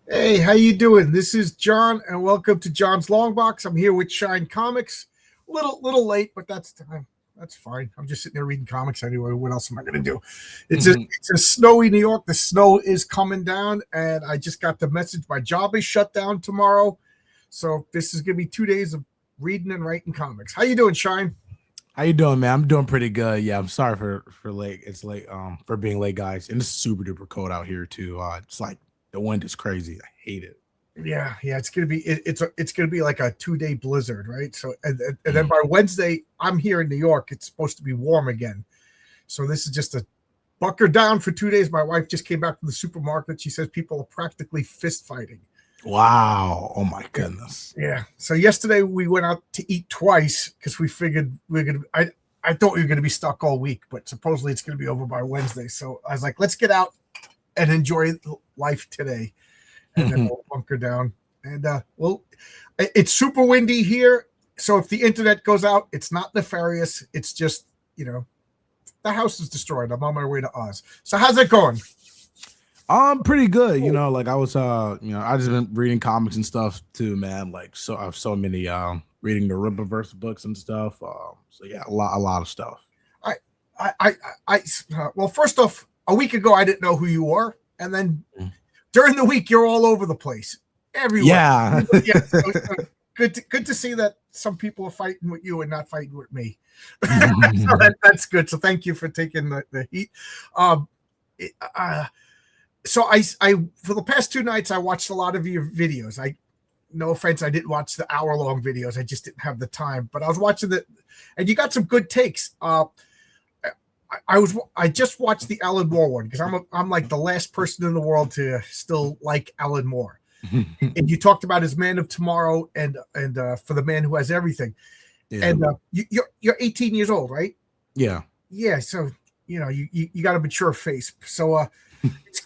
Hey, how you doing? This is John, and welcome to John's Long Box. I'm here with Shine Comics. Little late, but that's fine. I'm just sitting there reading comics anyway. What else am I going to do? It's a snowy New York. The snow is coming down, and I just got the message my job is shut down tomorrow. So this is going to be 2 days of reading and writing comics. How you doing, Shine? How you doing, man? I'm doing pretty good. Yeah, I'm sorry for late. It's late for being late, guys. And it's super duper cold out here too. It's like the wind is crazy. I hate it. Yeah. It's gonna be it's gonna be like a 2 day blizzard, right? So and then Mhm. by Wednesday, I'm here in New York. It's supposed to be warm again. So this is just a bunker down for 2 days. My wife just came back from the supermarket. She says people are practically fist fighting. Wow. Oh my Yeah. goodness. Yeah. So yesterday we went out to eat twice because we figured we are gonna. I thought we were gonna be stuck all week, but supposedly it's gonna be over by Wednesday. So I was like, let's get out and enjoy life today, and then we'll bunker down. And well, it's super windy here. So if the internet goes out, it's not nefarious. It's just the house is destroyed. I'm on my way to Oz. So how's it going? Pretty good. Like I was I just been reading comics and stuff too, man. Like so I have so many reading the Rippaverse books and stuff. So yeah, a lot of stuff. I, well, first off, a week ago I didn't know who you were, and then Mm. during the week you're all over the place, everywhere. Yeah. Yeah, so good to see that some people are fighting with you and not fighting with me. So that's good. So thank you for taking the heat. Um, it- uh, so I for the past 2 nights I watched a lot of your videos. No offense, I didn't watch the hour-long videos. I just didn't have the time. But I was watching and you got some good takes. I just watched the Alan Moore one because I'm like the last person in the world to still like Alan Moore. And you talked about his Man of Tomorrow and for the man who has everything. Yeah. And you're 18 years old, right? Yeah. Yeah. So you got a mature face. So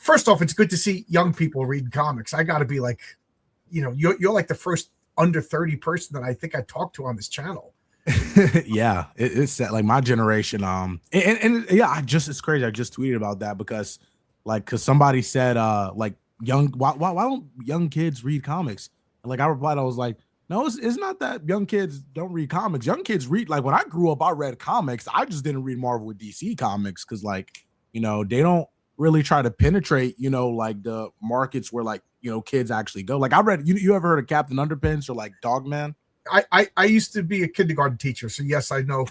first off, it's good to see young people reading comics. I got to be like, you're like the first under 30 person that I think I talked to on this channel. Yeah, it's like my generation. And yeah, it's crazy. I just tweeted about that because somebody said, like why don't young kids read comics? And like I replied, I was like, no, it's not that young kids don't read comics. Young kids read, like when I grew up, I read comics. I just didn't read Marvel with DC comics because they don't really try to penetrate, like the markets where kids actually go. Like I read, you ever heard of Captain Underpants or like Dogman? I used to be a kindergarten teacher, so yes, I know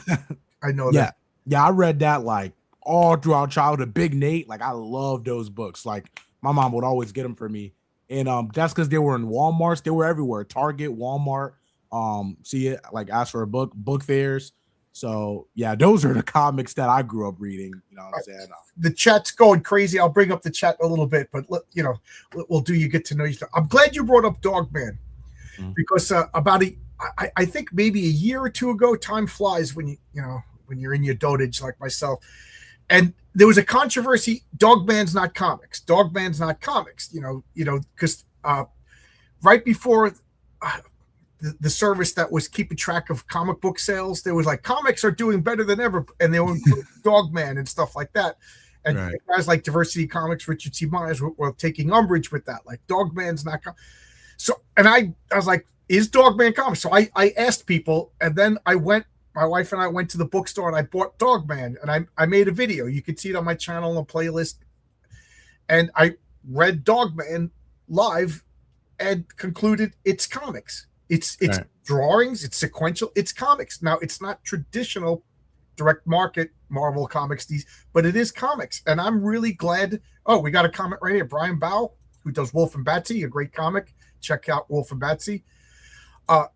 Yeah. that. Yeah, I read that like all throughout childhood. Big Nate, like I love those books. Like my mom would always get them for me. And that's because they were in Walmarts, they were everywhere. Target, Walmart, see it, like ask for a book fairs. So yeah, those are the comics that I grew up reading. You know what I'm saying? The chat's going crazy. I'll bring up the chat a little bit, but we'll do you get to know each other. I'm glad you brought up Dogman because I think maybe a year or two ago, time flies when when you're in your dotage like myself. And there was a controversy. Dogman's not comics. Dogman's not comics. Because right before the service that was keeping track of comic book sales, there was like comics are doing better than ever, and they were Dogman and stuff like that. And Right. guys like Diversity Comics, Richard C. Myers were taking umbrage with that. Like Dogman's not so. And I was like, is Dogman comics? So I asked people, and then my wife and I went to the bookstore and I bought Dogman, and I made a video. You can see it on my channel and playlist. And I read Dogman live and concluded it's comics. It's Right. drawings, it's sequential, it's comics. Now it's not traditional direct market Marvel comics, but it is comics. And I'm really glad. Oh, we got a comment right here. Brian Bow, who does Wolf and Batsy, a great comic. Check out Wolf and Batsy. A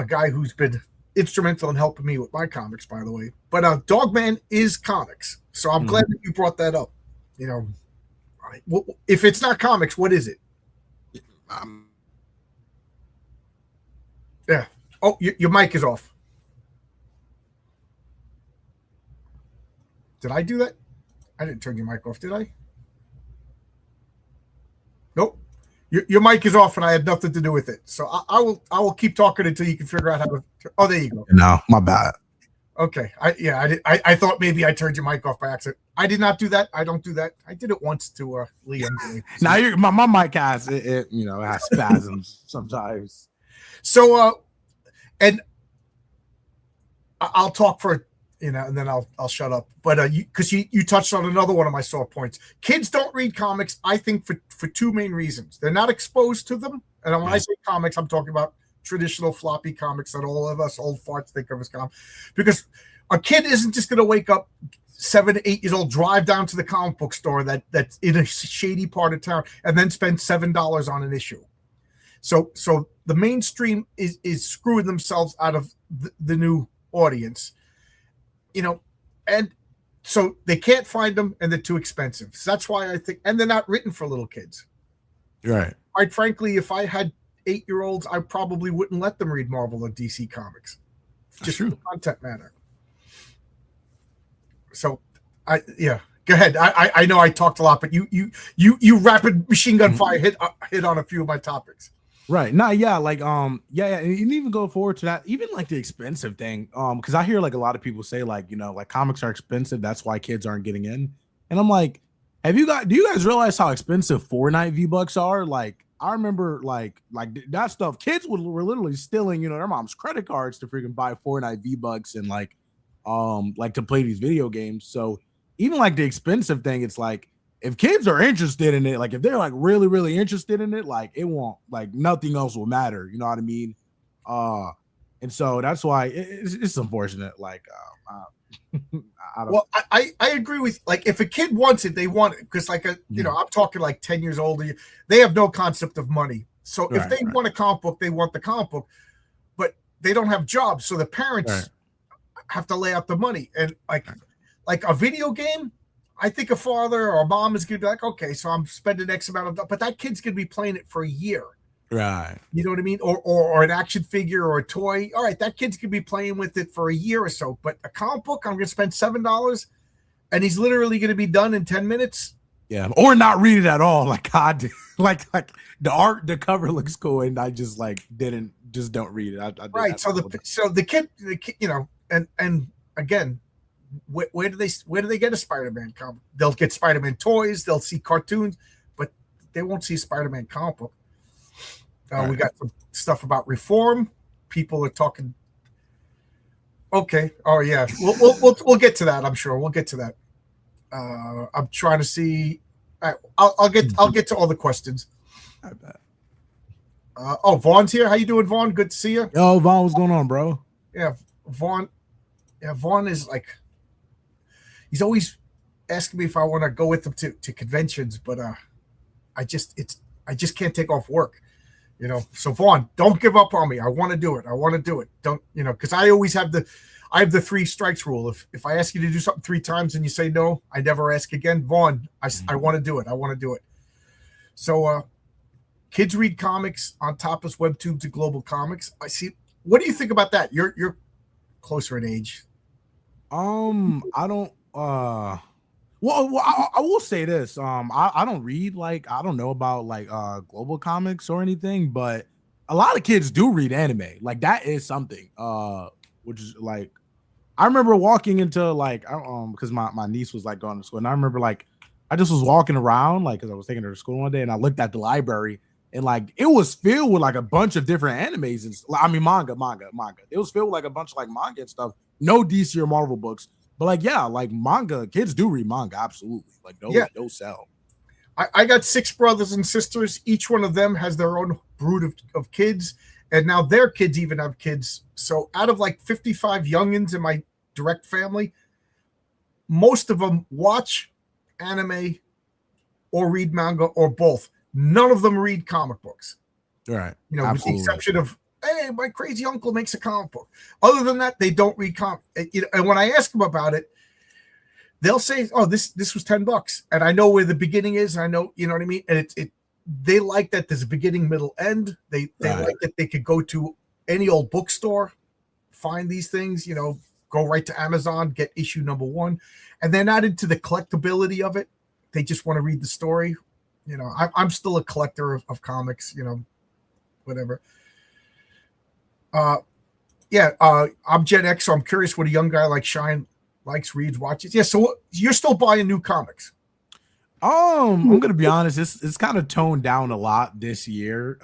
guy who's been instrumental in helping me with my comics, by the way. But Dogman is comics, so I'm glad that you brought that up. If it's not comics, what is it? Um, Yeah. Oh, your mic is off. Did I do that? I didn't turn your mic off, did I? Nope. Your mic is off, and I had nothing to do with it. So I will keep talking until you can figure out how to. Oh, there you go. no, my bad. Okay. I thought maybe I turned your mic off by accident. I did not do that. I don't do that. I did it once to Liam. Now my mic has it has spasms sometimes. So and I'll talk for and then I'll shut up. But because you touched on another one of my sore points. Kids don't read comics, I think, for two main reasons. They're not exposed to them. And when I say comics, I'm talking about traditional floppy comics that all of us old farts think of as comics. Because a kid isn't just going to wake up 7 to 8 years old, drive down to the comic book store that's in a shady part of town, and then spend $7 on an issue. So the mainstream is screwing themselves out of the new audience, and so they can't find them, and they're too expensive. So that's why I think, and they're not written for little kids. Right. Quite frankly, if I had 8-year-olds, I probably wouldn't let them read Marvel or DC comics, just for content matter. So, go ahead. I know I talked a lot, but you rapid machine gun fire hit on a few of my topics. Right. No, yeah, like and even go forward to that, even like the expensive thing. Because I hear like a lot of people say like, like comics are expensive, that's why kids aren't getting in. And I'm like, do you guys realize how expensive Fortnite V-Bucks are? Like, I remember like that stuff, kids were literally stealing, their mom's credit cards to freaking buy Fortnite V-Bucks and like to play these video games. So even like the expensive thing, it's like, if kids are interested in it, like if they're like really, really interested in it, like it won't, like nothing else will matter. You know what I mean? And so that's why it's unfortunate. Like, I don't. Well, I agree with, like, if a kid wants it, they want it, because like I'm talking like 10 years older. They have no concept of money. So if they want a comic book, they want the comic book, but they don't have jobs, so the parents have to lay out the money. And like a video game, I think a father or a mom is going to be like, okay, so I'm spending X amount of, but that kid's going to be playing it for a year. Right. You know what I mean? Or an action figure or a toy. All right, that kid's going to be playing with it for a year or so. But a comic book, I'm going to spend $7 and he's literally going to be done in 10 minutes. Yeah. Or not read it at all. Like God, like the art, the cover looks cool. And I just like don't read it. Right. So the kid, and again, where do they get a Spider-Man comic? They'll get Spider-Man toys, they'll see cartoons, but they won't see a Spider-Man comic book. We got some stuff about reform. People are talking. Okay. Oh yeah. We'll get to that. I'm sure we'll get to that. I'm trying to see. I'll get to all the questions. I bet. Vaughn's here. How you doing, Vaughn? Good to see you. Yo, Vaughn, what's going on, bro? Yeah, Vaughn. Yeah, Vaughn is like, he's always asking me if I want to go with him to conventions, but I just can't take off work, So Vaughn, don't give up on me. I want to do it. Don't, because I always have the 3 strikes rule. If I ask you to do something 3 times and you say no, I never ask again. Vaughn, I want to do it. So kids read comics on Tapas, WebTubes, and Global Comics. I see. What do you think about that? You're closer in age. I don't. Well, I will say this. I don't read, like, I don't know about like Global Comics or anything, but a lot of kids do read anime. Like that is something. Which is like, I remember walking into like because my niece was like going to school, and I remember like I just was walking around like because I was taking her to school one day, and I looked at the library, and like it was filled with like a bunch of different animes and manga. It was filled with like a bunch of like manga and stuff. No DC or Marvel books. But like, yeah, like manga, kids do read manga, absolutely. Like those sell. I got 6 brothers and sisters. Each one of them has their own brood of kids, and now their kids even have kids. So out of like 55 youngins in my direct family, most of them watch anime or read manga or both. None of them read comic books. Right. Absolutely. With the exception of, hey, my crazy uncle makes a comic book. Other than that, they don't read comic. And when I ask them about it, they'll say, "Oh, this was $10," and I know where the beginning is. And I know, you know what I mean. And they like that there's a beginning, middle, end. They like that they could go to any old bookstore, find these things. Go right to Amazon, get issue number 1, and they're not into the collectability of it. They just want to read the story. I'm still a collector of comics. Whatever. I'm Gen X, so I'm curious what a young guy like Shine likes, reads, watches. Yeah, so you're still buying new comics. I'm gonna be honest. It's kind of toned down a lot this year.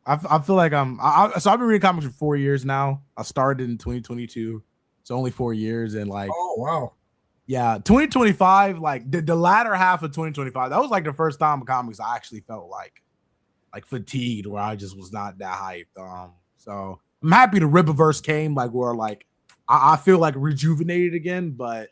I feel like so I've been reading comics for 4 years now. I started in 2022, so only 4 years, and like, Oh wow, yeah, 2025, like the latter half of 2025, that was like the first time in comics I actually felt like fatigued, where I just was not that hyped. So I'm happy the Rippaverse came, like where like I feel like rejuvenated again, but.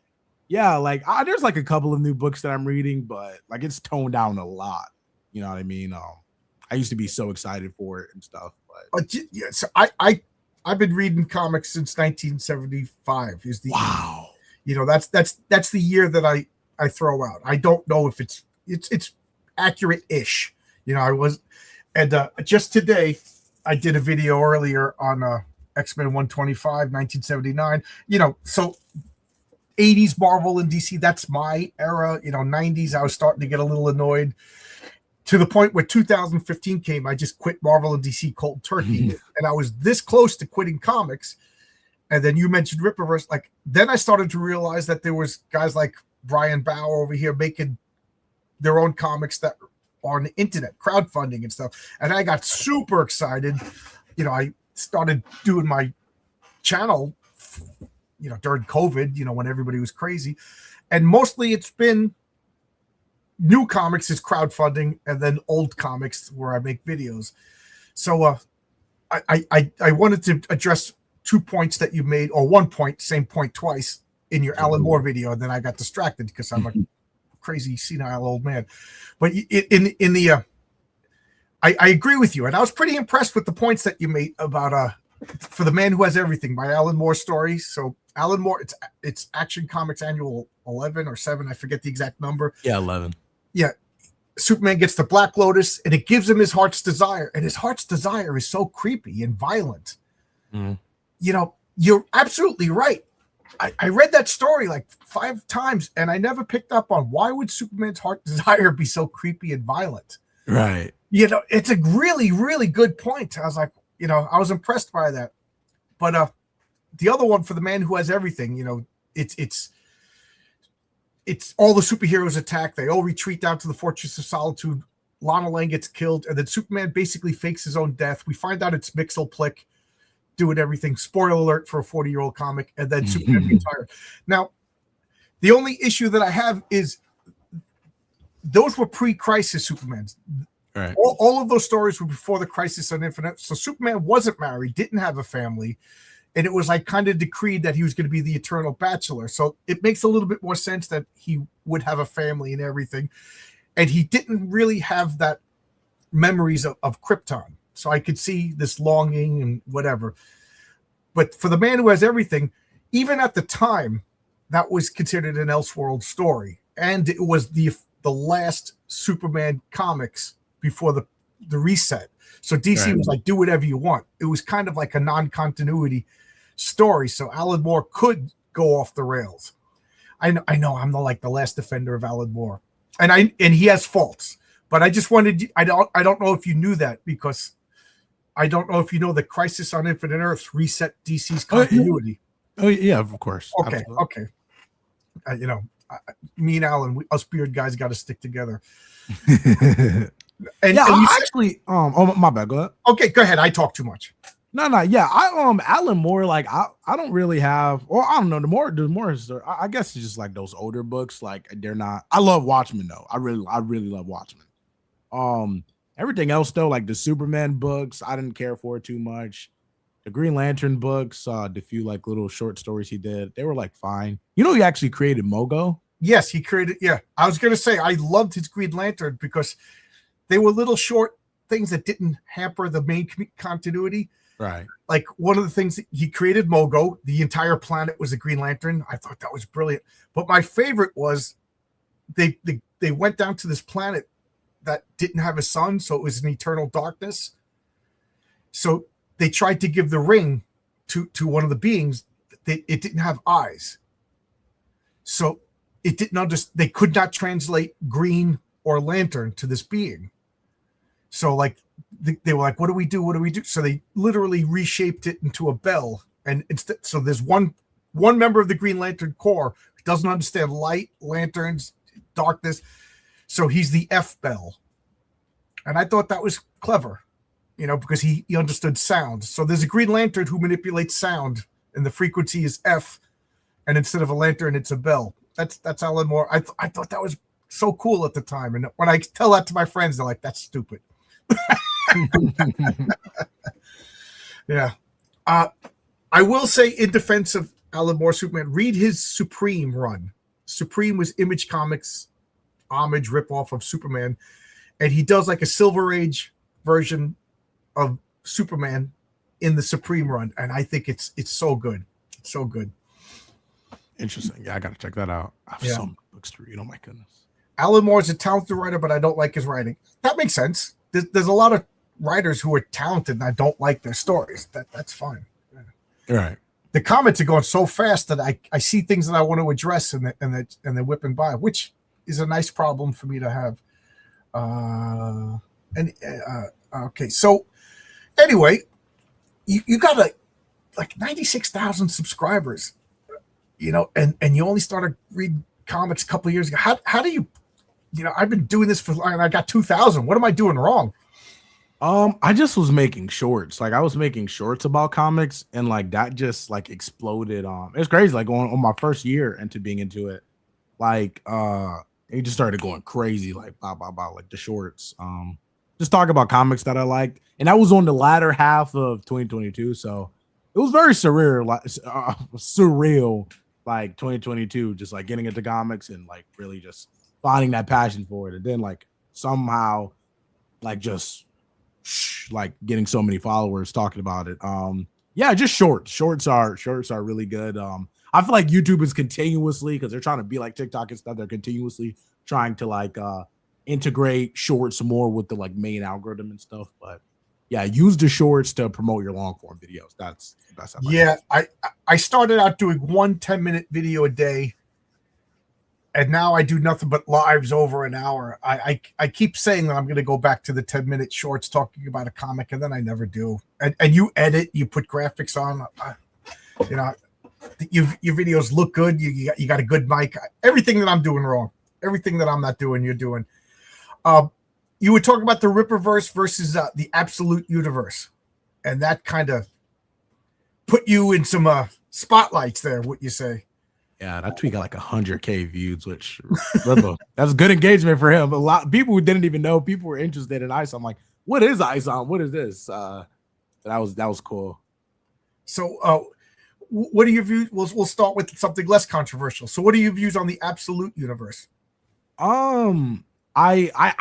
Yeah, like there's like a couple of new books that I'm reading, but like it's toned down a lot. You know what I mean? I used to be so excited for it and stuff, but yeah, so I've been reading comics since 1975. Is the wow, that's the year that I throw out. I don't know if it's accurate-ish. I was, and just today I did a video earlier on X-Men 125, 1979. So 80s Marvel and DC, that's my era. 90s, I was starting to get a little annoyed to the point where 2015 came. I just quit Marvel and DC cold turkey, and I was this close to quitting comics. And then you mentioned Rippaverse. Like, then I started to realize that there was guys like Brian Bauer over here making their own comics that are on the internet, crowdfunding and stuff. And I got super excited. I started doing my channel during COVID, when everybody was crazy. And mostly it's been new comics is crowdfunding, and then old comics where I make videos. So I wanted to address 2 points that you made, or 1 point, same point twice in your Alan Moore video, and then I got distracted because I'm a crazy senile old man. But I agree with you, and I was pretty impressed with the points that you made about For the Man Who Has Everything by Alan Moore stories. So Alan Moore, it's Action Comics Annual 11 or 7, I forget the exact number. Yeah, 11. Yeah, Superman gets the Black Lotus, and it gives him his heart's desire, and his heart's desire is so creepy and violent. You're absolutely right. I read that story like 5 times, and I never picked up on why would Superman's heart desire be so creepy and violent. Right. It's a really, really good point. I was like, I was impressed by that. But the other one, For the Man Who Has Everything, it's all the superheroes attack. They all retreat down to the Fortress of Solitude. Lana Lang gets killed, and then Superman basically fakes his own death. We find out it's Mxyzptlk doing everything. Spoiler alert for a 40-year-old comic, and then Superman retired. Now, the only issue that I have is those were pre-Crisis Supermans. Right. All of those stories were before the Crisis on Infinite. So Superman wasn't married, didn't have a family, and it was like kind of decreed that he was going to be the eternal bachelor. So it makes a little bit more sense that he would have a family and everything. And he didn't really have that memories of Krypton. So I could see this longing and whatever. But For the Man Who Has Everything, even at the time, that was considered an Elseworld story. And it was the last Superman comics before the reset. So DC was like, do whatever you want. It was kind of like a non-continuity story. So Alan Moore could go off the rails. I know I'm the last defender of Alan Moore. And he has faults. But I just wanted, I don't know if you knew that, because I don't know if you know that Crisis on Infinite Earths reset DC's continuity. Oh yeah, of course. Okay, absolutely. Okay. Me and Alan, us beard guys got to stick together. And actually, oh my bad. Go ahead. Okay, go ahead. I talk too much. No, yeah. Alan Moore, like I don't really have, or I don't know. The more I guess it's just like those older books. Like they're not. I love Watchmen though. I really love Watchmen. Everything else though, like the Superman books, I didn't care for too much. The Green Lantern books, the few like little short stories he did, they were like fine. He actually created Mogo. Yes, he created. Yeah, I was gonna say I loved his Green Lantern because they were little short things that didn't hamper the main continuity. Right. Like one of the things that he created Mogo, the entire planet was a Green Lantern. I thought that was brilliant. But my favorite was they went down to this planet that didn't have a sun, so it was an eternal darkness. So they tried to give the ring to one of the beings. It didn't have eyes. So it didn't understand. They could not translate green or lantern to this being. So like they were like, what do we do? What do we do? So they literally reshaped it into a bell. And instead, so there's one one member of the Green Lantern Corps who doesn't understand light, lanterns, darkness. So he's the F-Bell. And I thought that was clever, because he understood sound. So there's a Green Lantern who manipulates sound, and the frequency is F, and instead of a lantern, it's a bell. That's Alan Moore. I thought that was so cool at the time. And when I tell that to my friends, they're like, that's stupid. Yeah. I will say, in defense of Alan Moore Superman, read his Supreme run. Supreme was Image Comics homage ripoff of Superman, and he does like a Silver Age version of Superman in the Supreme run, and I think it's so good. It's so good. Interesting. Yeah, I gotta check that out. I have some books to read. Oh my goodness. Alan Moore is a talented writer, but I don't like his writing. That makes sense. There's a lot of writers who are talented and I don't like their stories. That's fine. All right. The comments are going so fast that I see things that I want to address and they're whipping by, which is a nice problem for me to have. Okay. So anyway, you got like 96,000 subscribers, and you only started reading comics a couple of years ago. How do you, I've been doing this and I got 2,000. What am I doing wrong? I just was making shorts. Like I was making shorts about comics, and like that just like exploded. It's crazy. Like on my first year into being into it, like it just started going crazy. Like blah blah blah. Like the shorts. Just talk about comics that I liked, and that was on the latter half of 2022. So it was very surreal. Like surreal. Like 2022, just like getting into comics and like really just finding that passion for it, and then like somehow like just like getting so many followers talking about it. Yeah, just shorts are really good. I feel like YouTube is continuously, because they're trying to be like TikTok and stuff, they're continuously trying to like integrate shorts more with the like main algorithm and stuff. But yeah, use the shorts to promote your long form videos. That's the best. I started out doing 1 10-minute video a day, and now I do nothing but lives over an hour. I keep saying that I'm going to go back to the 10-minute shorts talking about a comic, and then I never do. And you edit, you put graphics on. Your videos look good. You got a good mic. Everything that I'm doing wrong, everything that I'm not doing, you're doing. You were talking about the Ripperverse versus the Absolute Universe, and that kind of put you in some spotlights there. What you say? Yeah, that tweet got like 100K views, which that's good engagement for him. A lot of people who didn't even know, people were interested in ISOM. I'm like, what is ISOM? What is this? That was cool. So, what are your views? We'll start with something less controversial. So, what are your views on the Absolute Universe? I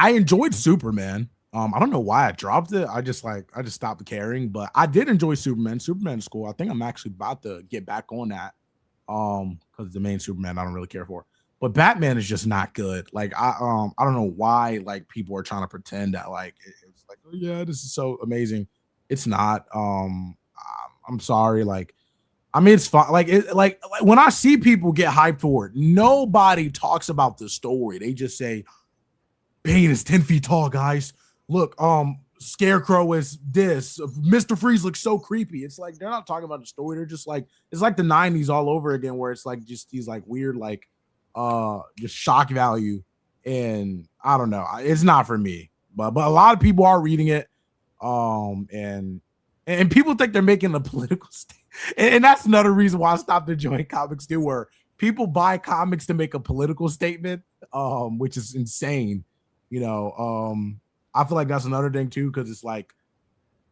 enjoyed Superman. I don't know why I dropped it. I just stopped caring, but I did enjoy Superman. Superman's cool. I think I'm actually about to get back on that. Because the main Superman I don't really care for, but Batman is just not good. Like I don't know why like people are trying to pretend that like it's like, oh yeah, this is so amazing. It's not. I'm sorry. Like I mean, it's fine. Like when I see people get hyped for it, nobody talks about the story. They just say Bane is 10 feet tall, guys. Look, Scarecrow is this. Mr. Freeze looks so creepy. It's like they're not talking about the story. They're just like it's like the 90s all over again, where it's like just these like weird like just shock value. And I don't know. It's not for me. But a lot of people are reading it. And people think they're making a political statement. And that's another reason why I stopped enjoying comics too, where people buy comics to make a political statement, which is insane. I feel like that's another thing too, because it's like,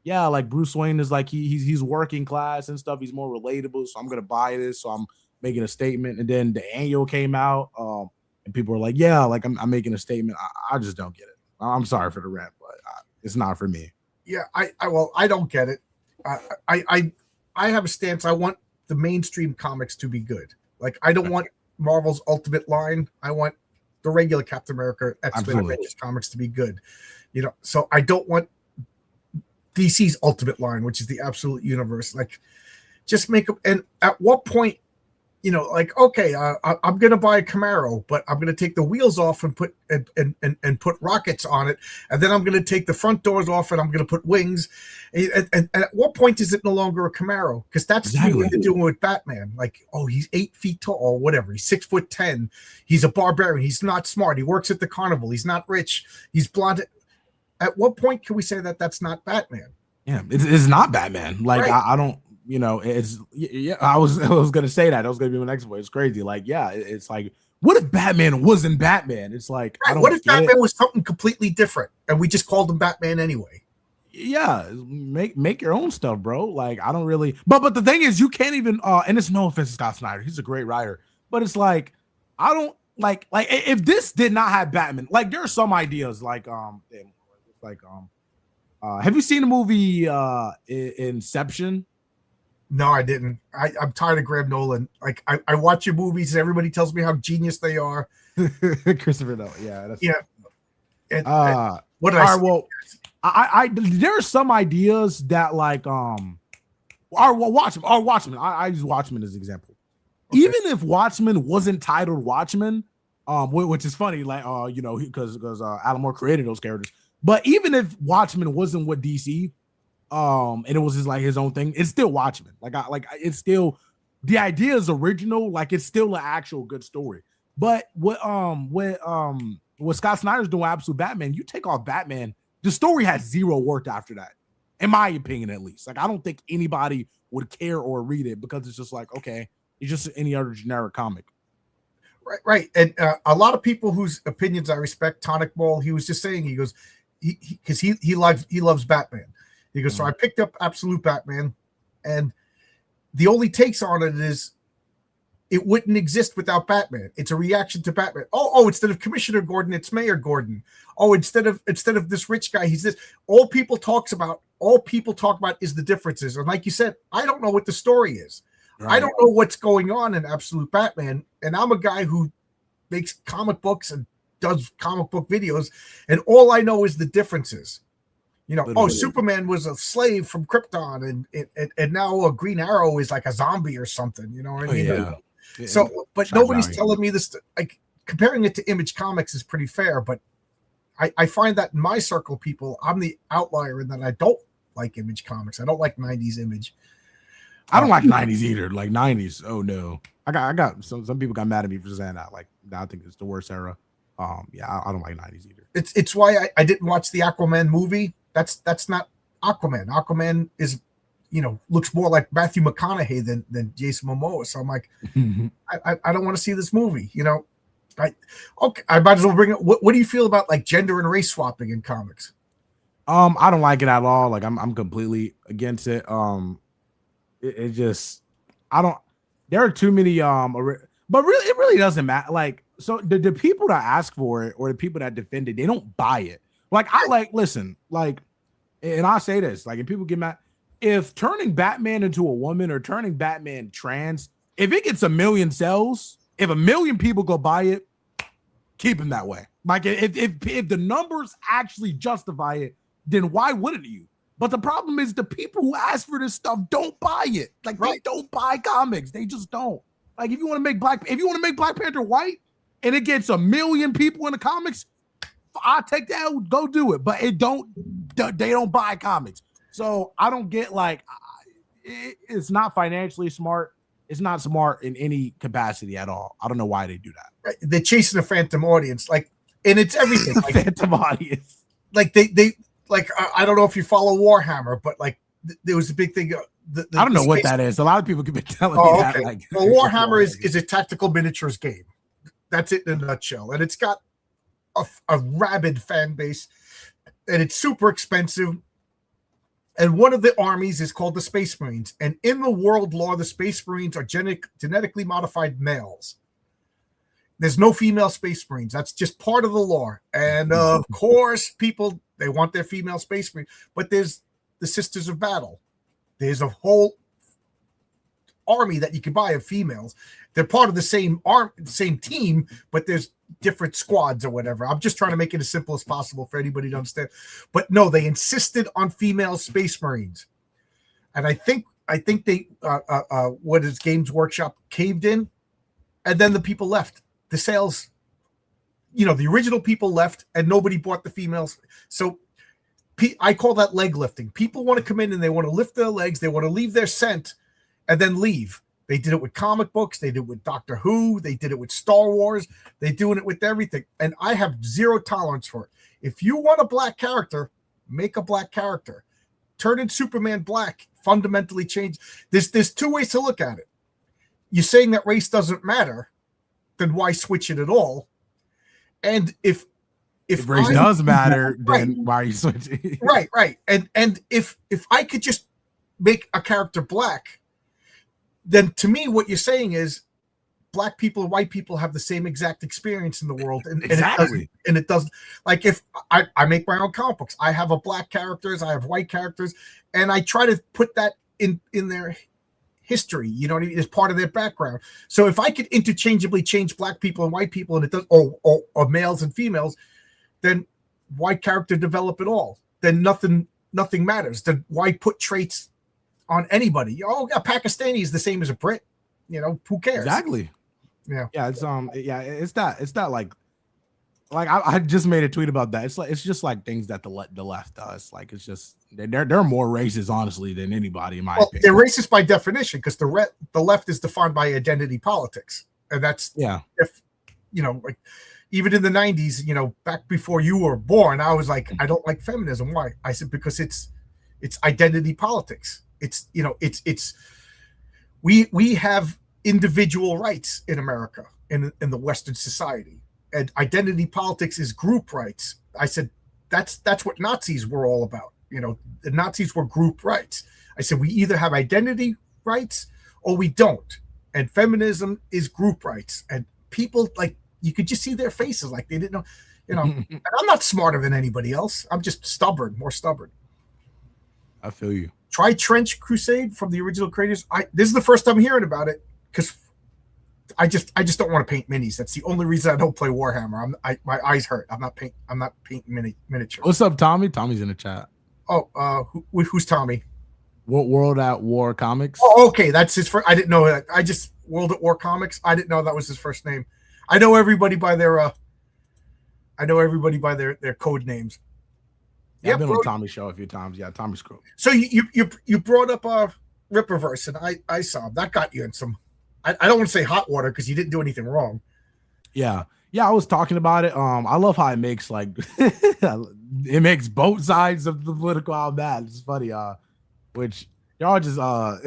yeah, like Bruce Wayne is like he's working class and stuff. He's more relatable, so I'm gonna buy this. So I'm making a statement. And then the annual came out, and people were like, yeah, like I'm making a statement. I just don't get it. I'm sorry for the rant, but it's not for me. Yeah, I don't get it. I have a stance. I want the mainstream comics to be good. Like I don't want Marvel's Ultimate line. I want the regular Captain America, X-Men, Avengers comics to be good. So I don't want DC's Ultimate line, which is the Absolute Universe. Like, just make them. And at what point like, okay, I'm gonna buy a Camaro, but I'm gonna take the wheels off and put and put rockets on it, and then I'm gonna take the front doors off and I'm gonna put wings. And at what point is it no longer a Camaro? Because that's exactly what they're doing with Batman. Like, oh, he's 8 feet tall or whatever. He's 6'10". He's a barbarian. He's not smart. He works at the carnival. He's not rich. He's blonde. At what point can we say that that's not Batman? Yeah, it's not Batman. Like, right. I don't. It's I was gonna say that. That was gonna be my next point. It's crazy. Like, yeah, it's like, what if Batman wasn't Batman? It's like, right. What if Batman was something completely different and we just called him Batman anyway? Yeah, make your own stuff, bro. Like, I don't really. But the thing is, you can't even. And it's no offense to Scott Snyder. He's a great writer. But it's like, I don't like if this did not have Batman. Like, there are some ideas. Like have you seen the movie Inception? No, I didn't. I'm tired of Graham Nolan. Like, I watch your movies and everybody tells me how genius they are. Christopher Nolan, yeah. What did I say? Well, I there are some ideas that like Watchmen. I use Watchmen as an example. Okay. Even if Watchmen wasn't titled Watchmen, which is funny, like because Alan Moore created those characters. But even if Watchmen wasn't with DC, and it was just like his own thing, it's still Watchmen. It's still, the idea is original. Like, it's still an actual good story. But what Scott Snyder's doing, Absolute Batman, you take off Batman, the story has zero worth after that, in my opinion, at least. Like, I don't think anybody would care or read it because it's just like, okay, it's just any other generic comic. Right. And a lot of people whose opinions I respect, Tonic Ball, he was just saying, he goes, because he loves Batman. He goes, so I picked up Absolute Batman, and the only takes on it is it wouldn't exist without Batman. It's a reaction to Batman. Oh, instead of Commissioner Gordon, it's Mayor Gordon. Oh, instead of this rich guy, he's this. All people talk about is the differences. And like you said, I don't know what the story is. Right. I don't know what's going on in Absolute Batman. And I'm a guy who makes comic books and does comic book videos, and all I know is the differences. Superman was a slave from Krypton, and now a Green Arrow is like a zombie or something. You know what I mean? Yeah. So, but nobody's telling me this. Like, comparing it to Image Comics is pretty fair, but I find that in my circle of people, I'm the outlier in that I don't like Image Comics. I don't like 90s Image. I don't like 90s either. Like 90s, oh no. I got some people got mad at me for saying that. Like, I think it's the worst era. I don't like 90s either. It's why I didn't watch the Aquaman movie. That's not Aquaman. Aquaman is, looks more like Matthew McConaughey than Jason Momoa. So I'm like, I don't want to see this movie. I might as well bring it. What do you feel about like gender and race swapping in comics? I don't like it at all. Like, I'm completely against it. It just, I don't. There are too many. But really, it really doesn't matter. Like, so the people that ask for it or the people that defend it, they don't buy it. Like, listen, like, and I say this, like, if people get mad, if turning Batman into a woman or turning Batman trans, if it gets 1 million sales, if 1 million people go buy it, keep him that way. Like, if the numbers actually justify it, then why wouldn't you? But the problem is the people who ask for this stuff don't buy it. Like, right. They don't buy comics. They just don't. Like, if you want to make Black Panther white and it gets 1 million people in the comics, I'll take that, go do it. But they don't buy comics. So I don't get, like, it's not financially smart. It's not smart in any capacity at all. I don't know why they do that. Right. They're chasing a phantom audience, like, and it's everything. Like, phantom audience. Like they like, I don't know if you follow Warhammer, but like there was a big thing. I don't know what that is. A lot of people could be telling me that. Okay. Like, well, Warhammer is a tactical miniatures game. That's it in a nutshell, and it's got a rabid fan base, and it's super expensive. And one of the armies is called the Space Marines. And in the world lore, the Space Marines are genetically modified males. There's no female Space Marines. That's just part of the lore. And of course, people, they want their female Space Marine. But there's the Sisters of Battle. There's a whole army that you can buy of females. They're part of the same team, but there's different squads or whatever. I'm just trying to make it as simple as possible for anybody to understand. But no, they insisted on female Space Marines. And I think I think they what is Games Workshop caved in, and then the people left. The sales, the original people left, and nobody bought the females. So I call that leg lifting. People want to come in and they want to lift their legs, they want to leave their scent, and then leave. They did it with comic books, they did it with Doctor Who, they did it with Star Wars, they're doing it with everything. And I have zero tolerance for it. If you want a black character, make a black character. Turn in Superman black, fundamentally change. There's two ways to look at it. You're saying that race doesn't matter, then why switch it at all? And if race does matter, right, then why are you switching? Right. And if I could just make a character black, then to me what you're saying is black people and white people have the same exact experience in the world, and exactly. And it doesn't. Like if I make my own comic books, I have a black characters, I have white characters, and I try to put that in their history, you know what I mean, as part of their background. So if I could interchangeably change black people and white people, and it does, or males and females, then why character develop at all? Then nothing matters. Then why put traits on anybody? A Pakistani is the same as a Brit. Who cares? Exactly. Yeah. It's that like I just made a tweet about that. It's just like things that the left does. Like it's just they're more racist, honestly, than anybody in my opinion. They're racist by definition because the left is defined by identity politics, and that's like even in the 90s, back before you were born, I was like, I don't like feminism. Why? I said because it's identity politics. It's we have individual rights in America, in the Western society, and identity politics is group rights. I said that's what Nazis were all about. The Nazis were group rights. I said we either have identity rights or we don't, and feminism is group rights. And people, like, you could just see their faces like they didn't know. And I'm not smarter than anybody else. I'm just more stubborn. I feel you. Try Trench Crusade from the original creators. This is the first time hearing about it because I just don't want to paint minis. That's the only reason I don't play Warhammer. My eyes hurt. I'm not painting miniatures. What's up, Tommy? Tommy's in the chat. Oh, who's Tommy? World at War Comics. Oh, okay, that's his first. I didn't know that. I just World at War Comics. I didn't know that was his first name. I know everybody by their their code names. Yeah, I've been on Tommy's show a few times. Yeah, Tommy's cool. So you brought up Rippaverse, and I saw him. That got you in some. I don't want to say hot water because you didn't do anything wrong. Yeah, I was talking about it. I love how it makes it makes both sides of the political out bad. It's funny. Which y'all just I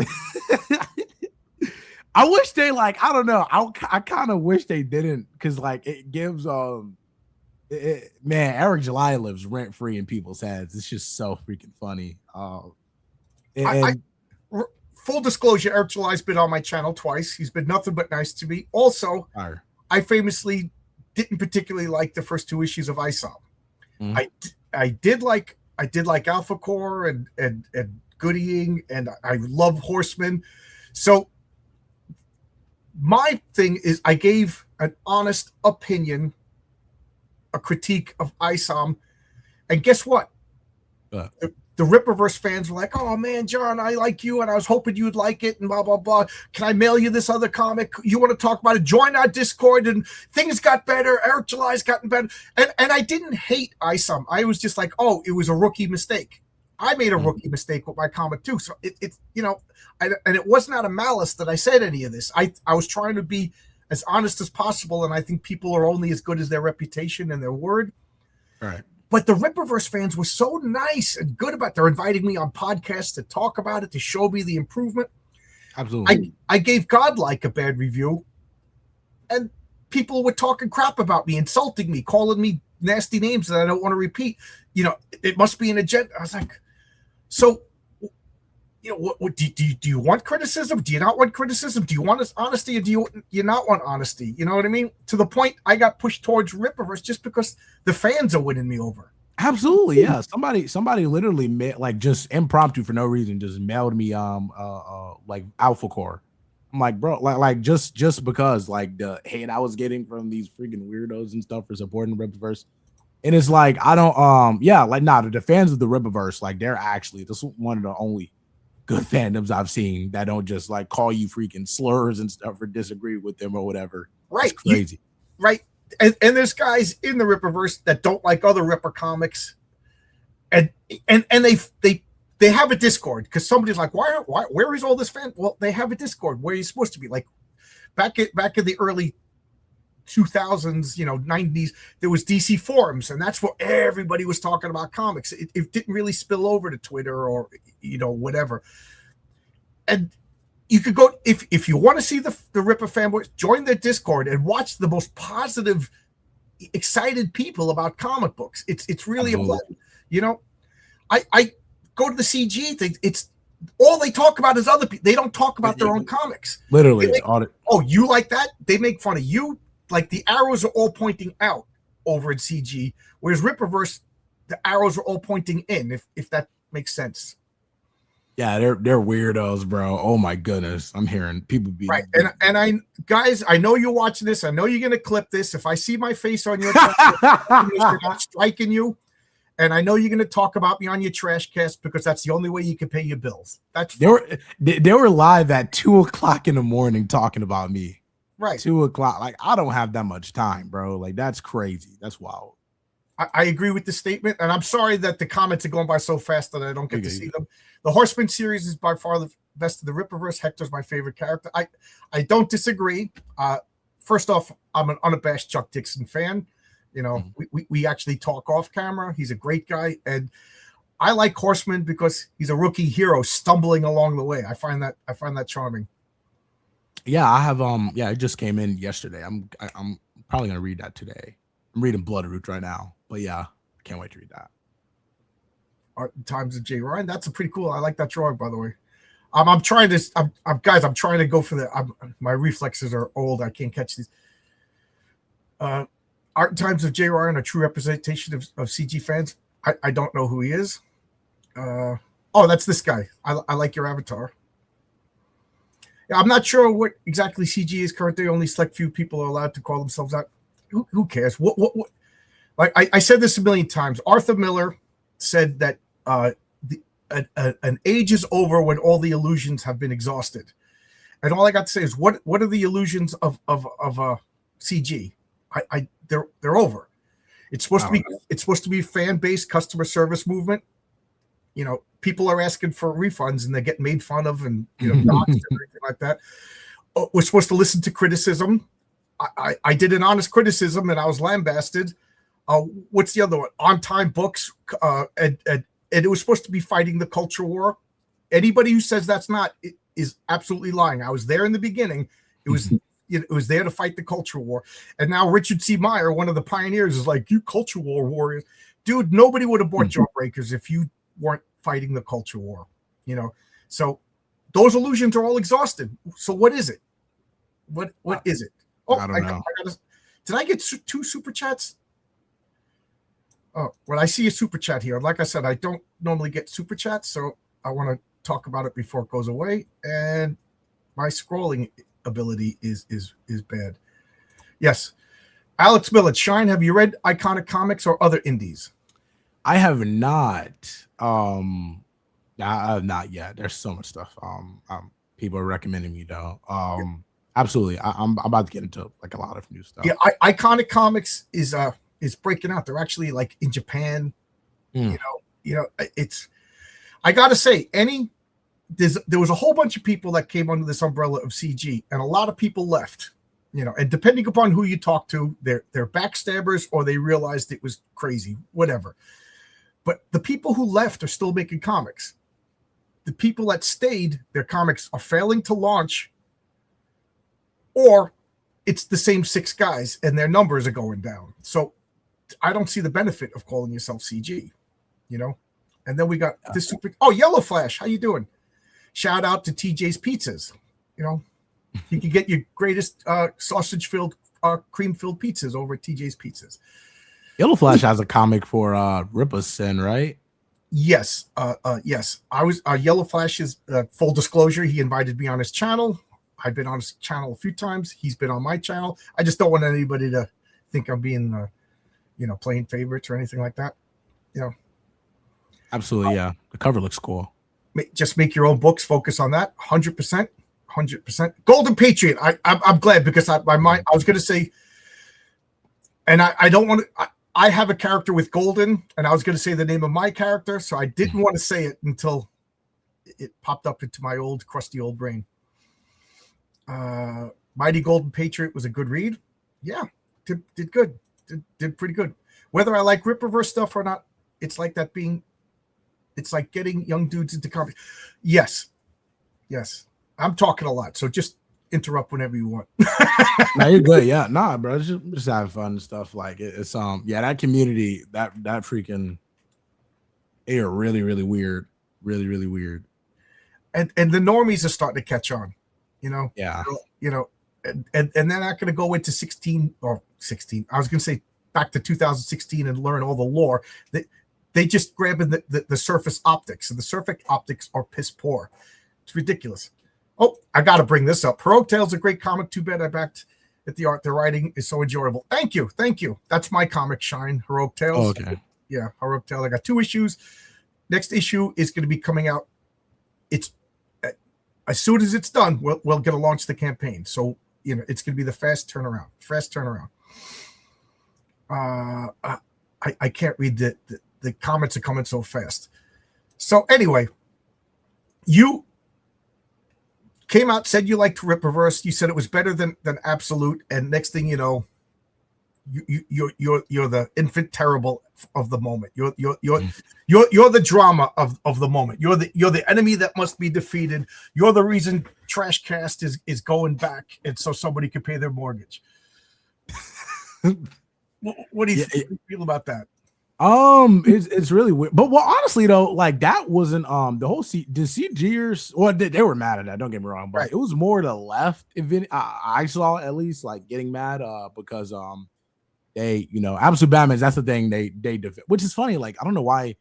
wish they I don't know. I kind of wish they didn't because it gives man, Eric July lives rent free in people's heads. It's just so freaking funny. Full disclosure, Eric July's been on my channel twice. He's been nothing but nice to me. Also, I famously didn't particularly like the first two issues of ISOM. Mm-hmm. I did like Alpha Core and Goodying, and I love Horseman. So my thing is I gave an honest opinion, a critique of ISOM, and guess what? The Rippaverse fans were like, "Oh man, John, I like you, and I was hoping you would like it, and blah blah blah. Can I mail you this other comic? You want to talk about it? Join our Discord." And things got better. Eric July's gotten better, and I didn't hate ISOM. I was just like, "Oh, it was a rookie mistake." I made a rookie mistake with my comic too, so it's and it wasn't out of malice that I said any of this. I was trying to be as honest as possible, and I think people are only as good as their reputation and their word. Right. But the Rippaverse fans were so nice and good about it. They're inviting me on podcasts to talk about it, to show me the improvement. Absolutely. I gave Godlike a bad review, and people were talking crap about me, insulting me, calling me nasty names that I don't want to repeat. It must be an agenda. I was like, so, what do you want criticism? Do you not want criticism? Do you want honesty, or do you not want honesty? You know what I mean? To the point I got pushed towards Rippaverse just because the fans are winning me over. Absolutely, yeah. Somebody literally just impromptu for no reason just mailed me Alpha Core. I'm like, bro, just because the hate I was getting from these freaking weirdos and stuff for supporting Rippaverse. And it's I don't the fans of the Rippaverse, they're actually this is one of the only good fandoms I've seen that don't just like call you freaking slurs and stuff or disagree with them or whatever. Right. It's crazy. Right. And there's guys in the Rippaverse that don't like other Ripper comics. And they have a Discord because somebody's like, where is all this fan? Well, they have a Discord where you're supposed to be. Like back in the early 2000s, 90s, there was DC forums, and that's where everybody was talking about comics. It didn't really spill over to Twitter or whatever. And you could go if you want to see the Ripper fanboys, join their Discord and watch the most positive, excited people about comic books. It's really a blessing. I go to the CG thing. It's all they talk about is other people. They don't talk about their own comics. Literally. You like that? They make fun of you. Like the arrows are all pointing out over in CG, whereas Rippaverse, the arrows are all pointing in. If that makes sense. Yeah, they're weirdos, bro. Oh my goodness, I'm hearing people be right. And guys, I know you're watching this. I know you're gonna clip this. If I see my face on your, I'm not striking you. And I know you're going to talk about me on your trash cast because that's the only way you can pay your bills. They were live at 2:00 in the morning talking about me. Right. 2:00. Like, I don't have that much time, bro. Like, that's crazy. That's wild. I agree with the statement. And I'm sorry that the comments are going by so fast that I don't get to see them. The Horseman series is by far the best of the Rippaverse. Hector's my favorite character. I don't disagree. First off, I'm an unabashed Chuck Dixon fan. We actually talk off camera. He's a great guy. And I like Horseman because he's a rookie hero stumbling along the way. I find that charming. Yeah, I have it just came in yesterday. I'm probably gonna read that today. I'm reading Bloodroot right now. But yeah, I can't wait to read that. Art and Times of Jay Ryan. That's a pretty cool. I like that drawing, by the way. I'm trying to go for my reflexes are old. I can't catch these. Art and Times of Jay Ryan, a true representation of CG fans. I don't know who he is. That's this guy. I like your avatar. Yeah, I'm not sure what exactly CG is currently. Only select few people are allowed to call themselves out. Who cares? What? Like I said this a million times. Arthur Miller said that an age is over when all the illusions have been exhausted. And all I got to say is, what are the illusions of CG? They're over. It's supposed to be fan-based customer service movement. People are asking for refunds and they get made fun of and doxed and everything like that. We're supposed to listen to criticism. I did an honest criticism and I was lambasted. What's the other one? On Time Books, and it was supposed to be fighting the culture war. Anybody who says that's not is absolutely lying. I was there in the beginning. It was. It was there to fight the culture war. And now Richard C. Meyer, one of the pioneers, is like, you culture war warriors. Dude, nobody would have bought Jawbreakers if you weren't fighting the culture war. So those illusions are all exhausted. So what is it? What is it? Oh, I don't know. Did I get 2 super chats? Oh, well, I see a super chat here. Like I said, I don't normally get super chats, so I want to talk about it before it goes away. And my scrolling ability is bad. Yes. Alex Millett, Shine, have you read Iconic Comics or other indies? I have not. I have not yet. There's so much stuff. People are recommending me though. Absolutely. I'm about to get into like a lot of new stuff. Yeah, Iconic Comics is breaking out. They're actually like in Japan. It's I gotta say, there was a whole bunch of people that came under this umbrella of CG, and a lot of people left. And depending upon who you talk to, they're backstabbers or they realized it was crazy, whatever. But the people who left are still making comics. The people that stayed, their comics are failing to launch, or it's the same 6 guys and their numbers are going down. So I don't see the benefit of calling yourself CG, And then we got this super. Oh, Yellow Flash, how you doing? Shout out to TJ's Pizzas. You can get your greatest sausage-filled, cream-filled pizzas over at TJ's Pizzas. Yellow Flash has a comic for Ripperson, right? Yes. Yes. I was Yellow Flash's full disclosure. He invited me on his channel. I've been on his channel a few times. He's been on my channel. I just don't want anybody to think I'm being, playing favorites or anything like that. Absolutely, yeah. The cover looks cool. just make your own books. Focus on that. 100%. 100%. Golden Patriot. I'm glad because my mind. I was going to say, and I don't want to. I have a character with Golden, and I was going to say the name of my character, so I didn't want to say it until it popped up into my old crusty old brain. Mighty Golden Patriot was a good read. Yeah, did good. Did pretty good. Whether I like Rip Reverse stuff or not, it's like getting young dudes into comics. Yes. I'm talking a lot, so just interrupt whenever you want. No, you're good. Yeah, nah, bro. Just having fun and stuff. Like it's that community, that freaking, they are really, really weird. Really, really weird. And the normies are starting to catch on, Yeah. And they're not going to go into 16. I was going to say back to 2016 and learn all the lore. They just grabbing the surface optics, and the surface optics are piss poor. It's ridiculous. Oh, I got to bring this up. Heroic Tale's a great comic. Too bad I backed at the art. The writing is so enjoyable. Thank you. That's my comic, Shine. Heroic Tales. Oh, okay. Yeah, Heroic Tale. I got 2 issues. Next issue is going to be coming out. It's as soon as it's done, we're going to launch the campaign. So it's going to be the fast turnaround. I can't read the comments are coming so fast. So anyway, you came out, said you liked Rip Reverse. You said it was better than Absolute, and next thing you know, you're the infant terrible of the moment. You're the drama of the moment. You're the enemy that must be defeated. You're the reason Trashcast is going back, and so somebody can pay their mortgage. What do you feel about that? It's really weird. But honestly though, like that wasn't the whole the CGers. Well, they were mad at that. Don't get me wrong, but right. It was more the left. I saw at least like getting mad because they Absolute Batman. That's the thing they which is funny. Like I don't know why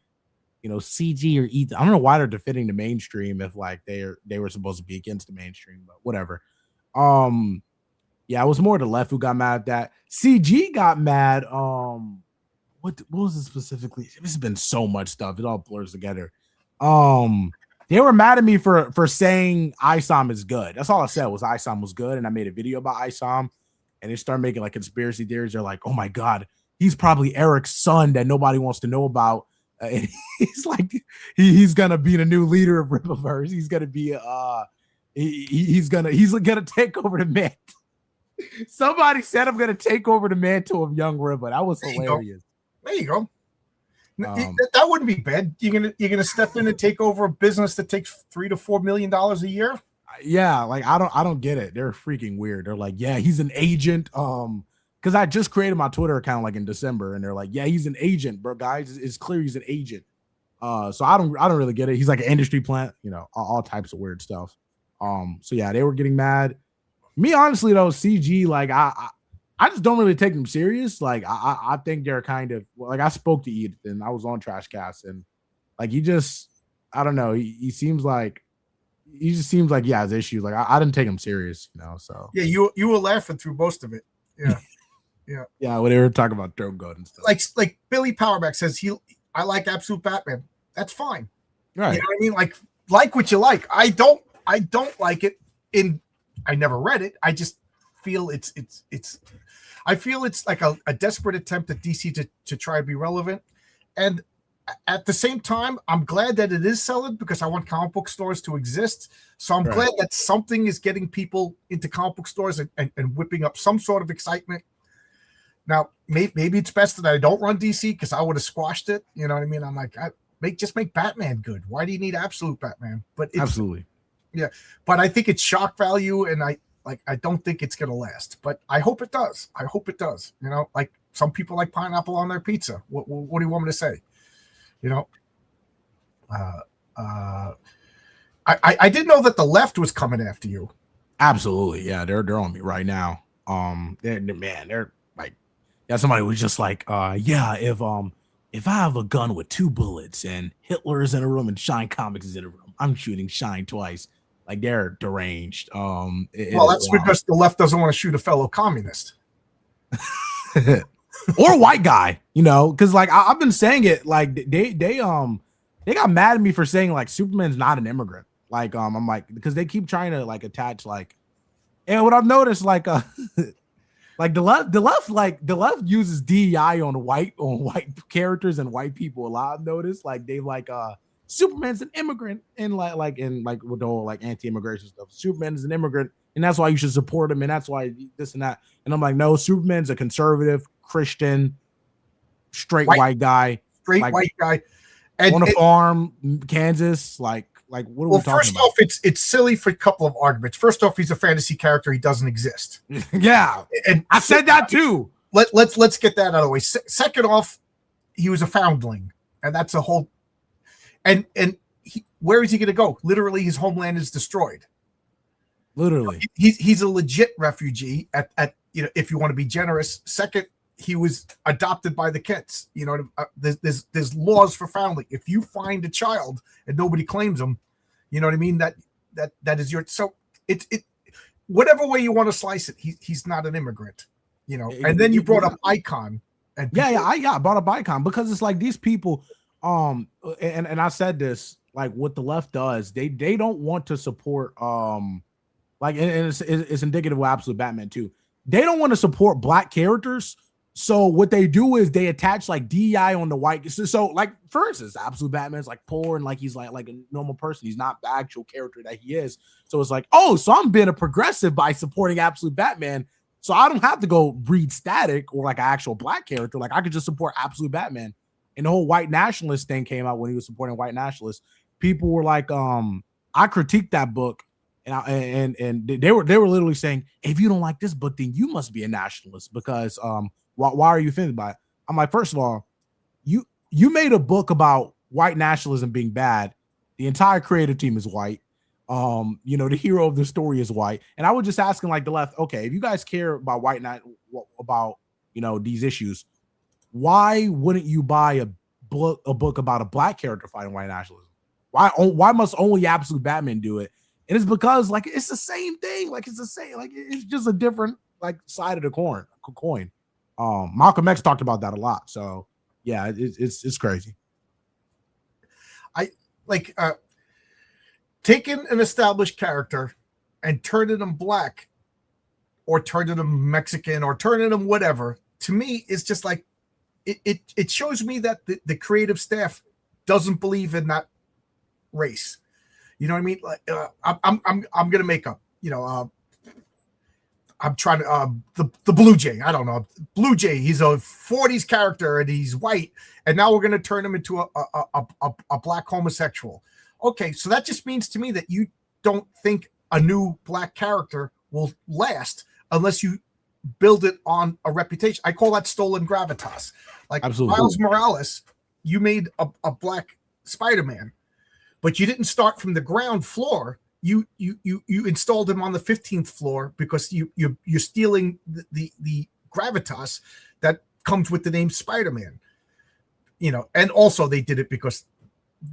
CG or I don't know why they're defending the mainstream if like they were supposed to be against the mainstream, but whatever. Yeah, it was more the left who got mad at that. CG got mad. What was it specifically? There's been so much stuff. It all blurs together. They were mad at me for saying ISOM is good. That's all I said was ISOM was good, and I made a video about ISOM, and they started making like conspiracy theories. They're like, "Oh my god, he's probably Eric's son that nobody wants to know about." And he's like, he's gonna be the new leader of Rippaverse. He's gonna be he's gonna take over the mantle. Somebody said I'm gonna take over the mantle of Young Ripper. That was hilarious. There you go. That wouldn't be bad. You're gonna step in and take over a business that takes $3 to $4 million a year. Yeah, like I don't get it. They're freaking weird. They're like, yeah, he's an agent. Because I just created my Twitter account like in December, and they're like, yeah, he's an agent, bro. Guys, it's clear he's an agent. So I don't really get it. He's like an industry plant, all types of weird stuff. So yeah, they were getting mad. Me, honestly though, CG, like I just don't really take them serious. Like I think they're kind of like I spoke to Ethan. I was on Trashcast, and like I don't know. He just seems like he has issues. Like I didn't take him serious, So yeah, you were laughing through most of it. Yeah, yeah. When they were talking about Throat God and stuff, like Billy Powerback says I like Absolute Batman. That's fine, right? You know what I mean? Like what you like. I don't like it. I never read it. I just feel I feel it's like a desperate attempt at DC to try to be relevant. And at the same time, I'm glad that it is selling because I want comic book stores to exist. So I'm glad that something is getting people into comic book stores and whipping up some sort of excitement. Now, maybe it's best that I don't run DC because I would have squashed it. You know what I mean? I'm like, just make Batman good. Why do you need Absolute Batman? But absolutely. Yeah. But I think it's shock value, and I don't think it's going to last, but I hope it does. Like some people like pineapple on their pizza. What do you want me to say? I didn't know that the left was coming after you. Absolutely. Yeah. They're on me right now. They're like, yeah. Somebody was just like, yeah, if I have a gun with 2 bullets and Hitler is in a room and Shine Comics is in a room, I'm shooting Shine twice. Like they're deranged. Well, that's because the left doesn't want to shoot a fellow communist or a white guy, because like I've been saying it. Like they they got mad at me for saying like Superman's not an immigrant. Like, I'm like, because they keep trying to like attach like, and what I've noticed, like, like the left uses DEI on white characters and white people a lot. I've noticed, like, they like Superman's an immigrant, and like with the whole like anti-immigration stuff. Superman is an immigrant, and that's why you should support him, and that's why this and that. And I'm like, no, Superman's a conservative Christian, straight white guy, like, white guy, on a farm, Kansas. Like what are we talking first about? off, it's silly for a couple of arguments. First off, he's a fantasy character; he doesn't exist. Yeah, and I said that too. Let's get that out of the way. Second off, he was a foundling, and that's a whole. And where is he going to go? Literally, his homeland is destroyed. Literally, he's a legit refugee. At if you want to be generous. Second, he was adopted by the Kents. You know, there's laws for foundling. If you find a child and nobody claims them, you know what I mean. That is your. So it whatever way you want to slice it, he's not an immigrant. You know. And then you brought up Icon. And I brought up Icon because it's like these people. And I said this, like, what the left does, they don't want to support like, and it's indicative of Absolute Batman too. They don't want to support black characters. So what they do is they attach like DEI on the white. So like, for instance, Absolute Batman's like poor and like he's like a normal person. He's not the actual character that he is. So it's like, oh, so I'm being a progressive by supporting Absolute Batman. So I don't have to go read Static or like an actual black character. Like I could just support Absolute Batman. And the whole white nationalist thing came out when he was supporting white nationalists. People were like, I critiqued that book, and they were literally saying, if you don't like this book, then you must be a nationalist because why are you offended by it? I'm like, first of all, you made a book about white nationalism being bad. The entire creative team is white. The hero of the story is white. And I was just asking like the left, okay, if you guys care about about these issues, why wouldn't you buy a book about a black character fighting white nationalism? Why must only Absolute Batman do it? And it's because like it's the same thing. Like it's the same. Like it's just a different like side of the coin. Malcolm X talked about that a lot. So yeah, it's crazy. I like taking an established character and turning them black, or turning them Mexican, or turning them whatever. To me, it's just like. It shows me that the creative staff doesn't believe in that race. You know what I mean? Like I'm gonna make up. I'm trying to the Blue Jay. I don't know. Blue Jay. He's a 40s character and he's white, and now we're gonna turn him into a black homosexual. Okay, so that just means to me that you don't think a new black character will last unless you build it on a reputation. I call that stolen gravitas. Like Absolutely. Miles Morales, you made a black Spider-Man, but you didn't start from the ground floor. You installed him on the 15th floor because you're stealing the gravitas that comes with the name Spider-Man. And also they did it because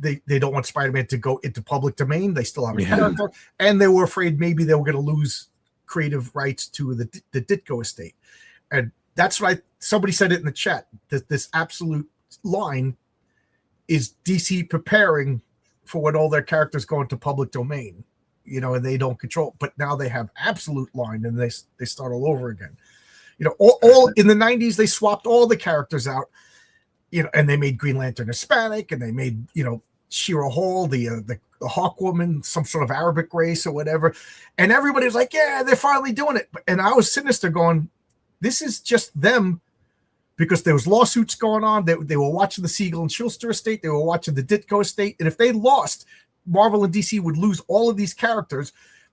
they don't want Spider-Man to go into public domain. They still have a character, and they were afraid maybe they were going to lose creative rights to the Ditko estate. And that's why somebody said it in the chat, that this Absolute line is DC preparing for when all their characters go into public domain, and they don't control. But now they have Absolute line, and they start all over again. All in the 90s, they swapped all the characters out, and they made Green Lantern Hispanic, and they made, Shira Hall, the Hawk Woman, some sort of Arabic race or whatever. And everybody was like, yeah, they're finally doing it. And I was sinister going, this is just them, because there was lawsuits going on. They were watching the Siegel and Schuster estate. They were watching the Ditko estate. And if they lost, Marvel and DC would lose all of these characters.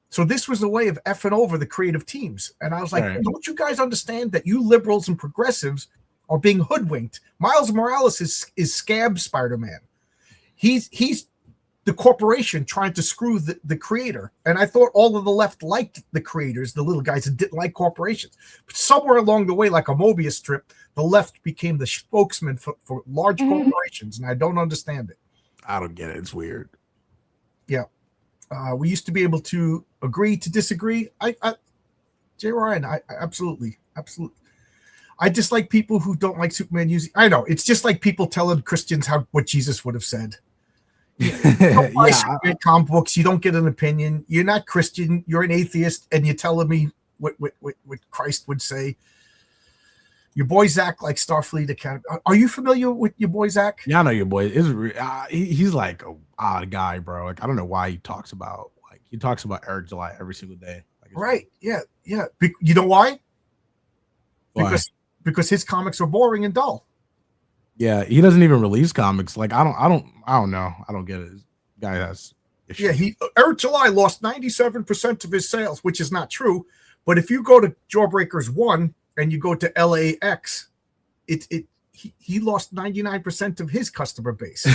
So this was a way of effing over the creative teams. And I was like, Don't you guys understand that you liberals and progressives are being hoodwinked? Miles Morales is scab Spider-Man. He's the corporation trying to screw the creator. And I thought all of the left liked the creators, the little guys that didn't like corporations. But somewhere along the way, like a Mobius strip, the left became the spokesman for large corporations. And I don't understand it. I don't get it. It's weird. Yeah. We used to be able to agree to disagree. Jay Ryan, I absolutely. I dislike people who don't like Superman using. I know, it's just like people telling Christians what Jesus would have said. don't buy Yeah, Superman comic books. You don't get an opinion. You're not Christian. You're an atheist, and you're telling me what Christ would say. Your boy Zach likes Starfleet Academy. Are you familiar with your boy Zach? yeah, I know your boy is. He's like a odd guy, bro. Like I don't know why he talks about Eric July every single day. Like, Right? Yeah, yeah. You know why? why? Because his comics are boring and dull. Yeah, he doesn't even release comics. Like I don't know. I don't get it. This guy has issues. Yeah, Eric July lost 97% of his sales, which is not true. But if you go to Jawbreakers 1 and you go to LAX, he lost 99% of his customer base.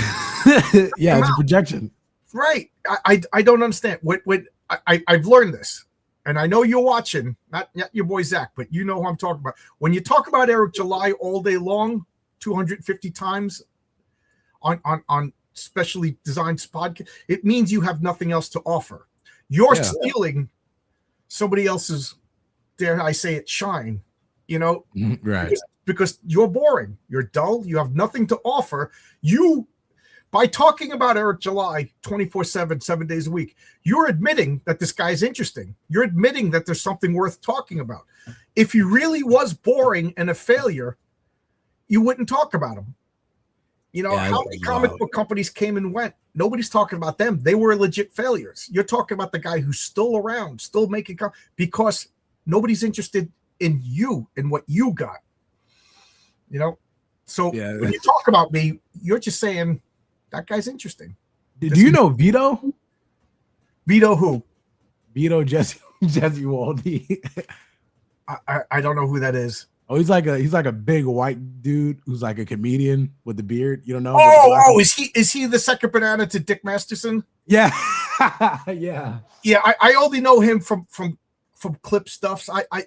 Yeah, it's a projection. Right. I don't understand. I've learned this, and I know you're watching, not your boy Zach, but you know who I'm talking about. When you talk about Eric July all day long, 250 times on specially designed podcast, it means you have nothing else to offer. You're stealing somebody else's, dare I say it, shine, you know, right? Because you're boring, you're dull, you have nothing to offer. By talking about Eric July 24/7, 7 days a week, you're admitting that this guy is interesting. You're admitting that there's something worth talking about. If he really was boring and a failure, you wouldn't talk about him. You know, how many comic book companies came and went? Nobody's talking about them. They were legit failures. You're talking about the guy who's still around, still making because nobody's interested in you and what you got. You know, so when you talk about me, you're just saying that guy's interesting. Do you know Vito? Vito who? Vito Jesse Waldy. I don't know who that is. Oh, he's like a big white dude who's like a comedian with the beard. You don't know? Oh, is he the second banana to Dick Masterson? Yeah. Yeah. I only know him from clip stuffs. I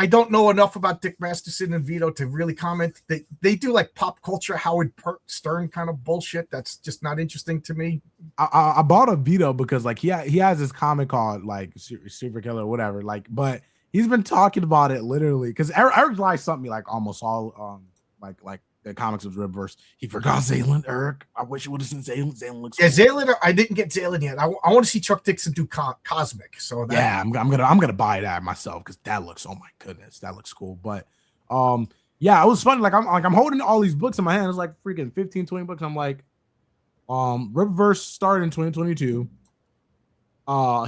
don't know enough about Dick Masterson and Vito to really comment. They do like pop culture Howard Stern kind of bullshit that's just not interesting to me. I bought a Vito because like he has this comic called like Super Killer or whatever, like, but he's been talking about it literally because Eric July sent me like almost all like the comics of Ribverse. He forgot Zaylan. Eric, I wish you would have seen Zaylan. Zaylan looks cool. Zaylan. I didn't get Zaylan yet. I want to see Chuck Dixon do Cosmic. So I'm gonna buy that myself because that looks, oh my goodness, that looks cool. But yeah, it was funny. Like I'm holding all these books in my hand. It's like freaking 15, 20 books. I'm like, Ribverse started in 2022.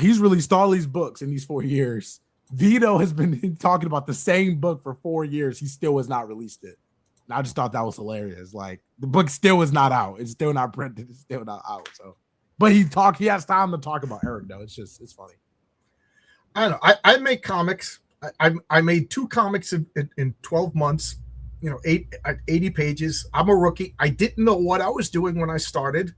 He's released all these books in these 4 years. Vito has been talking about the same book for 4 years. He still has not released it. And I just thought that was hilarious. Like the book still is not out. It's still not printed. It's still not out. So, but he has time to talk about Eric though. It's funny. I don't know. I make comics. I made 2 comics in 12 months. You know, 80 pages. I'm a rookie. I didn't know what I was doing when I started.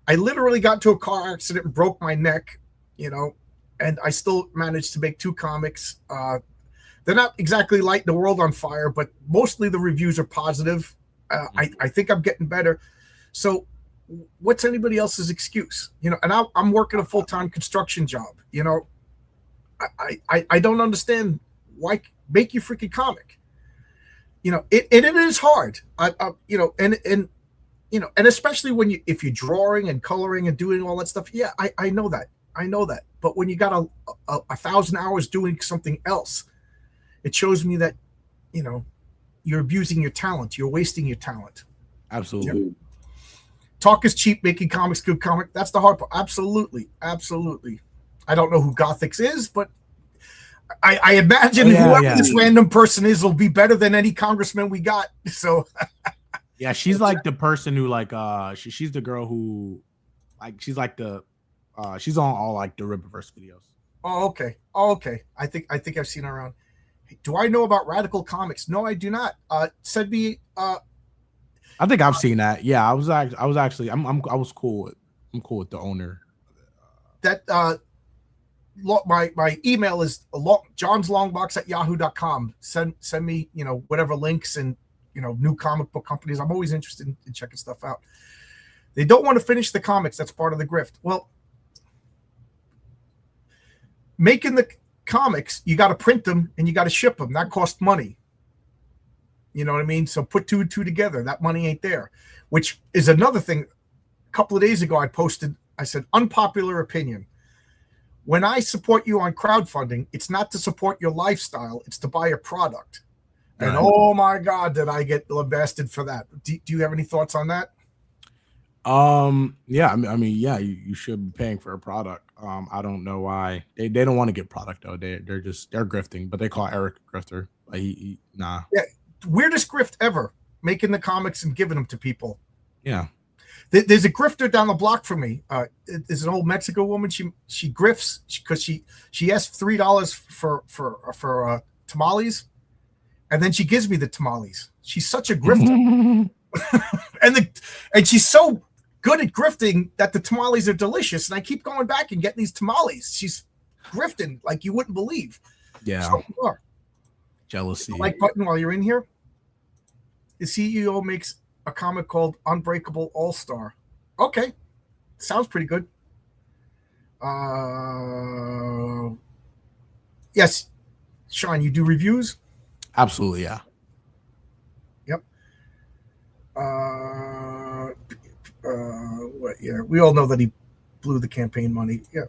I literally got into a car accident and broke my neck. You know. And I still managed to make 2 comics. They're not exactly lighting the world on fire, but mostly the reviews are positive. I think I'm getting better. So what's anybody else's excuse? You know, and I'm working a full-time construction job. You know, I don't understand why make your freaking comic. You know, it is hard. You know, and you know, and especially if you're drawing and coloring and doing all that stuff. Yeah, I know that. I know that. But when you got 1,000 hours doing something else, it shows me that, you know, you're abusing your talent. You're wasting your talent. Absolutely. Yeah. Talk is cheap, making comics good comic. That's the hard part. Absolutely. Absolutely. I don't know who Gothix is, but I imagine whoever this random person is will be better than any congressman we got. So yeah, she's like the person who like she's the girl who like she's like the she's on all like the Ribverse videos. Oh, okay. I think I've seen her around. Do I know about Radical Comics? No, I do not. Send me. I think I've seen that. Yeah, I was cool with the owner. That my email is johnslongbox@yahoo.com. Send me, you know, whatever links and, you know, new comic book companies. I'm always interested in checking stuff out. They don't want to finish the comics. That's part of the grift. Well, making the comics, you got to print them and you got to ship them. That costs money. You know what I mean? So put 2 and 2 together. That money ain't there, which is another thing. couple of days ago, I said, unpopular opinion. When I support you on crowdfunding, it's not to support your lifestyle, it's to buy a product. And oh my God, did I get lambasted for that? Do you have any thoughts on that? Yeah, I mean, yeah, you should be paying for a product. I don't know why they don't want to get product though. They're grifting, but they call Eric a grifter. Like nah. Yeah, weirdest grift ever, making the comics and giving them to people. Yeah. There's a grifter down the block from me. There's an old Mexico woman. She grifts because she asked $3 for tamales, and then she gives me the tamales. She's such a grifter, and she's so good at grifting that the tamales are delicious. And I keep going back and getting these tamales. She's grifting like you wouldn't believe. Yeah, so jealousy. Like button while you're in here. The CEO makes a comic called Unbreakable All-Star. Okay. Sounds pretty good. Yes. Sean, you do reviews? Absolutely, yeah. Yep. Yeah, we all know that he blew the campaign money. Yeah.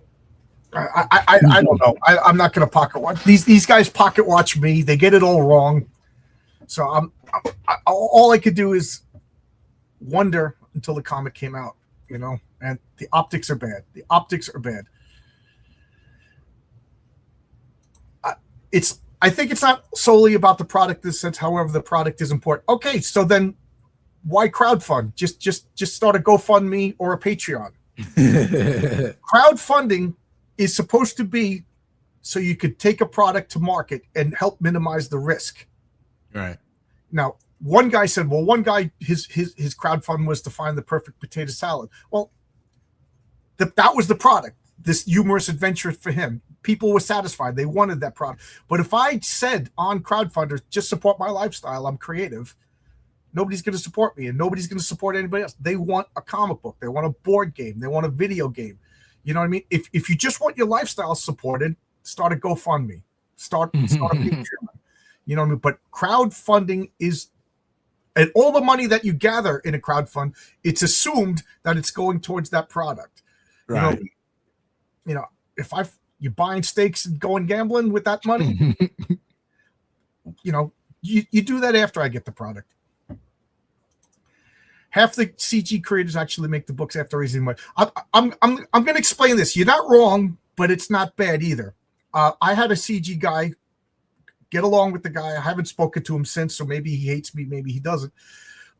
I don't know. I'm not going to pocket watch. These guys pocket watch me. They get it all wrong. So all I could do is wonder until the comic came out, and the optics are bad. The optics are bad. I think it's not solely about the product in this sense. However, the product is important. Okay, so then why crowdfund? Just start a GoFundMe or a Patreon. Crowdfunding is supposed to be so you could take a product to market and help minimize the risk. Right. Now, one guy said, well, his crowdfund was to find the perfect potato salad. Well, that was the product, this humorous adventure for him. People were satisfied. They wanted that product. But if I said on crowdfunders, just support my lifestyle, I'm creative, nobody's going to support me and nobody's going to support anybody else. They want a comic book. They want a board game. They want a video game. You know what I mean? If you just want your lifestyle supported, start a GoFundMe. Start a Patreon. You know what I mean? But crowdfunding is, and all the money that you gather in a crowdfund, it's assumed that it's going towards that product. Right. If you're buying steaks and going gambling with that money, you do that after I get the product. Half the CG creators actually make the books after raising money. I'm going to explain this. You're not wrong, but it's not bad either. I had a CG guy get along with the guy. I haven't spoken to him since, so maybe he hates me, maybe he doesn't.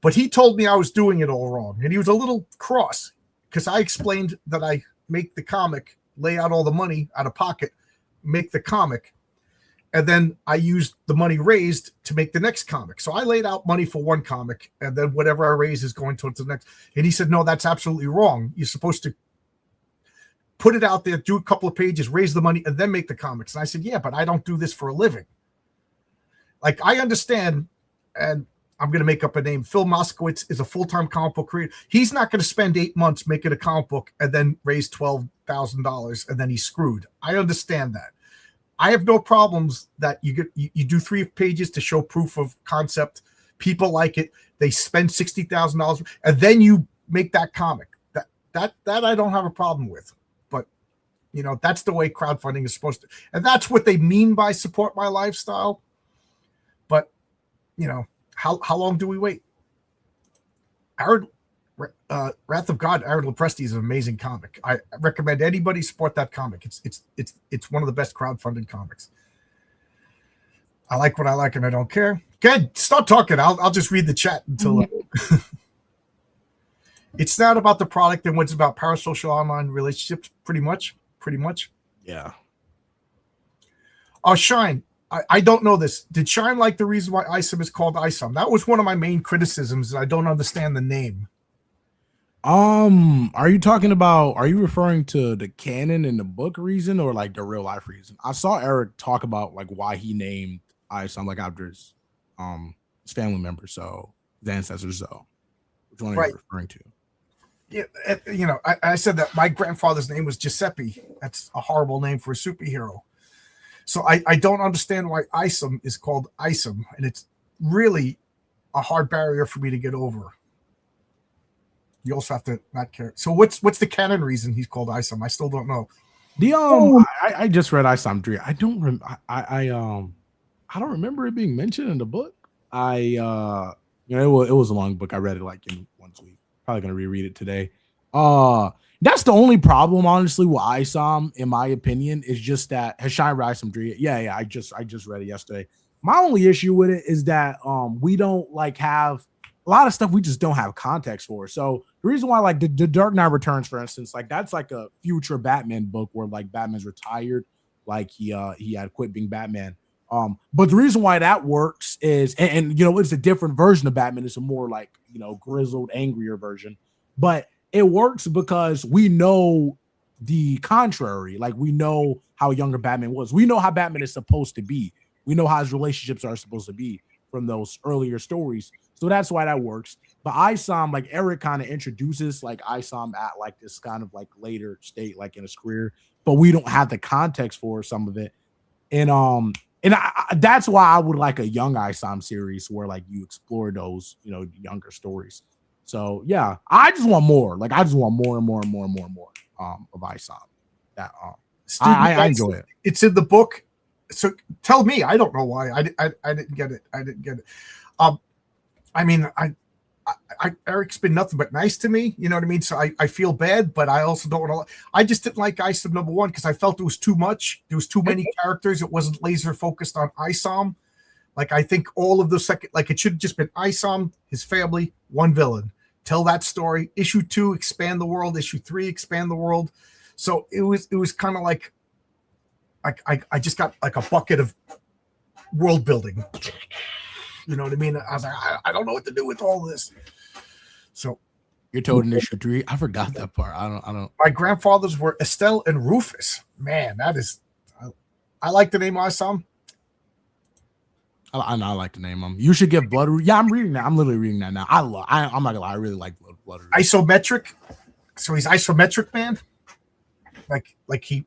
But he told me I was doing it all wrong, and he was a little cross because I explained that I make the comic, lay out all the money out of pocket, make the comic, and then I used the money raised to make the next comic. So I laid out money for one comic, and then whatever I raise is going towards the next. And he said, no, that's absolutely wrong. You're supposed to put it out there, do a couple of pages, raise the money, and then make the comics. And I said, yeah, but I don't do this for a living. Like, I understand, and I'm going to make up a name. Phil Moskowitz is a full-time comic book creator. He's not going to spend 8 months making a comic book and then raise $12,000 and then he's screwed. I understand that. I have no problems that you do 3 pages to show proof of concept. People like it. They spend $60,000 and then you make that comic. That I don't have a problem with. But that's the way crowdfunding is supposed to. And that's what they mean by support my lifestyle. But how long do we wait? Wrath of God, Aaron Lopresti is an amazing comic. I recommend anybody support that comic. It's one of the best crowdfunded comics. I like what I like and I don't care. Good, start talking. I'll just read the chat until. It's not about the product and what's about parasocial online relationships. Pretty much. Yeah. Oh, Shine. I don't know this. Did Shine like the reason why ISOM is called ISOM? That was one of my main criticisms. I don't understand the name. Are you referring to the canon and the book reason or like the real life reason? I saw Eric talk about like why he named ISOM like after his family member, so his ancestors. So which one are you referring to? Yeah, I said that my grandfather's name was Giuseppe. That's a horrible name for a superhero. So I don't understand why ISOM is called ISOM, and it's really a hard barrier for me to get over. You also have to not care. So what's the canon reason he's called Isom? I still don't know. The I just read Isom 3. I don't I don't remember it being mentioned in the book. It was a long book. I read it like in 1 week. Probably gonna reread it today. That's the only problem, honestly, with Isom, in my opinion, is just that Hashai Isom 3. Yeah, I just read it yesterday. My only issue with it is that we don't like have a lot of stuff we just don't have context for. So the reason why, like the Dark Knight Returns, for instance, like that's like a future Batman book where like Batman's retired, like he had quit being Batman. But the reason why that works is, and it's a different version of Batman. It's a more like grizzled, angrier version, but it works because we know the contrary. Like we know how younger Batman was. We know how Batman is supposed to be. We know how his relationships are supposed to be from those earlier stories. So that's why that works. But Isom, like Eric kind of introduces like Isom at like this kind of like later state, like in his career, but we don't have the context for some of it. And that's why I would like a young Isom series where like you explore those, younger stories. So yeah, I just want more. Like I just want more and more and more and more and more of Isom. That I enjoy it. It's in the book. So tell me, I don't know why I didn't get it. I didn't get it. I mean, Eric's been nothing but nice to me. You know what I mean? So I feel bad, but I also don't want to. I just didn't like Isom #1 because I felt it was too much. There was too many characters. It wasn't laser focused on Isom. Like I think all of the it should have just been Isom, his family, one villain. Tell that story. Issue 2, expand the world. Issue 3, expand the world. So it was kind of like I just got like a bucket of world building. You know what I mean? I was like, I don't know what to do with all this. So you're told in issue 3. I forgot that part. I don't. My grandfathers were Estelle and Rufus. Man, that is. I like the name Isom. I like to name them. You should give Blood. Yeah, I'm reading that. I'm literally reading that now. I'm not gonna lie. I really like Blood. Isometric. So he's isometric, man. Like he.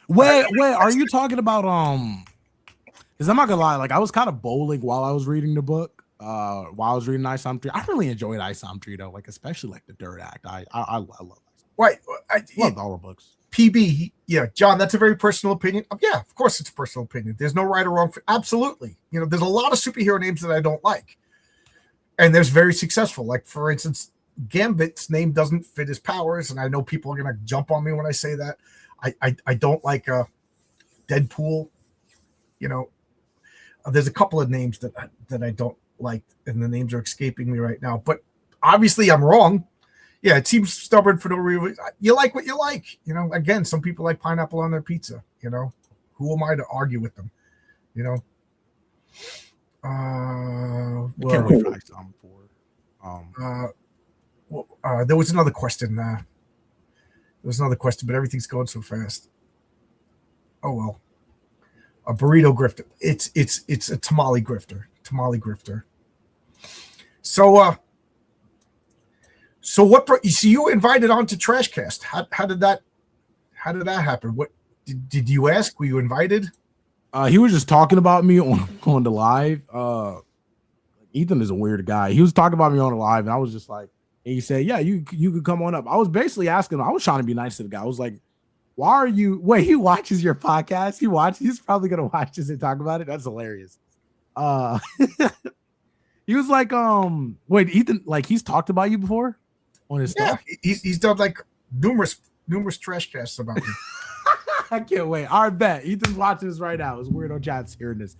Wait. Are you talking about Because I'm not gonna lie, like I was kind of bowling while I was reading the book. While I was reading Isom 3, I really enjoyed Isom 3 though, like especially like the Dirt Act. I love Isom. Right. I love all the books. PB, yeah, John, that's a very personal opinion. Yeah, of course it's a personal opinion. There's no right or wrong. Absolutely. There's a lot of superhero names that I don't like. And there's very successful. Like, for instance, Gambit's name doesn't fit his powers. And I know people are going to jump on me when I say that. I don't like Deadpool. There's a couple of names that I don't like, and the names are escaping me right now. But obviously I'm wrong. Yeah, it seems stubborn for no reason. You like what you like. Again, some people like pineapple on their pizza. Who am I to argue with them? I can't wait for Isom 4. There was another question. But everything's going so fast. Oh well. A burrito grifter. It's a tamale grifter. So what? So you invited on to Trashcast. How did that happen? What did you ask? Were you invited? He was just talking about me on the live. Ethan is a weird guy. He was talking about me on the live, and I was just like, and he said, "Yeah, you could come on up." I was basically asking him. I was trying to be nice to the guy. I was like, "Why are you?" Wait, he watches your podcast. He's probably gonna watch this and talk about it. That's hilarious. He was like, wait, Ethan, like he's talked about you before on his stuff. He's done like numerous trash casts about me. I can't wait. I bet Ethan's watching this right now. His weirdo chat's hearing this.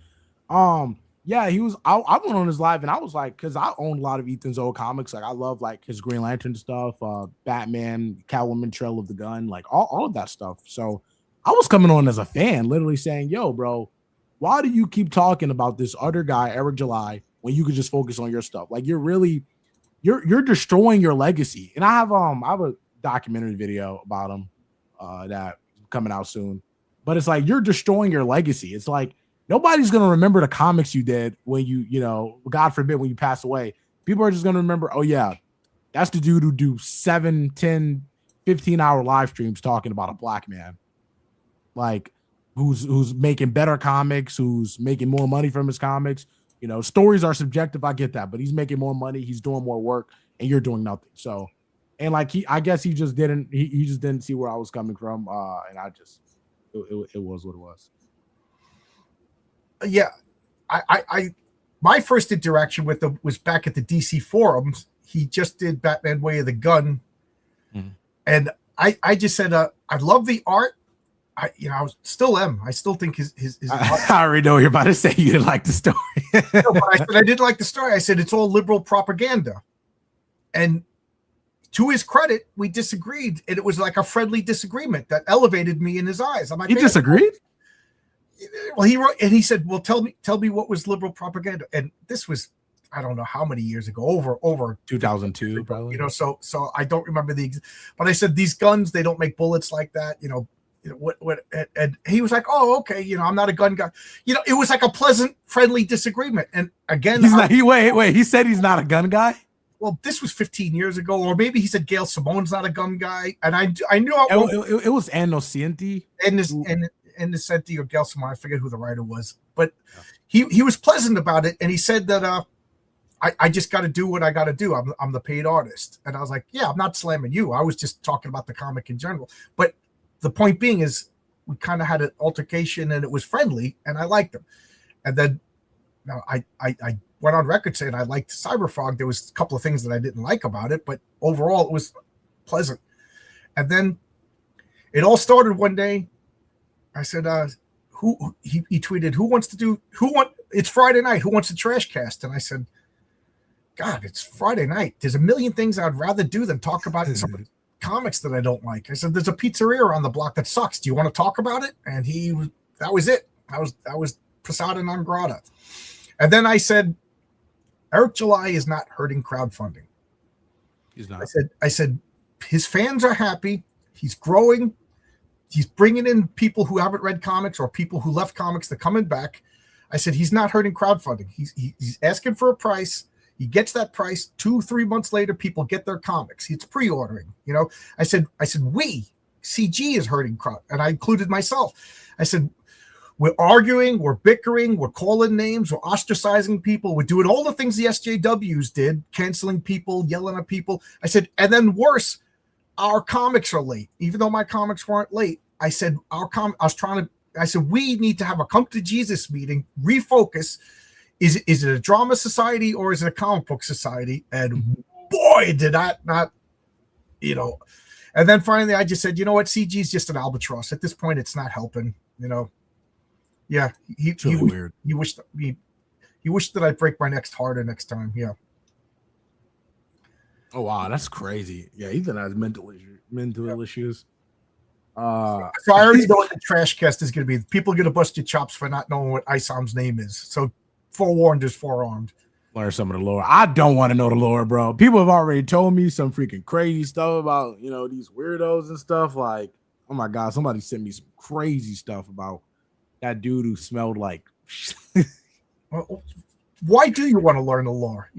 Yeah, he was. I went on his live and I was like, because I own a lot of Ethan's old comics. Like I love like his Green Lantern stuff, Batman, Catwoman, Trail of the Gun, like all of that stuff. So I was coming on as a fan, literally saying, "Yo, bro, why do you keep talking about this other guy, Eric July, when you could just focus on your stuff? Like you're destroying your legacy." And I have a documentary video about him that coming out soon. But it's like you're destroying your legacy. It's like nobody's gonna remember the comics you did when you know, God forbid, when you pass away. People are just gonna remember, oh yeah, that's the dude who do 7, 10, 15-hour live streams talking about a black man. Like who's making better comics, who's making more money from his comics. You know, stories are subjective. I get that, but he's making more money, he's doing more work, and you're doing nothing. So And like I guess he just didn't see where I was coming from. And it was what it was. Yeah, I my first interaction with him was back at the DC forums. He just did Batman Way of the Gun, and I just said, I love the art. I still am. I still think his I already know what you're about to say. You didn't like the story. No, but I said I didn't like the story. I said it's all liberal propaganda, and to his credit, we disagreed, and it was like a friendly disagreement that elevated me in his eyes. I'm like, you disagreed? Well, he wrote, and he said, "Well, tell me what was liberal propaganda." And this was, I don't know how many years ago, over 2002, probably. So I don't remember but I said these guns, they don't make bullets like that. What? And he was like, "Oh, okay. I'm not a gun guy." It was like a pleasant, friendly disagreement. And again, wait. He said he's not a gun guy. Well, this was 15 years ago, or maybe he said Gail Simone's not a gun guy, and I knew it was Innocenti. Innocenti or Gail Simone, I forget who the writer was, but he was pleasant about it, and he said that I just got to do what I got to do. I'm the paid artist, and I was like, yeah, I'm not slamming you. I was just talking about the comic in general. But the point being is, we kind of had an altercation, and it was friendly, and I liked him. And then, I went on record saying I liked Cyberfrog. There was a couple of things that I didn't like about it, but overall it was pleasant. And then it all started one day. I said, he tweeted, it's Friday night. Who wants a trash cast? And I said, God, it's Friday night. There's a million things I'd rather do than talk about some of the comics that I don't like. I said, there's a pizzeria around the block that sucks. Do you want to talk about it? And that was it. I was Posada non grata. And then I said, Eric July is not hurting crowdfunding. He's not. I said, his fans are happy. He's growing. He's bringing in people who haven't read comics or people who left comics that coming back. I said, he's not hurting crowdfunding. He's asking for a price. He gets that price. 2-3 months later, people get their comics. He's pre-ordering. I said, CG is hurting crowd. And I included myself. I said, we're arguing, we're bickering, we're calling names, we're ostracizing people, we're doing all the things the SJWs did, canceling people, yelling at people. I said, and then worse, our comics are late. Even though my comics weren't late, I said, I said, we need to have a come to Jesus meeting, refocus. Is it a drama society or is it a comic book society? And boy, did that not, and then finally I just said, you know what? CG is just an albatross. At this point, it's not helping, Yeah, he weird. He wished that I'd break my neck harder next time. Yeah. Oh wow, that's crazy. Yeah, Ethan has mental issues. So I already know what the trash cast is going to be. People are going to bust your chops for not knowing what Isam's name is. So forewarned is forearmed. Learn some of the lore. I don't want to know the lore, bro. People have already told me some freaking crazy stuff about these weirdos and stuff. Like, oh my god, somebody sent me some crazy stuff about that dude who smelled like. Well, why do you want to learn the lore?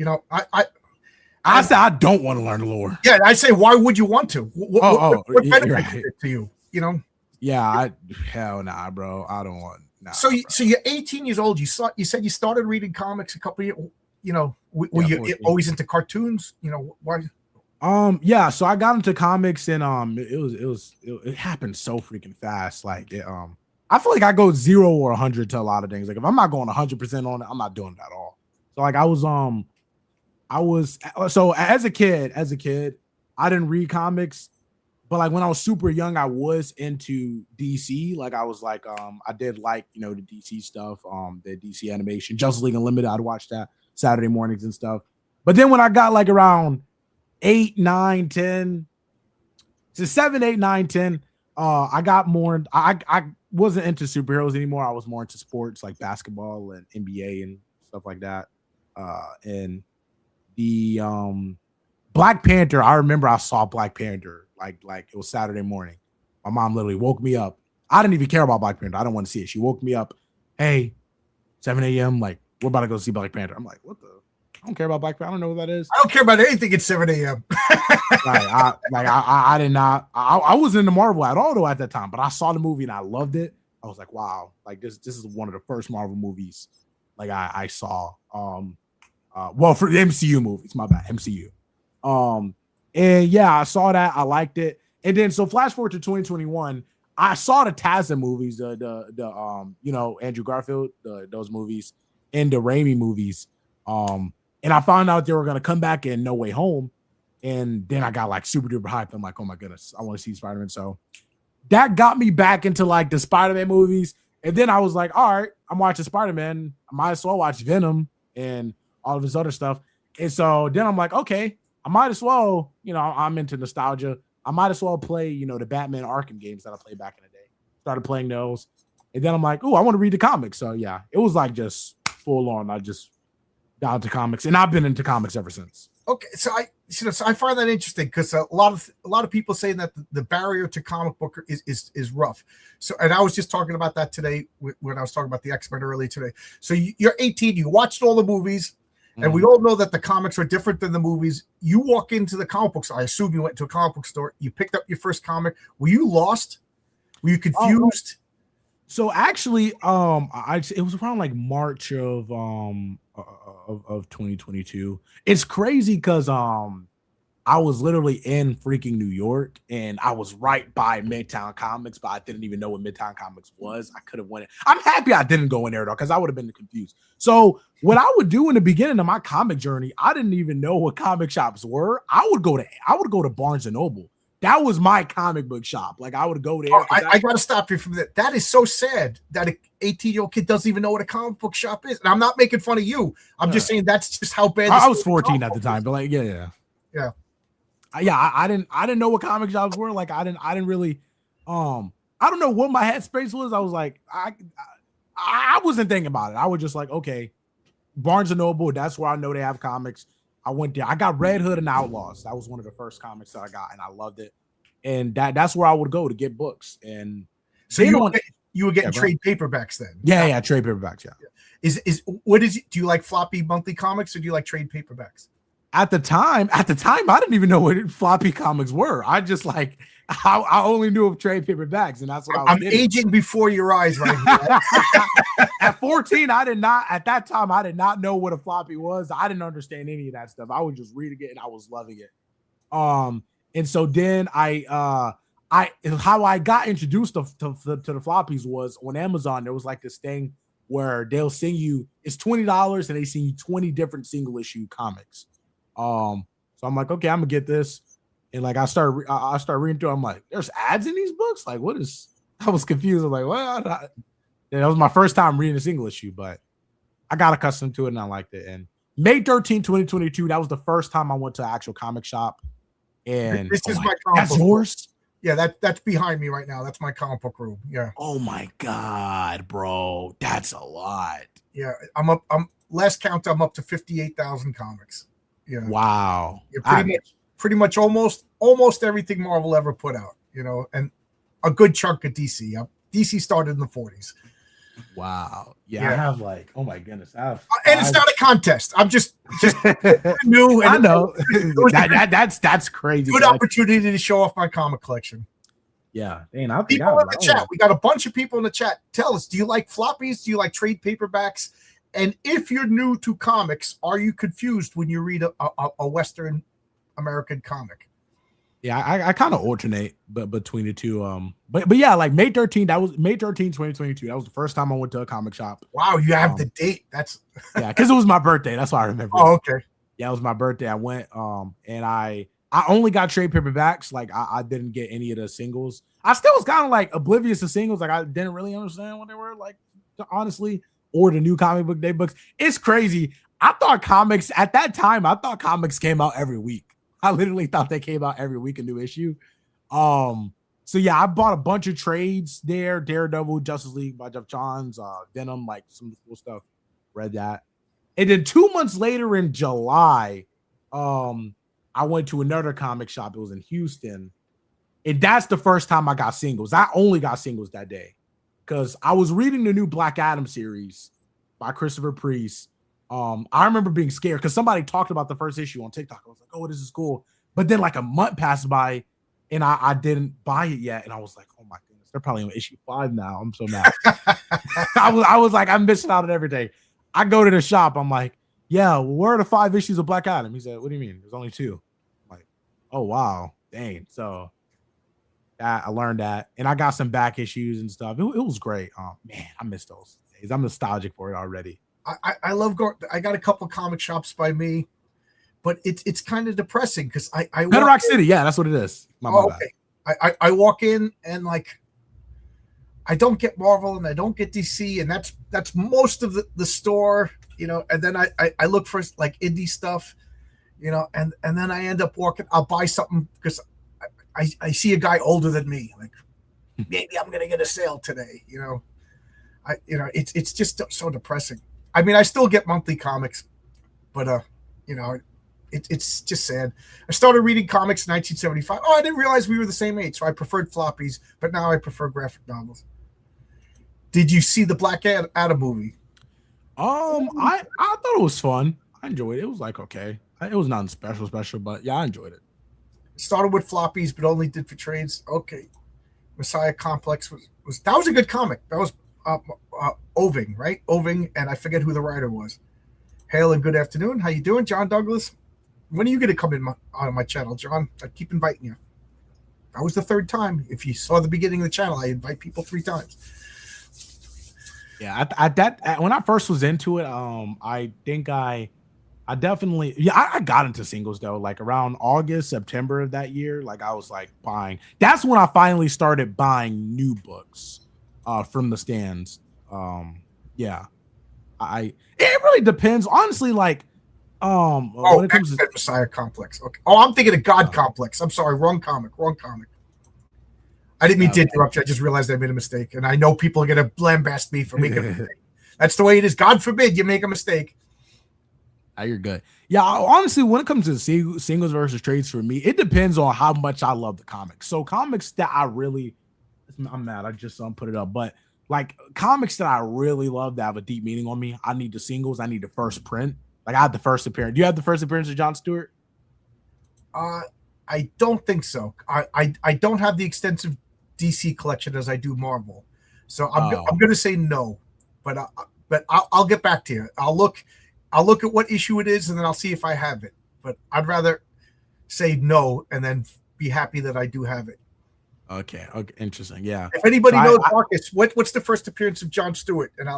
I said I don't want to learn the lore. Yeah, I say, why would you want to? What benefits it to you? Yeah, hell nah, bro. I don't want. Nah, so you're 18 years old. You said you started reading comics a couple of years. Were you always into cartoons? Why? Yeah. So I got into comics and it happened so freaking fast. Like I feel like I go 0 or 100 to a lot of things. Like if I'm not going 100% on it, I'm not doing it at all. So like I was so as a kid, I didn't read comics, but like when I was super young, I was into DC. Like I was like, I did like, the DC stuff, the DC animation, Justice League Unlimited. I'd watch that Saturday mornings and stuff. But then when I got like around 8, 9, 10, to 7, 8, 9, 10, I got more. I wasn't into superheroes anymore. I was more into sports like basketball and NBA and stuff like that. And the Black Panther, I remember I saw Black Panther like it was Saturday morning. My mom literally woke me up. I didn't even care about Black Panther. I don't want to see it. She woke me up. Hey, 7 a.m. Like we're about to go see Black Panther. I'm like, what the? I don't care about Black Panther. I don't know what that is. I don't care about anything at 7 a.m. I did not. I wasn't into Marvel at all though at that time, but I saw the movie and I loved it. I was like, wow, like this is one of the first Marvel movies like I saw. Well, for the MCU movies, my bad, MCU. And yeah, I saw that. I liked it. And then so flash forward to 2021, I saw the Tarzan movies, Andrew Garfield, those movies, and the Raimi movies. And I found out they were gonna come back in No Way Home. And then I got like super duper hyped. I'm like, oh my goodness, I want to see Spider-Man. So that got me back into like the Spider-Man movies. And then I was like, all right, I'm watching Spider-Man. I might as well watch Venom and all of his other stuff. And so then I'm like, okay, I might as well, I'm into nostalgia. I might as well play, the Batman Arkham games that I played back in the day. Started playing those. And then I'm like, oh, I want to read the comics. So yeah, it was like just full on. I just got into comics, and I've been into comics ever since. Okay, so I find that interesting because a lot of people say that the barrier to comic book is rough. So, and I was just talking about that today when I was talking about the X-Men earlier today. So you're 18, you watched all the movies, and we all know that the comics are different than the movies. You walk into the comic books. I assume you went to a comic book store. You picked up your first comic. Were you lost? Were you confused? So actually, it was around like March of 2022. It's crazy because I was literally in freaking New York, and I was right by Midtown Comics, but I didn't even know what Midtown Comics was. I could have went in. I'm happy I didn't go in there though, because I would have been confused. So what I would do in the beginning of my comic journey, I didn't even know what comic shops were. I would go to Barnes and Noble. That was my comic book shop. Like I would go there. I got to stop you from that. That is so sad that an 18-year-old kid doesn't even know what a comic book shop is. And I'm not making fun of you. I'm just saying that's just how bad. I was 14 at the time, but like, yeah. I didn't know what comic shops were. Like I didn't really, I don't know what my headspace was. I was like, I wasn't thinking about it. I was just like, okay, Barnes and Noble. That's where I know they have comics. I went there. I got Red Hood and Outlaws. That was one of the first comics that I got, and I loved it. And that's where I would go to get books. And so you were getting trade paperbacks then? Yeah, trade paperbacks. Yeah. Do you like floppy monthly comics or do you like trade paperbacks? At the time, I didn't even know what floppy comics were. I just like I only knew of trade paperbacks, and that's what I was. I'm aging before your eyes, right? At 14, I did not know what a floppy was. I didn't understand any of that stuff. I was just reading it and I was loving it. And so then how I got introduced to the floppies was on Amazon. There was like this thing where they'll send you, it's $20 and they send you 20 different single issue comics. So I'm like, okay, I'm gonna get this. And like I start reading through. I'm like, there's ads in these books. Like, what is? I was confused. I was like, well, that was my first time reading a single issue, but I got accustomed to it and I liked it. And May 13, 2022, that was the first time I went to an actual comic shop. And this is my comic that's yours. Yeah, that's behind me right now. That's my comic book room. Yeah. Oh my god, bro, that's a lot. Yeah, I'm last count. I'm up to 58,000 comics. Yeah. Wow. Yeah, pretty much almost everything Marvel ever put out. And a good chunk of DC. DC started in the 40s. Wow. Yeah. I have like, oh my goodness. And it's not a contest. I'm just new. And I know. That's crazy. Good opportunity to show off my comic collection. Yeah. Dang, people in the chat. We got a bunch of people in the chat. Tell us, do you like floppies? Do you like trade paperbacks? And if you're new to comics, are you confused when you read a Western American comic? Yeah, I kind of alternate between the two. But yeah, like May 13, 2022. That was the first time I went to a comic shop. Wow, you have the date. That's yeah, because it was my birthday. That's why I remember. Oh, okay. Yeah, it was my birthday. I went and I only got trade paperbacks. Like I didn't get any of the singles. I still was kind of like oblivious to singles. Like I didn't really understand what they were like, honestly, or the new comic book day books. It's crazy. I thought comics came out every week. I literally thought they came out every week, a new issue. So yeah, I bought a bunch of trades there. Daredevil, Justice League by Jeff Johns, Venom, like some cool stuff. Read that. And then 2 months later in July, I went to another comic shop. It was in Houston. And that's the first time I got singles. I only got singles that day because I was reading the new Black Adam series by Christopher Priest. I remember being scared because somebody talked about the first issue on TikTok. I was like, oh, this is cool. But then like a month passed by and I didn't buy it yet. And I was like, oh my goodness, they're probably on issue 5 now. I'm so mad. I was like, I'm missing out on everything. I go to the shop. I'm like, yeah, where are the 5 issues of Black Adam? He said, what do you mean? There's only 2. I'm like, Oh wow, dang. So I learned that, and I got some back issues and stuff. It was great. Oh man, I miss those days. I'm nostalgic for it already. I love going. I got a couple comic shops by me, but it's kind of depressing because I Red Rock City, yeah, that's what it is. My bad. Okay. I walk in and like I don't get Marvel and I don't get DC, and that's most of the store, you know. And then I look for like indie stuff, you know, and then I end up walking. I'll buy something because I see a guy older than me, like maybe I'm gonna get a sale today, you know. It's just so depressing. I mean, I still get monthly comics, but you know, it's just sad. I started reading comics in 1975. Oh, I didn't realize we were the same age, so I preferred floppies, but now I prefer graphic novels. Did you see the Black Adam movie? I thought it was fun. I enjoyed it. It was like okay. It was nothing special, but yeah, I enjoyed it. Started with floppies, but only did for trades. Okay, Messiah Complex was that was a good comic. That was Oving, right? Oving, and I forget who the writer was. Hail and good afternoon. How you doing, John Douglas? When are you going to come in on my channel, John? I keep inviting you. That was the third time. If you saw the beginning of the channel, I invite people 3 times. Yeah, when I first was into it, I think I definitely I got into singles though, like around August, September of that year. Like I was like buying. That's when I finally started buying new books from the stands. Yeah. It really depends. Honestly, like when it comes to Messiah Complex. Okay. Oh, I'm thinking of God Complex. I'm sorry, wrong comic. I didn't mean to interrupt you. I just realized I made a mistake. And I know people are gonna lambast me for making a mistake. That's the way it is. God forbid you make a mistake. You're good. Yeah, honestly, when it comes to singles versus trades for me, it depends on how much I love the comics. So comics that I'm mad, I just put it up, but like comics that I really love that have a deep meaning on me, I need the singles, I need the first print. Like I had the first appearance. Do you have the first appearance of John Stewart? I don't think so. I don't have the extensive DC collection as I do Marvel, so I'm going to say no. But I'll get back to you. I'll look at what issue it is, and then I'll see if I have it. But I'd rather say no and then be happy that I do have it. Okay, interesting. Yeah. If anybody knows Marcus, what's the first appearance of John Stewart? And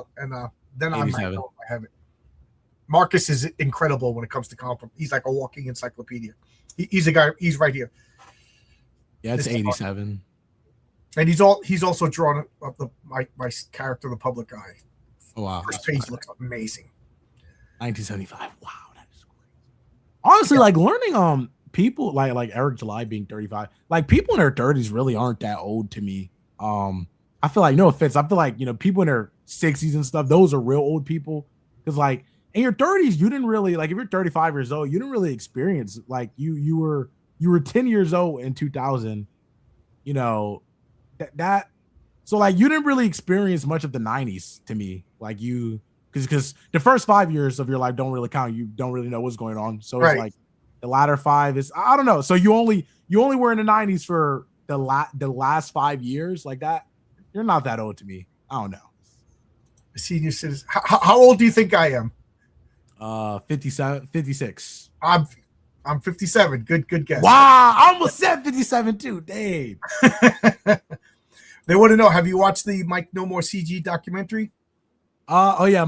then I might know if I have it. Marcus is incredible when it comes to comic. He's like a walking encyclopedia. He's a guy. He's right here. Yeah, it's 87. And he's also drawn up my character, the Public Eye. Oh, wow. First page looks amazing. 1975. Wow, that is great. Honestly, like learning people like Eric July being 35, like people in their 30s really aren't that old to me. I feel like, no offense, I feel like, you know, people in their 60s and stuff, those are real old people. Because like in your 30s, you didn't really, like if you're 35 years old, you didn't really experience, like you were 10 years old in 2000, you know, that so like you didn't really experience much of the 90s to me. Like you, because the first 5 years of your life don't really count. You don't really know what's going on. So it's like the latter 5 is, I don't know. So you only were in the 90s for the last 5 years like that. You're not that old to me. I don't know. Senior citizen. How old do you think I am? 57, 56. I'm 57. Good guess. Wow, I almost said 57 too. Dang. They want to know, have you watched the Mike No More CG documentary? Oh yeah,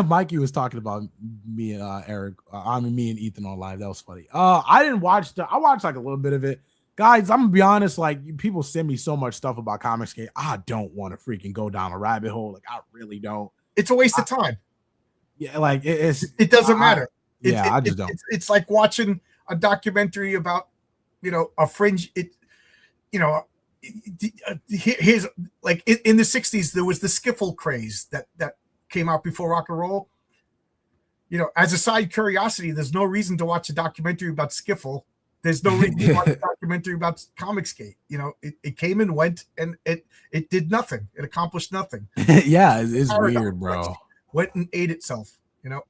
Mikey was talking about me and Eric. Me and Ethan on live. That was funny. I didn't watch I watched like a little bit of it. Guys, I'm gonna be honest, like people send me so much stuff about Comicsgate. I don't want to freaking go down a rabbit hole. Like I really don't. It's a waste of time. Yeah, like it doesn't matter. I just don't. It's like watching a documentary about, you know, a fringe. Here's like in the 60s, there was the skiffle craze that came out before rock and roll. You know, as a side curiosity, there's no reason to watch a documentary about skiffle. There's no reason to watch a documentary about Comicsgate. You know, it came and went, and it did nothing. It accomplished nothing. Yeah, it's weird, bro. Went and ate itself. You know.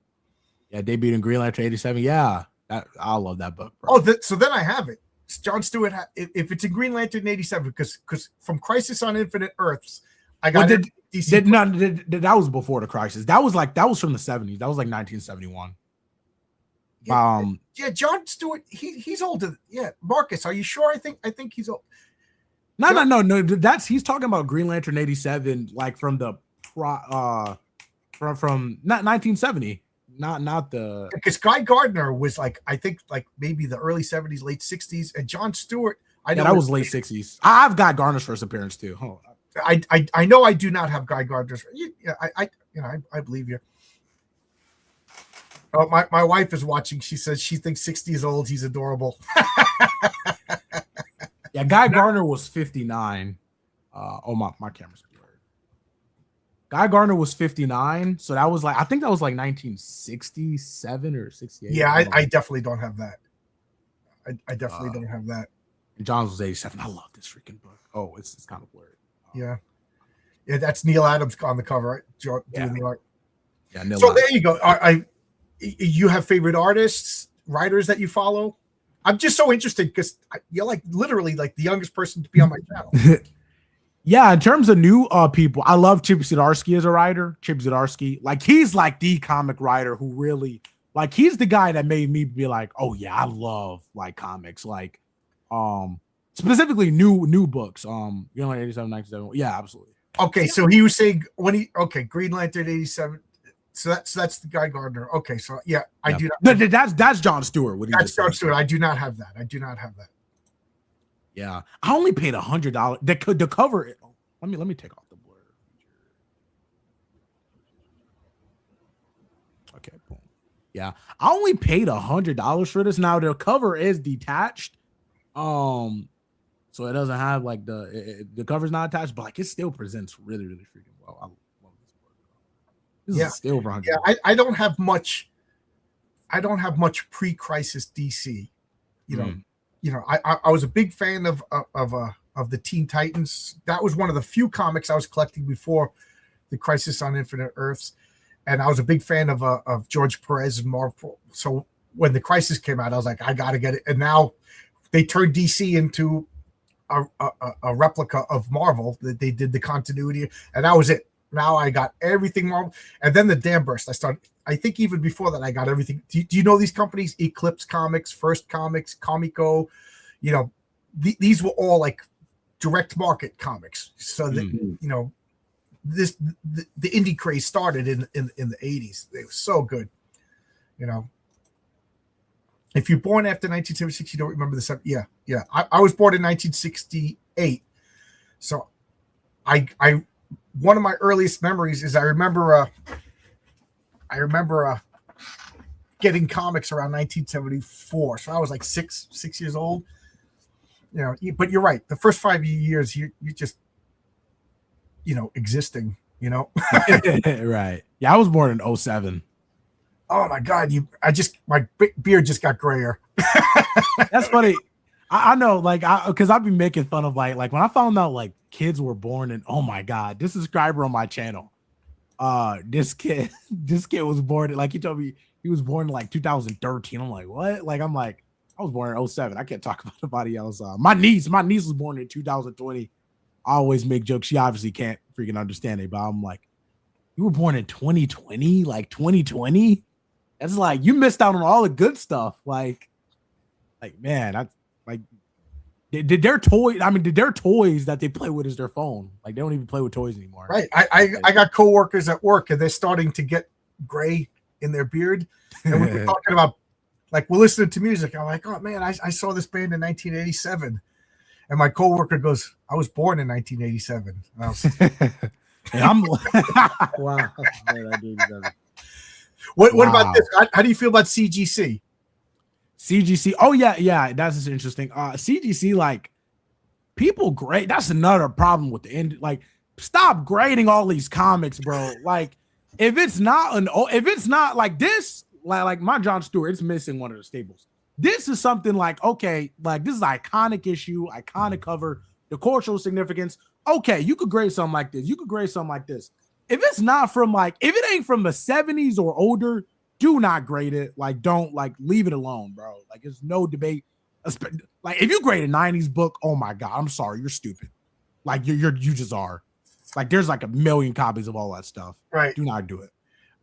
Yeah, debuted in Green Lantern 87. Yeah, I love that book, bro. Oh, so then I have it. John Stewart. If it's in Green Lantern 87, because from Crisis on Infinite Earths, I got it. That was before the Crisis. That was from the 70s. That was like 1971. Yeah, yeah, John Stewart. He's older. Yeah, Marcus, are you sure? I think he's old. No. That's he's talking about Green Lantern 87, like from the from not 1970, not the because Guy Gardner was like I think like maybe the early 70s, late 60s, and John Stewart. I know that was late 60s. I've got Gardner's first appearance too. I know I do not have Guy Gardner's. Yeah, I believe you. Oh, my wife is watching. She says she thinks 60 is old. He's adorable. Yeah, Guy Gardner was 59. My camera's blurred. Guy Gardner was 59, so that was like I think that was like 1967 or 68. Yeah, I definitely don't have that. I definitely don't have that. John's was 87. I love this freaking book. Oh, it's kind of blurred. Yeah, that's Neil Adams on the cover, right? Doing the art. Yeah, Neil so Adams. There you go. You have favorite artists, writers that you follow? I'm just so interested because you're like literally like the youngest person to be on my channel. Yeah, in terms of new people, I love Chip Zdarsky as a writer. Chip Zdarsky, like he's like the comic writer who really like he's the guy that made me be like, oh yeah, I love like comics, like specifically new books. You know, like 87, 97. Yeah, absolutely. Okay, so he was saying Green Lantern 87. So that's the Guy Gardner. Okay, so yeah, I do not. That's John Stewart. That's John Stewart. I do not have that. Yeah, I only paid $100. The cover. Let me take off the blur. Okay, boom. Yeah, I only paid $100 for this. Now the cover is detached, so it doesn't have like the cover's not attached, but like it still presents really freaking well. I love this book. This is still for $100. Yeah, I don't have much. I don't have much pre-crisis DC. I was a big fan of the Teen Titans. That was one of the few comics I was collecting before the Crisis on Infinite Earths, and I was a big fan of George Perez and Marvel. So when the Crisis came out, I was like, I got to get it. And now they turned DC into a replica of Marvel. That they did the continuity, and that was it. Now I got everything Marvel, and then the Dam Burst. I think even before that, I got everything. Do you know these companies? Eclipse Comics, First Comics, Comico. These were all like direct market comics. So that the indie craze started in the 80s. They were so good. If you're born after 1976, you don't remember this. Yeah. I was born in 1968, so I one of my earliest memories is I remember getting comics around 1974. So I was like six years old. But you're right. The first 5 years, you just, existing. Right. Yeah, I was born in 07. Oh my God! My beard just got grayer. That's funny. I know, like, because I've been making fun of like when I found out like kids were born in. Oh my God! This subscriber on my channel. This kid was born like he told me he was born in like 2013. I'm like, what? Like I was born in 07. I can't talk about anybody else. My niece was born in 2020. I always make jokes. She obviously can't freaking understand it, but I'm like, you were born in 2020, like 2020. That's like you missed out on all the good stuff. Like man, that's like did their toys that they play with is their phone. Like they don't even play with toys anymore. Right. I got coworkers at work and they're starting to get gray in their beard. And we're talking about like we're listening to music. I'm like, oh man, I saw this band in 1987. And my coworker goes, I was born in 1987. And I was and I'm wow. What about this? How do you feel about CGC? CGC. Oh yeah, that's just interesting. CGC, like people grade. That's another problem with the end. Like, stop grading all these comics, bro. Like, if it's not like this, like my John Stewart, it's missing one of the staples. This is something like, okay, like this is an iconic issue, iconic cover, the cultural significance. Okay, you could grade something like this. You could grade something like this. If it's not from if it ain't from the 70s or older, do not grade it. Like, don't leave it alone, bro. Like, there's no debate. Like, if you grade a 90s book, oh my God, I'm sorry, you're stupid. Like, you just are. Like, there's like a million copies of all that stuff. Right. Do not do it.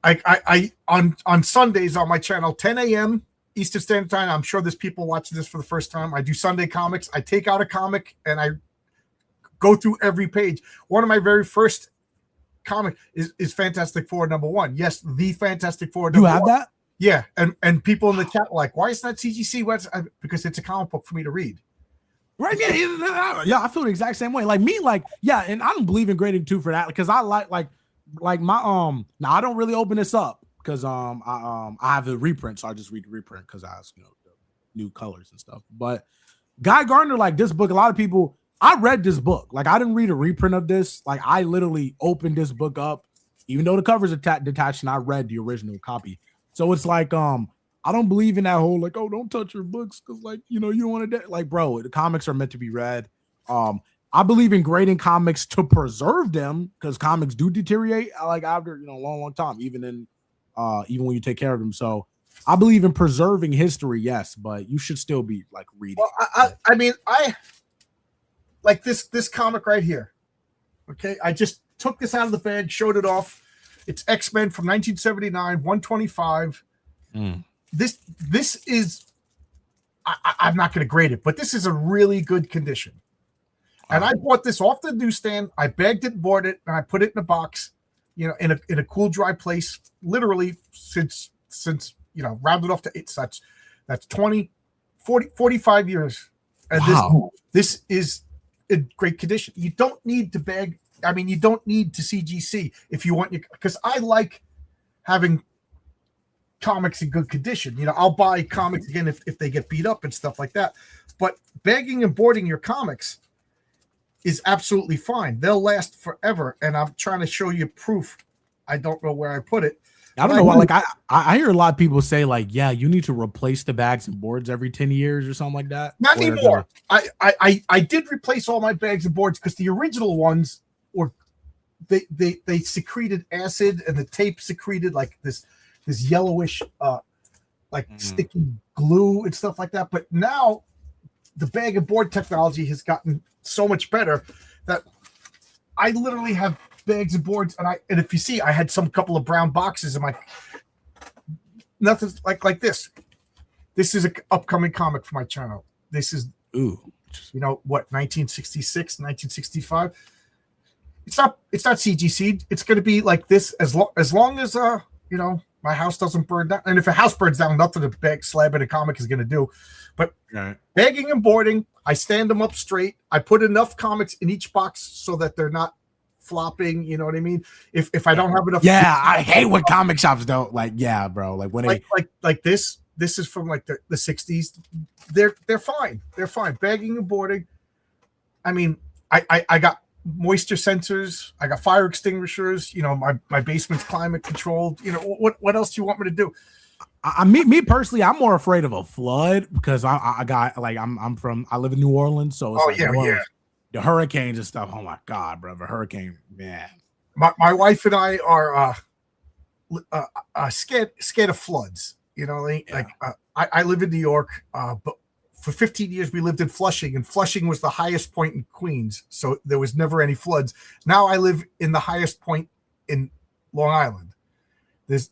I on Sundays on my channel, 10 a.m. Eastern Standard Time. I'm sure there's people watching this for the first time. I do Sunday comics. I take out a comic and I go through every page. One of my very first comic is Fantastic Four #1. Yes, the Fantastic Four. You have that? Yeah, and people in the chat were like, why is that CGC? Because it's a comic book for me to read. Right? Yeah, I feel the exact same way. Like me, and I don't believe in grading too for that because I like my now I don't really open this up because I have the reprint, so I just read the reprint because I the new colors and stuff. But Guy Gardner, like this book, a lot of people. I read this book. Like I didn't read a reprint of this. Like I literally opened this book up, even though the cover's detached, and I read the original copy. So it's like I don't believe in that whole like, oh, don't touch your books because like you don't want to like, bro. The comics are meant to be read. I believe in grading comics to preserve them because comics do deteriorate like after a long time, even when you take care of them. So I believe in preserving history, yes, but you should still be like reading. Well, I mean I like this comic right here. Okay, I just took this out of the bag, showed it off. It's X-Men from 1979, 125. This is I'm not going to grade it, but this is a really good condition. And I bought this off the newsstand. I bagged it, bought it, and I put it in a box, in a cool, dry place. Literally since rounded off to that's 20, 40, 45 years. And wow. This is in great condition. You don't need to bag. I mean, you don't need to CGC if you want because I like having comics in good condition. I'll buy comics again if they get beat up and stuff like that. But bagging and boarding your comics is absolutely fine. They'll last forever. And I'm trying to show you proof. I don't know where I put it. I don't know why. Like I hear a lot of people say like, yeah, you need to replace the bags and boards every 10 years or something like that. Not anymore. I did replace all my bags and boards because the original ones were they secreted acid and the tape secreted like this yellowish sticky glue and stuff like that. But now the bag and board technology has gotten so much better that I literally have bags and boards and if you see, I had couple of brown boxes in my nothing like this. This is an upcoming comic for my channel. This is 1966, 1965. It's not CGC. It's going to be like this as long as my house doesn't burn down. And if a house burns down, nothing a bag slab in a comic is going to do. But bagging and boarding, I stand them up straight. I put enough comics in each box so that they're not flopping. You know what I mean? If I don't have enough, I hate when comic shops don't bro. Like when like this is from like the 60s. They're fine. They're fine. Bagging and boarding. I mean, I got moisture sensors. I got fire extinguishers. My basement's climate controlled. What else do you want me to do? Me personally, I'm more afraid of a flood because I live in New Orleans, so it's the hurricanes and stuff. Oh my God, bro, the hurricane, man. My wife and I are scared of floods. I live in New York, but for 15 years we lived in Flushing, and Flushing was the highest point in Queens, so there was never any floods. Now I live in the highest point in Long Island. There's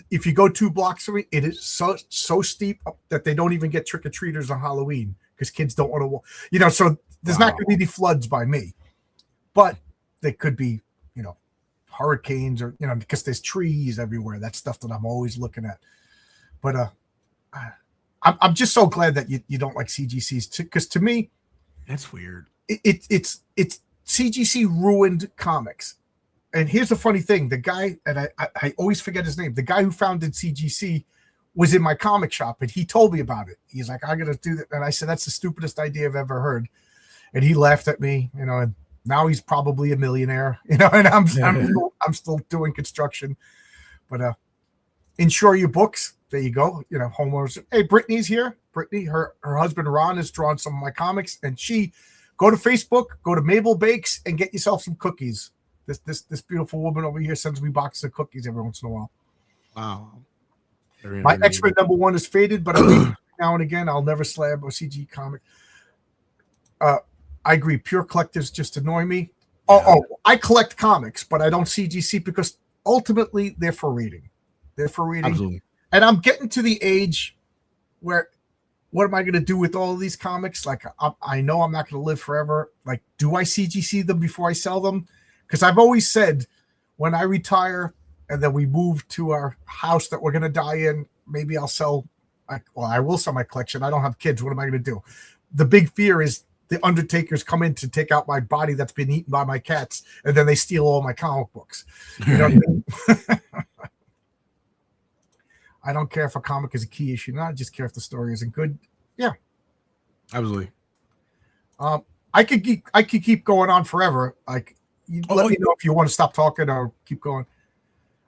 if you go 2 blocks from me, it is so steep that they don't even get trick-or-treaters on Halloween because kids don't want to walk. So there's not going to be any floods by me, but there could be, hurricanes or because there's trees everywhere. That's stuff that I'm always looking at. But I'm just so glad that you don't like CGCs because to me, that's weird. It's CGC ruined comics. And here's the funny thing: the guy, and I always forget his name. The guy who founded CGC was in my comic shop, and he told me about it. He's like, "I'm gonna do that," and I said, "That's the stupidest idea I've ever heard." And he laughed at me, and now he's probably a millionaire, and I'm still doing construction. But insure your books. There you go. Homeowners. Hey, Brittany's here. Brittany, her husband Ron has drawn some of my comics, and she go to Facebook, go to Mabel Bakes, and get yourself some cookies. This beautiful woman over here sends me boxes of cookies every once in a while. Wow. My X-Men #1 is faded, but now and again I'll never slab a CG comic. I agree. Pure collectors just annoy me. I collect comics, but I don't CGC because ultimately they're for reading. They're for reading. Absolutely. And I'm getting to the age where what am I going to do with all of these comics? Like, I know I'm not going to live forever. Like, do I CGC them before I sell them? Because I've always said when I retire and then we move to our house that we're going to die in, maybe I'll sell. I will sell my collection. I don't have kids. What am I going to do? The big fear is the Undertakers come in to take out my body that's been eaten by my cats, and then they steal all my comic books. You know what I mean? I don't care if a comic is a key issue. I just care if the story isn't good. Yeah, absolutely. I could keep going on forever. Like, let me know if you want to stop talking or keep going.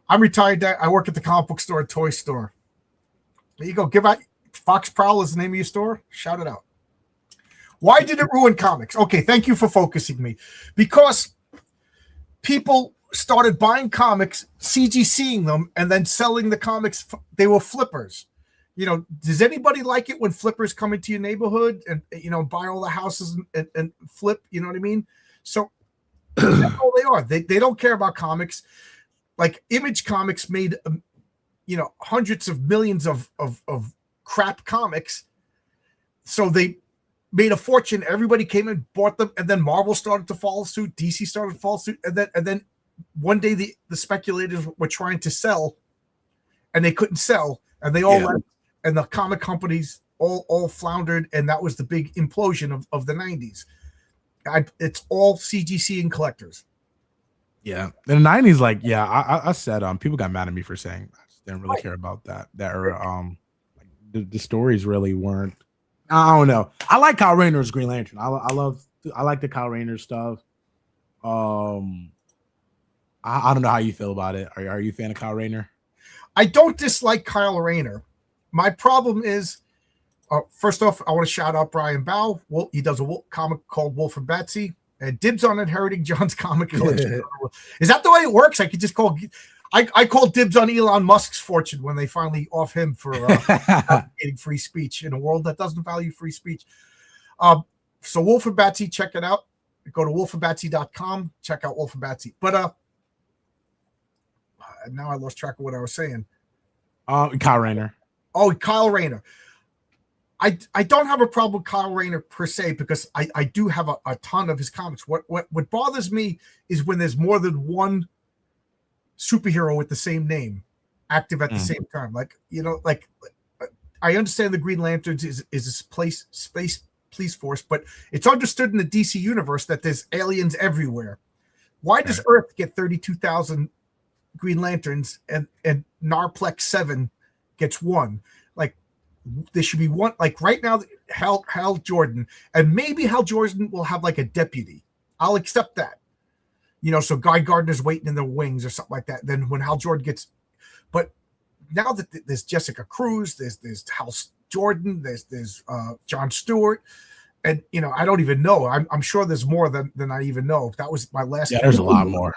I'm retired. I work at the comic book store, toy store. There you go. Give out. Fox Prowl is the name of your store. Shout it out. Why did it ruin comics? Okay, thank you for focusing me. Because people started buying comics, CGCing them, and then selling the comics. They were flippers. You know, does anybody like it when flippers come into your neighborhood and, you know, buy all the houses and flip? You know what I mean? So that's all they are. They don't care about comics. Like Image Comics made, you know, hundreds of millions of crap comics. So they made a fortune. Everybody came and bought them, and then Marvel started to follow suit. DC started to follow suit, and then one day the speculators were trying to sell, and they couldn't sell, and they all left, and the comic companies all floundered, and that was the big implosion of the 90s. It's all CGC and collectors. Yeah, in the 90s, like, yeah, I said people got mad at me for saying I just didn't really care about that era. The stories really weren't. I don't know. I like Kyle Rayner's Green Lantern. I like the Kyle Rayner stuff. I don't know how you feel about it. Are you a fan of Kyle Rayner? I don't dislike Kyle Rayner. My problem is, first off, I want to shout out Brian Bow. Well, he does a comic called Wolf and Batsy. And dibs on inheriting John's comic collection. Is that the way it works? I could just call. I call dibs on Elon Musk's fortune when they finally off him for getting free speech in a world that doesn't value free speech. So Wolf and Batsy, check it out. Go to wolfandbatsy.com. Check out Wolf and Batsy. But now I lost track of what I was saying. Kyle Rayner. Oh, Kyle Rayner. I don't have a problem with Kyle Rayner per se, because I do have a ton of his comics. What bothers me is when there's more than one superhero with the same name active at the same time. Like, you know, like I understand the Green Lanterns is a space police force, but it's understood in the DC universe that there's aliens everywhere. Why does Earth get 32,000 Green Lanterns and Narplex 7 gets one? Like, there should be one. Like right now, Hal Jordan, and maybe Hal Jordan will have like a deputy. I'll accept that. You know, so Guy Gardner's waiting in the wings or something like that. Then when Hal Jordan gets, but now that there's Jessica Cruz, there's Hal Jordan, there's John Stewart, and you know, I don't even know. I'm sure there's more than I even know. That was my last. Yeah, there's a lot more.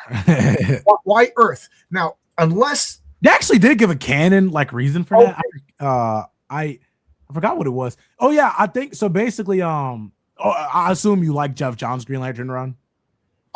Why Earth? Now, unless they actually did give a canon like reason for that. I forgot what it was. Oh yeah, I think so. Basically, I assume you like Jeff Johns' Green Lantern run.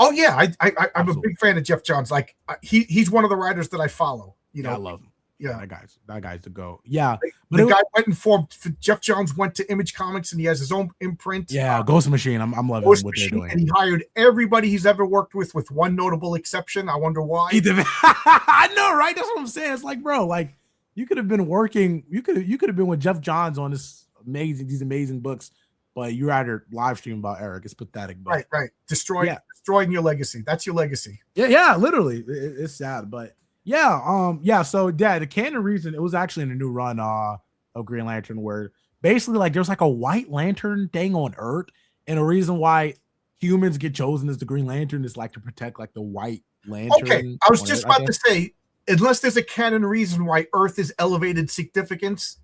Oh yeah, I'm a big fan of Jeff Johns. Like he's one of the writers that I follow. You know, I love him. Yeah, that guy's the GOAT. Yeah, the guy went and formed. Jeff Johns went to Image Comics and he has his own imprint. Yeah, Ghost Machine. I'm loving what they're doing. And he hired everybody he's ever worked with one notable exception. I wonder why. I know, right? That's what I'm saying. It's like, bro, like you could have been working. You could have been with Jeff Johns on these amazing books, but you're either live streaming about Eric. It's pathetic. But right. Destroying your legacy. That's your legacy. Yeah. Literally, it's sad, but. Yeah, so the canon reason it was actually in a new run of Green Lantern where basically like there's like a white lantern thing on Earth, and the reason why humans get chosen as the Green Lantern is like to protect like the white lantern. Okay, I was just about to say, unless there's a canon reason why Earth is elevated significance,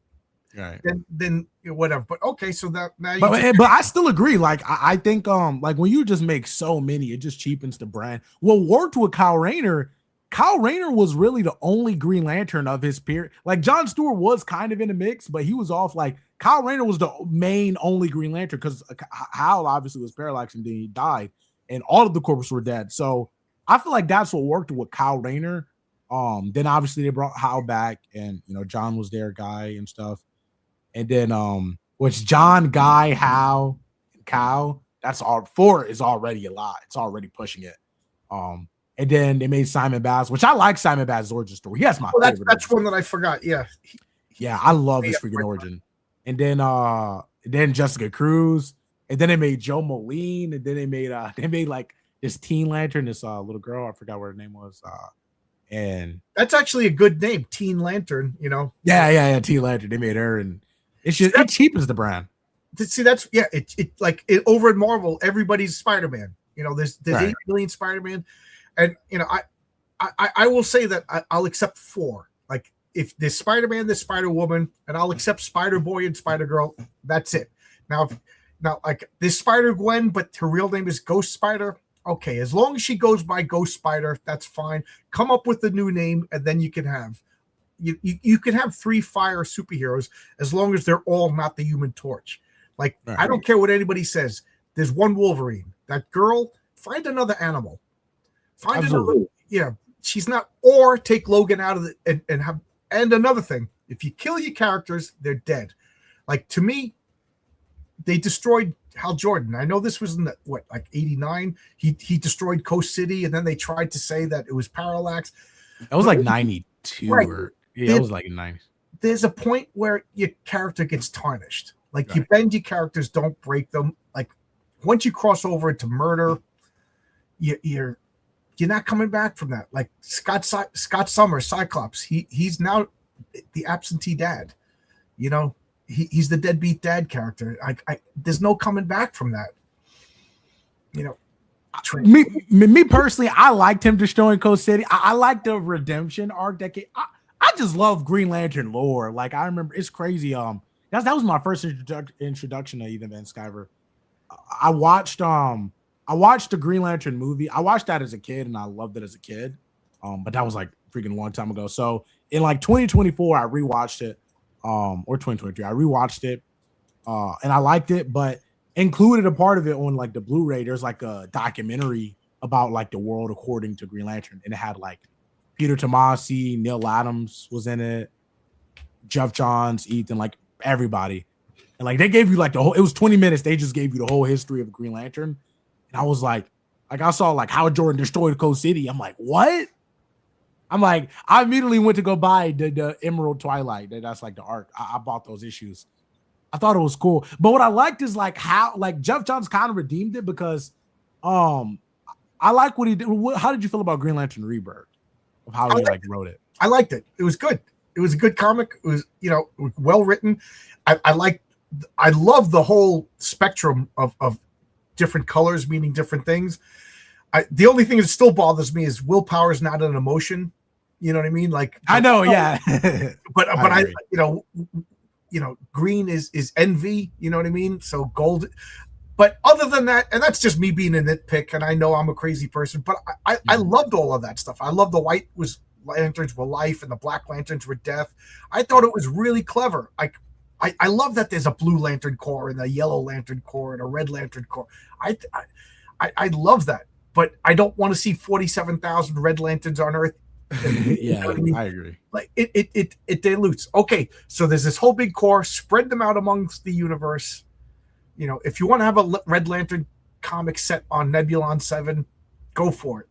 right? Then whatever. But okay, so that now. But I still agree. Like I think like when you just make so many, it just cheapens the brand. What worked with Kyle Rayner. Kyle Rayner was really the only Green Lantern of his period. Like John Stewart was kind of in the mix, but he was off. Like Kyle Rayner was the main only Green Lantern because Hal obviously was paralyzed and then he died, and all of the corpses were dead. So I feel like that's what worked with Kyle Rayner. Then obviously they brought Hal back, and you know John was their guy and stuff. and then which John, Guy, Hal, Cow. That's all. 4 is already a lot. It's already pushing it. And then they made Simon Bass, which I like Simon Bass' origin story. He has my favorite. That's one that I forgot. Yeah. Yeah, I love his freaking origin. And then Jessica Cruz, and then they made Joe Moline, and then they made like this Teen Lantern, this little girl. I forgot what her name was. And that's actually a good name, Teen Lantern. You know. Yeah, Teen Lantern. They made her, and it cheapens the brand. See, that's it over at Marvel, everybody's Spider-Man. You know, there's Right. 8 million Spider-Man, and you know, I will say that I'll accept 4. Like if there's Spider-Man, there's Spider-Woman, and I'll accept Spider-Boy and Spider-Girl. That's it. Now like there's Spider-Gwen, but her real name is Ghost Spider. Okay, as long as she goes by Ghost Spider, that's fine. Come up with a new name, and then you can have you can have 3 fire superheroes as long as they're all not the Human Torch. Like right. I don't care what anybody says. There's one Wolverine. That girl, find another animal. Find Absolutely. Another. Yeah, she's not. Or take Logan out of it and have. And another thing, if you kill your characters, they're dead. Like to me, they destroyed Hal Jordan. I know this was in like 89. He destroyed Coast City, and then they tried to say that it was Parallax. It was like 92 right. It was like 90s. There's a point where your character gets tarnished. Like right. You bend your characters, don't break them. Like once you cross over into murder, you're not coming back from that. Like Scott Summers, Cyclops, he's now the absentee dad. You know, he's the deadbeat dad character. There's no coming back from that. You know, me personally, I liked him destroying Coast City. I like the redemption arc. I just love Green Lantern lore. Like I remember, it's crazy. That was my first introduction to Ethan Van Sciver. I watched the Green Lantern movie. I watched that as a kid, and I loved it as a kid. But that was like freaking long time ago. So in like 2024, I rewatched it. Or 2023, I rewatched it, and I liked it. But included a part of it on like the Blu-ray. There's like a documentary about like the world according to Green Lantern, and it had like Peter Tomasi, Neil Adams was in it, Jeff Johns, Ethan, like everybody. And like they gave you like the whole, it was 20 minutes. They just gave you the whole history of Green Lantern. And I was like I saw like how Jordan destroyed Coast City. I'm like, what? I'm like, I immediately went to go buy the Emerald Twilight. That's like the arc. I bought those issues. I thought it was cool. But what I liked is like how like Jeff Johns kind of redeemed it because I like what he did. How did you feel about Green Lantern Rebirth? Of how he like wrote it? I liked it. It was good. It was a good comic. It was, you know, well written. I love the whole spectrum of different colors meaning different things. The only thing that still bothers me is willpower is not an emotion. You know what I mean? Like I know, yeah. but I you know, green is envy. You know what I mean? So gold. But other than that, and that's just me being a nitpick, and I know I'm a crazy person, but I loved all of that stuff. I love the white lanterns were life and the black lanterns were death. I thought it was really clever. I love that there's a blue lantern corps and a yellow lantern corps and a red lantern corps. I love that, but I don't want to see 47,000 red lanterns on Earth. Yeah, I mean? I agree. Like it dilutes. Okay, so there's this whole big corps. Spread them out amongst the universe. You know, if you want to have a Red Lantern comic set on Nebulon 7, go for it.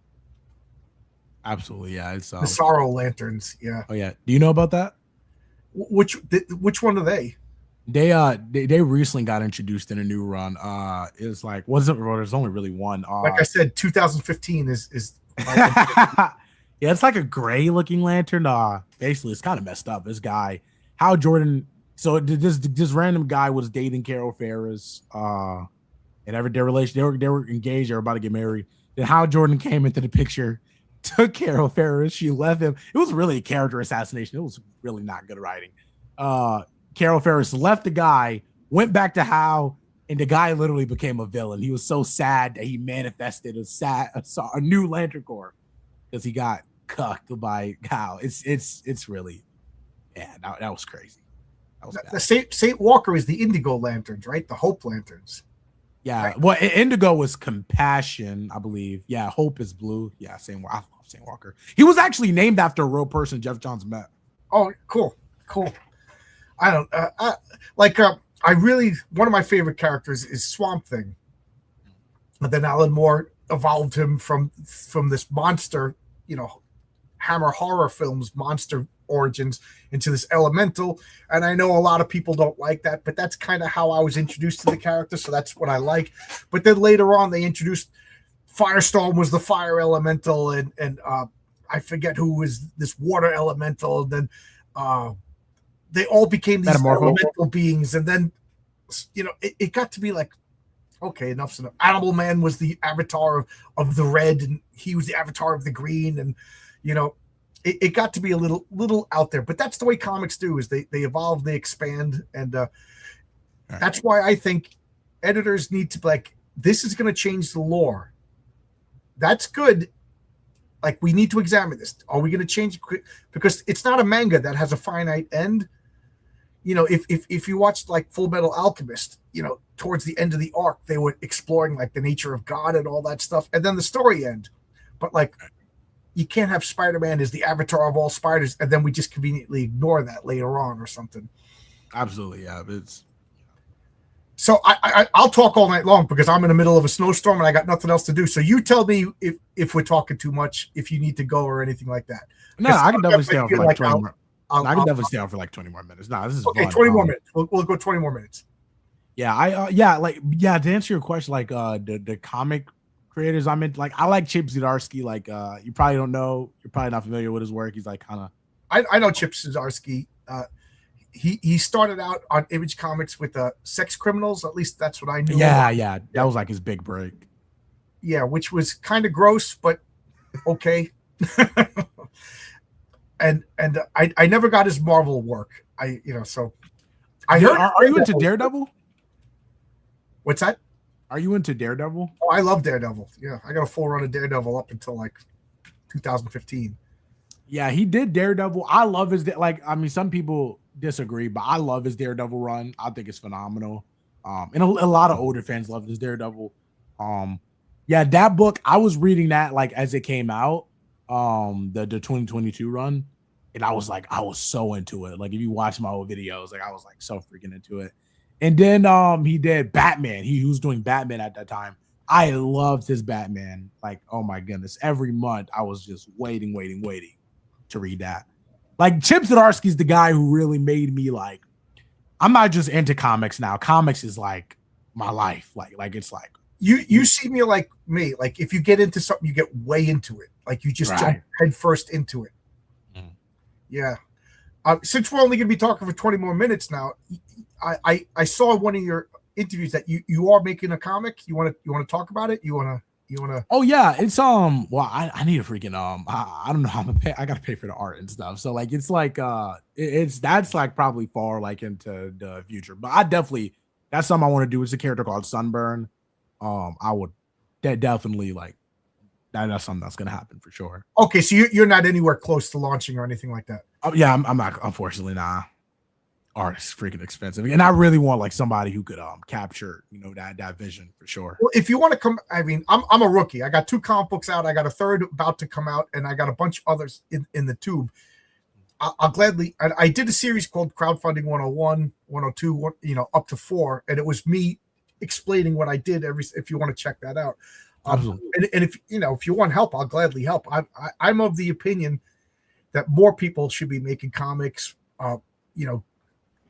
Absolutely, yeah. It's the Sorrow Lanterns, yeah. Oh yeah. Do you know about that? Which one are they? They recently got introduced in a new run. It's like there's only really one. Like I said, 2015 is yeah, it's like a gray looking lantern. Basically, it's kind of messed up. This guy, Hal Jordan. So this random guy was dating Carol Ferris, and their relation they were engaged. They were about to get married. Then Hal Jordan came into the picture, took Carol Ferris. She left him. It was really a character assassination. It was really not good writing. Carol Ferris left the guy, went back to Hal, and the guy literally became a villain. He was so sad that he manifested a new Lantern Corps because he got cucked by Hal. It's really, yeah, that was crazy. The Saint Walker is the Indigo Lanterns, right? The Hope Lanterns. Yeah. Right. Well, Indigo was Compassion, I believe. Yeah. Hope is blue. Yeah. I love Saint Walker. He was actually named after a real person Jeff Johns met. Oh, cool. I don't like. I really one of my favorite characters is Swamp Thing, but then Alan Moore evolved him from this monster, you know, Hammer horror films monster origins into this elemental. And I know a lot of people don't like that, but that's kind of how I was introduced to the character, so that's what I like. But then later on they introduced Firestorm was the fire elemental, and I forget who was this water elemental, and then they all became these elemental beings. And then, you know, it got to be like, okay, enough's enough. Animal Man was the avatar of the red, and he was the avatar of the green, and you know, it got to be a little out there. But that's the way comics do: is they evolve, they expand, and that's why I think editors need to be like, this is going to change the lore. That's good. Like, we need to examine this. Are we going to change it? Because it's not a manga that has a finite end. You know, if you watched like Full Metal Alchemist, you know, towards the end of the arc, they were exploring like the nature of God and all that stuff, and then the story end. But like, you can't have Spider-Man as the avatar of all spiders, and then we just conveniently ignore that later on or something. Absolutely, yeah. It's so I'll talk all night long because I'm in the middle of a snowstorm and I got nothing else to do. So you tell me if we're talking too much, if you need to go or anything like that. No, I can definitely stay on for like 20 more. I can definitely stay on for like 20 more minutes. No, this is okay. Fun. 20 more minutes. We'll go 20 more minutes. Yeah, to answer your question, like the comic creators I'm in, like I like Chip Zdarsky. Like you probably don't know, you're probably not familiar with his work. He's like kind of I know Chip Zdarsky. He started out on Image Comics with Sex Criminals. At least that's what I knew. Yeah. That was like his big break. Yeah, which was kind of gross, but okay. and I never got his Marvel work. I heard. Are you into Daredevil? What's that? Are you into Daredevil? Oh, I love Daredevil. Yeah, I got a full run of Daredevil up until like 2015. Yeah, he did Daredevil. I love his I mean, some people disagree, but I love his Daredevil run. I think it's phenomenal. And a lot of older fans love this Daredevil. Yeah, that book, I was reading that like as it came out, the 2022 run, and I was so into it. Like if you watch my old videos, like I was like so freaking into it. And then he did Batman. He was doing Batman at that time. I loved his Batman. Like, oh my goodness. Every month I was just waiting to read that. Like Chip Zdarsky's the guy who really made me like, I'm not just into comics now. Comics is like my life. Like it's like you see me like me. Like if you get into something, you get way into it. Like you just jump head first into it. Mm. Yeah. Since we're only going to be talking for 20 more minutes now, I saw one of your interviews that you are making a comic. You want to talk about it? You want to? Oh yeah, it's well, I need a freaking I don't know how I'm gonna pay. I gotta pay for the art and stuff. So like it's like that's like probably far like into the future. But that's something I want to do. It's a character called Sunburn. I would definitely like that's something that's gonna happen for sure. Okay, so you're not anywhere close to launching or anything like that. Yeah, I'm not, unfortunately. Nah, art is freaking expensive, and I really want like somebody who could capture that vision for sure. Well, if you want to come, I mean, I'm a rookie. I got 2 comic books out. I got a third about to come out, and I got a bunch of others in the tube. I'll gladly. I did a series called Crowdfunding 101, 102, up to 4, and it was me explaining what I did. If you want to check that out, absolutely. And if if you want help, I'll gladly help. I'm of the opinion that more people should be making comics.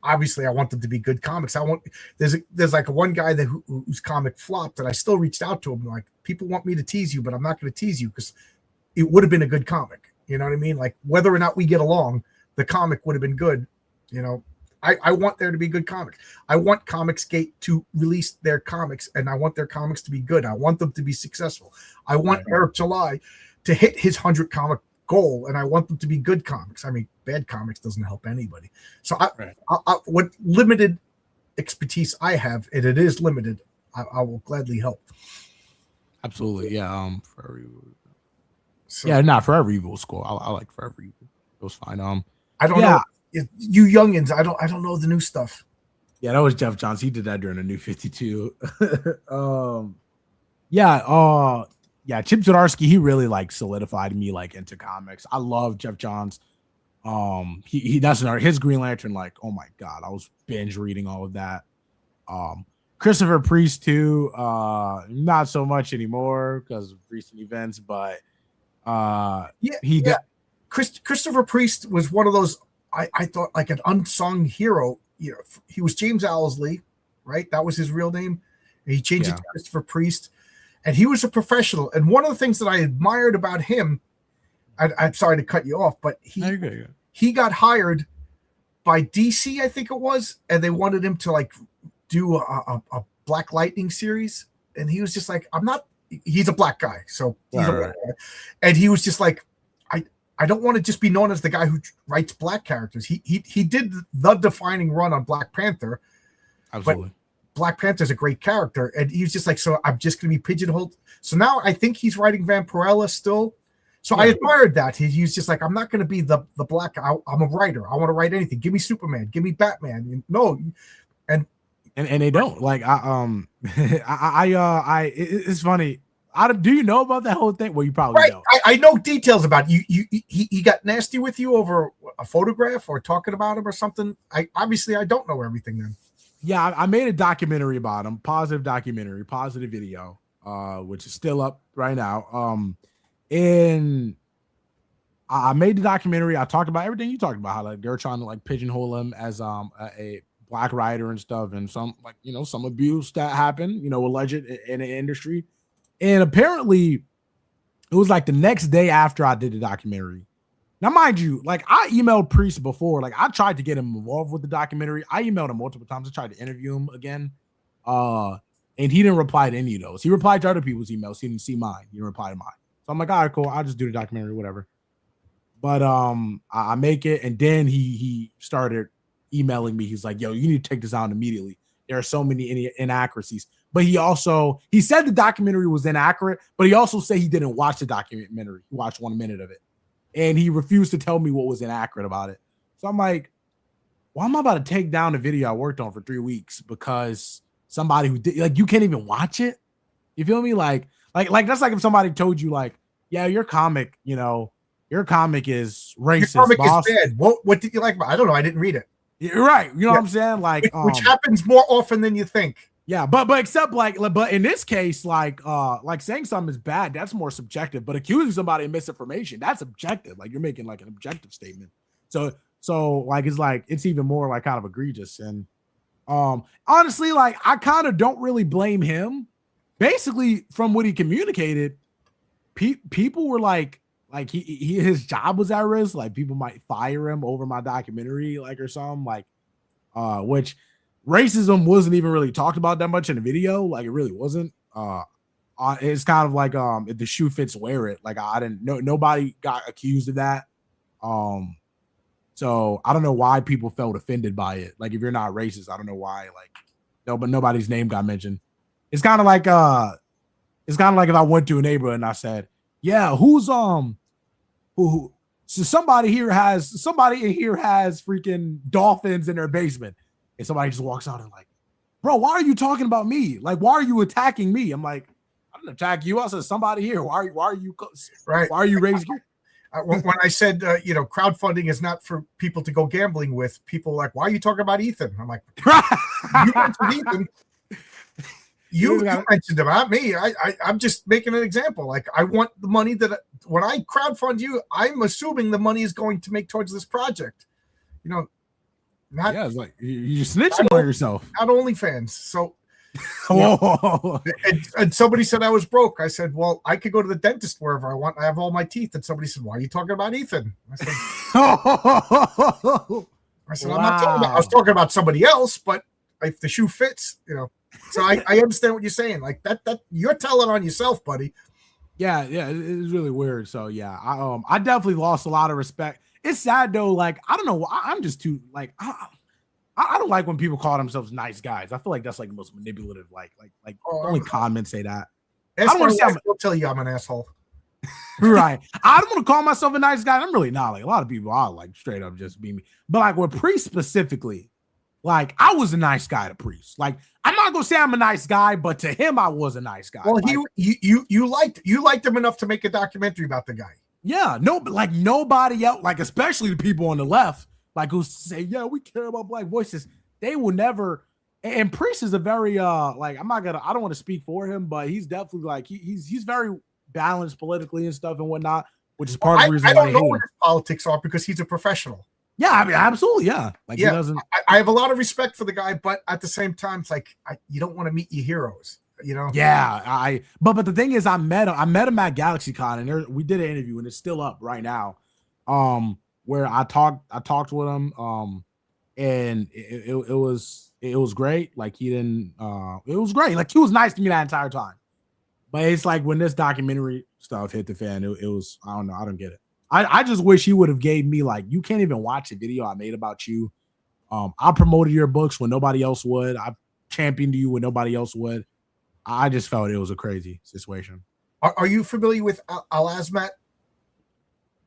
Obviously I want them to be good comics. There's like one guy whose comic flopped, and I still reached out to him. Like, people want me to tease you, but I'm not going to tease you because it would have been a good comic. You know what I mean? Like, whether or not we get along, the comic would have been good. I want there to be good comics. I want Comicsgate to release their comics, and I want their comics to be good. I want them to be successful. I want Eric July to hit his 100 comic goal, and I want them to be good comics. I mean, bad comics doesn't help anybody. So what limited expertise I have, and it is limited, I will gladly help. Absolutely. Yeah. Forever Evil. Forever Evil was cool. I like Forever Evil. It was fine. I don't know. You youngins, I don't know the new stuff. Yeah, that was Jeff Johns. He did that during the New 52. Chip Zdarsky, he really like solidified me like into comics. I love Jeff Johns. He that's another his Green Lantern. Like, oh my god, I was binge reading all of that. Christopher Priest too. Not so much anymore because of recent events, but yeah. Christopher Priest was one of those I thought like an unsung hero. You know, he was James Owsley, right? That was his real name. And he changed it to Christopher Priest, and he was a professional. And one of the things that I admired about him, I'm sorry to cut you off, but he got hired by DC, I think it was, and they wanted him to like do a Black Lightning series, and he was just like, I'm not. He's a black guy, so he's a black guy. And he was just like, I don't want to just be known as the guy who writes black characters. He did the defining run on Black Panther. Absolutely. But Black Panther's a great character, and he was just like, so I'm just going to be pigeonholed. So now I think he's writing Vampirella still. So I admired that. He was just like, I'm not going to be the black. I'm a writer. I want to write anything. Give me Superman. Give me Batman. No, and they don't like. It's funny. Do you know about that whole thing? Well, you probably don't. I know details about it. He got nasty with you over a photograph or talking about him or something. I don't know everything then. Yeah, I made a documentary about him, positive video, which is still up right now. And I made the documentary. I talked about everything you talked about, how like they're trying to like pigeonhole him as a black writer and stuff, and some like some abuse that happened, alleged in the industry. And apparently, it was like the next day after I did the documentary. Now, mind you, like I emailed Priest before. Like I tried to get him involved with the documentary. I emailed him multiple times. I tried to interview him again. And he didn't reply to any of those. He replied to other people's emails. He didn't see mine. He didn't reply to mine. So I'm like, all right, cool. I'll just do the documentary, whatever. But I make it, and then he started emailing me. He's like, yo, you need to take this out immediately. There are so many inaccuracies. But he said the documentary was inaccurate, but he also said he didn't watch the documentary. He watched 1 minute of it. And he refused to tell me what was inaccurate about it. So I'm like, well, I'm about to take down the video I worked on for 3 weeks because somebody who did, like, you can't even watch it. You feel me? Like that's like if somebody told you, like, yeah, your comic is racist. Your comic is bad. What did you like about it? I don't know. I didn't read it. You're right. You know what I'm saying? Like, which happens more often than you think. Yeah, but except but in this case, like saying something is bad, that's more subjective. But accusing somebody of misinformation, that's objective. Like you're making like an objective statement. So like it's even more like kind of egregious. And honestly, like I kind of don't really blame him. Basically, from what he communicated, people were like his job was at risk. Like people might fire him over my documentary, like or something, like which. Racism wasn't even really talked about that much in the video. Like it really wasn't. It's kind of like if the shoe fits, wear it. Like I didn't know, nobody got accused of that. So I don't know why people felt offended by it. Like if you're not racist, I don't know why. Like but nobody's name got mentioned. It's kind of like if I went to a neighborhood and I said, yeah, who's so somebody in here has freaking dolphins in their basement. And somebody just walks out and like, bro, why are you talking about me? Like, why are you attacking me? I'm like, I didn't attack you. I said, somebody here. Why are you right? Why are you raising? When I said, crowdfunding is not for people to go gambling with, people are like, why are you talking about Ethan? I'm like, you mentioned Ethan. You mentioned about me. I'm just making an example. Like, I want the money when I crowdfund you, I'm assuming the money is going to make towards this project. It's like you're snitching on yourself. Not OnlyFans. So, and somebody said I was broke. I said, well, I could go to the dentist wherever I want. I have all my teeth. And somebody said, why are you talking about Ethan? I said, I'm not talking about. I was talking about somebody else, but if the shoe fits, So I understand what you're saying. Like that you're telling on yourself, buddy. Yeah, it's really weird. So yeah, I definitely lost a lot of respect. It's sad though. Like I don't know. I'm just too like I don't like when people call themselves nice guys. I feel like that's like the most manipulative. Like only con men say that. I don't want to say. I'll tell you I'm an asshole. Right. I don't want to call myself a nice guy. I'm really not. Like a lot of people are like straight up just be me. But like with Priest specifically, like I was a nice guy to Priest. Like I'm not gonna say I'm a nice guy, but to him I was a nice guy. Well, like, you liked him enough to make a documentary about the guy. Yeah, no, but like nobody else, like especially the people on the left, like who say, yeah, we care about black voices. They will never. And Priest is a very like I don't want to speak for him, but he's definitely like he's very balanced politically and stuff and whatnot, which is part of the reason I why don't know what his politics are because he's a professional. Yeah, I mean, absolutely, yeah. Like yeah, he doesn't. I have a lot of respect for the guy, but at the same time, it's like you don't want to meet your heroes, you know. Yeah, but the thing is, I met him at GalaxyCon, and we did an interview, and it's still up right now. Where I talked with him, and it was great. Like he didn't, it was great. Like he was nice to me that entire time. But it's like when this documentary stuff hit the fan, it was, I don't know, I don't get it. I just wish he would have gave me like, you can't even watch the video I made about you. I promoted your books when nobody else would. I championed you when nobody else would. I just felt it was a crazy situation. Are you familiar with Al-Azmat?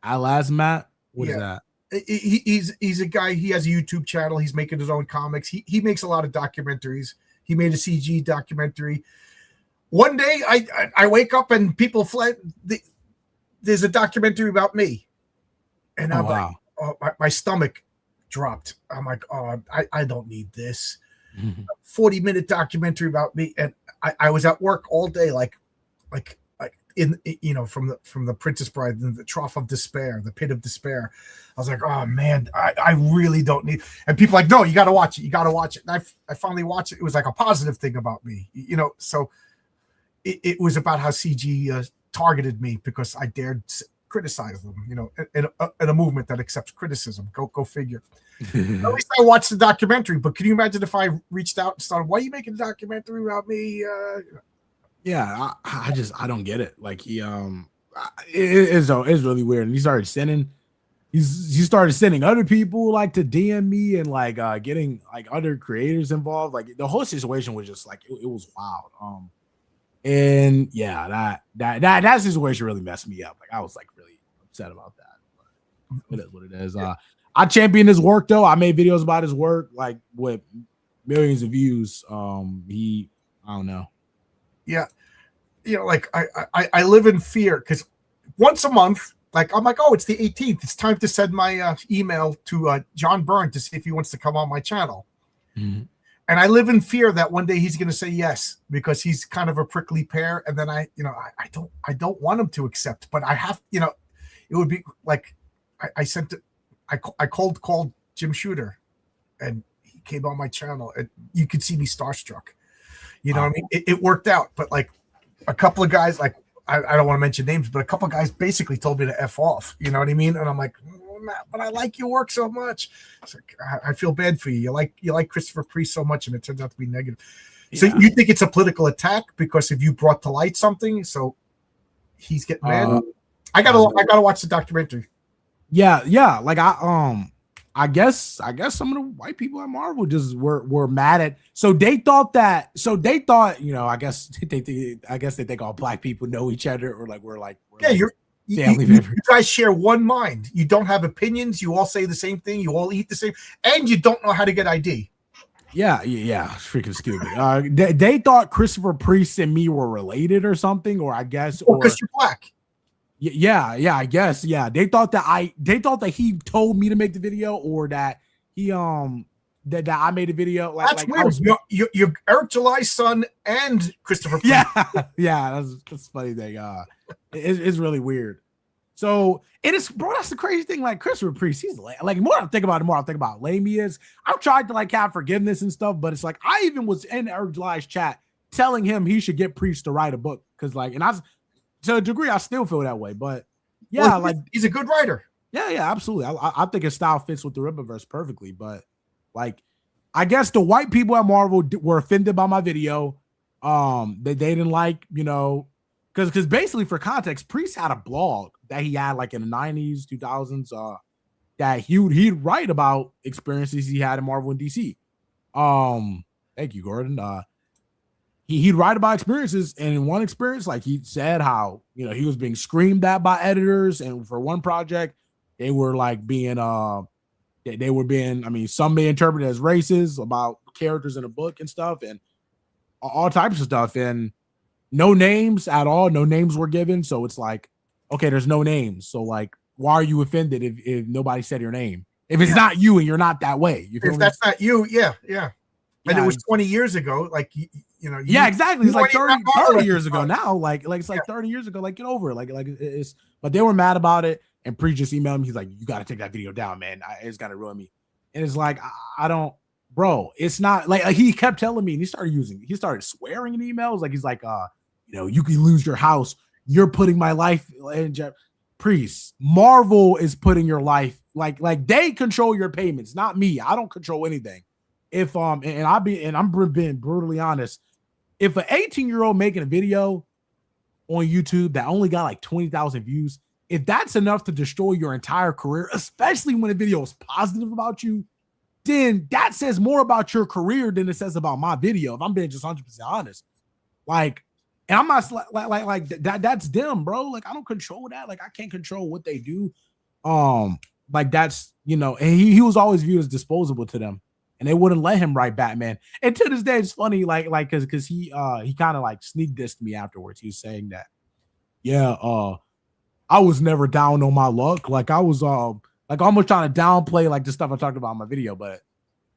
Al-Azmat? What is that? He's a guy. He has a YouTube channel. He's making his own comics. He makes a lot of documentaries. He made a CG documentary. One day I wake up and people fled. There's a documentary about me, and I'm like, oh, my stomach dropped. I'm like, oh, I don't need this. 40-minute documentary about me, and I was at work all day, like in, you know, from the Princess Bride, the trough of despair, the pit of despair. I was like, oh man, I really don't need. And people like, no, you got to watch it. You got to watch it. And I finally watched it. It was like a positive thing about me, you know. So it was about how CG targeted me because I dared criticize them, you know, in a movement that accepts criticism. Go figure. At least I watched the documentary, but can you imagine if I reached out and started, why are you making a documentary about me? Yeah, I don't get it. Like he it's really weird. And he started sending other people like to DM me and like getting like other creators involved. Like the whole situation was just like it was wild. And yeah, that situation really messed me up. Like I was like really upset about that. But it is what it is. I champion his work though. I made videos about his work, like with millions of views. I don't know. Yeah, you know, like I live in fear because once a month, like I'm like, oh, it's the 18th. It's time to send my email to John Byrne to see if he wants to come on my channel. Mm-hmm. And I live in fear that one day he's going to say yes because he's kind of a prickly pear. And then I don't want him to accept, but I have, you know, it would be like I cold called Jim Shooter, and he came on my channel, and you could see me starstruck. You know what I mean? It worked out, but like a couple of guys, like I don't want to mention names, but a couple of guys basically told me to F off. You know what I mean? And I'm like, but I like your work so much. So I feel bad for you. You like Christopher Priest so much, and it turns out to be negative. Yeah. So you think it's a political attack because if you brought to light something, so he's getting mad? I gotta watch the documentary. Yeah. Like I guess some of the white people at Marvel just were mad at. So they thought, you know, I guess they think all black people know each other, or like we're yeah, like, you guys share one mind. You don't have opinions. You all say the same thing. You all eat the same, and you don't know how to get ID. Yeah, freaking stupid. They thought Christopher Priest and me were related or something, or I guess, or because you're black. Yeah, I guess. Yeah, they thought that he told me to make the video, or that he that I made a video. That's weird. You're Eric July's son and Christopher Priest. Yeah, that's a funny thing. It's really weird. So it is, bro. That's the crazy thing. Like Christopher Priest, he's like, the more I think about it, the more I think about how lame he is. I've tried to like have forgiveness and stuff, but it's like I even was in Eric July's chat telling him he should get Priest to write a book because like, and to a degree, I still feel that way, but yeah, well, like he's a good writer. Yeah, absolutely. I think his style fits with the Rippaverse perfectly, but like, I guess the white people at Marvel were offended by my video. They didn't like, you know, because basically for context, Priest had a blog that he had like in the 90s, 2000s, that he'd write about experiences he had in Marvel and DC. Thank you, Gordon. He'd write about experiences, and in one experience, like he said how, you know, he was being screamed at by editors, and for one project, they were like being they were being, I mean, some may interpret it as racist about characters in a book and stuff, and all types of stuff, and no names at all, no names were given, so it's like okay, there's no names. So like, why are you offended if nobody said your name? If it's not you and you're not that way, you feel If me? that's not you, yeah. And it Yeah, was 20 years ago. Like, yeah, exactly. It's like 30 years ago now. now. Like it's like 30 years ago. Like, get over it. Like it's. But they were mad about it. And Pre just emailed me. He's like, you got to take that video down, man. It's got to ruin me. And it's like, I don't, bro. It's not like he kept telling me, and he started swearing in emails. Like he's like, you can lose your house. You're putting my life in jeopardy. Priest, Marvel is putting your life like they control your payments, not me. I don't control anything. If I'm being brutally honest, if an 18-year-old making a video on YouTube that only got like 20,000 views, if that's enough to destroy your entire career, especially when a video is positive about you, then that says more about your career than it says about my video. If I'm being just 100% honest, like. And I'm not like that. That's them, bro. Like I don't control that. Like I can't control what they do. Like that's and he was always viewed as disposable to them, and they wouldn't let him write Batman. And to this day, it's funny, like because he kind of like sneak dissed me afterwards. He was saying that, I was never down on my luck. Like I was like almost trying to downplay like the stuff I talked about in my video, but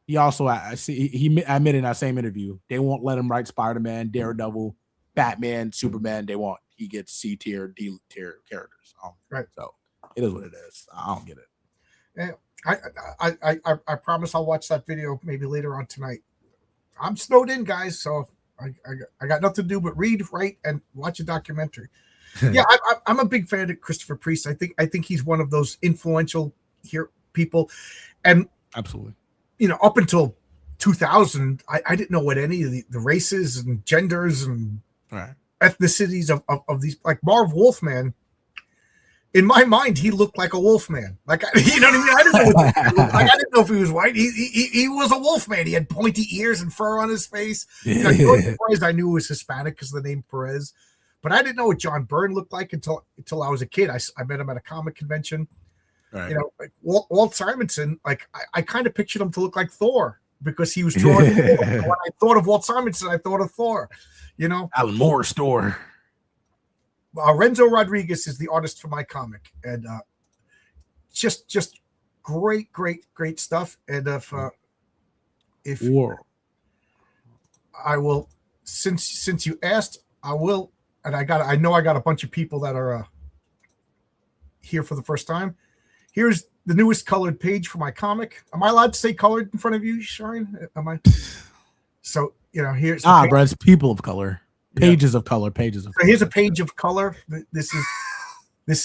he also he admitted in that same interview they won't let him write Spider-Man, Daredevil, Batman, Superman. He gets C tier, D tier characters. Right. So it is what it is. I don't get it. Yeah, I promise I'll watch that video maybe later on tonight. I'm snowed in, guys, so I got nothing to do but read, write, and watch a documentary. Yeah, I'm a big fan of Christopher Priest. I think he's one of those influential people, and absolutely, up until 2000, I didn't know what any of the races and genders and ethnicities of these, like Marv Wolfman. In my mind, he looked like a wolfman. Like, you know what I mean? I didn't know. I didn't know if he was white. He was a wolfman. He had pointy ears and fur on his face. George Perez, I knew was Hispanic because of the name Perez, but I didn't know what John Byrne looked like until I was a kid. I met him at a comic convention. Right. Like Walt Simonson. Like I kind of pictured him to look like Thor because he was drawn. When I thought of Walt Simonson, I thought of Thor. Alan Moore's store. Renzo Rodriguez is the artist for my comic, and just great stuff. And if I will, since you asked, I will, and I know I got a bunch of people that are here for the first time. Here's the newest colored page for my comic. Am I allowed to say colored in front of you, Shine? Am I? So here's bro, it's people of color. Pages of color. So here's a page of color. This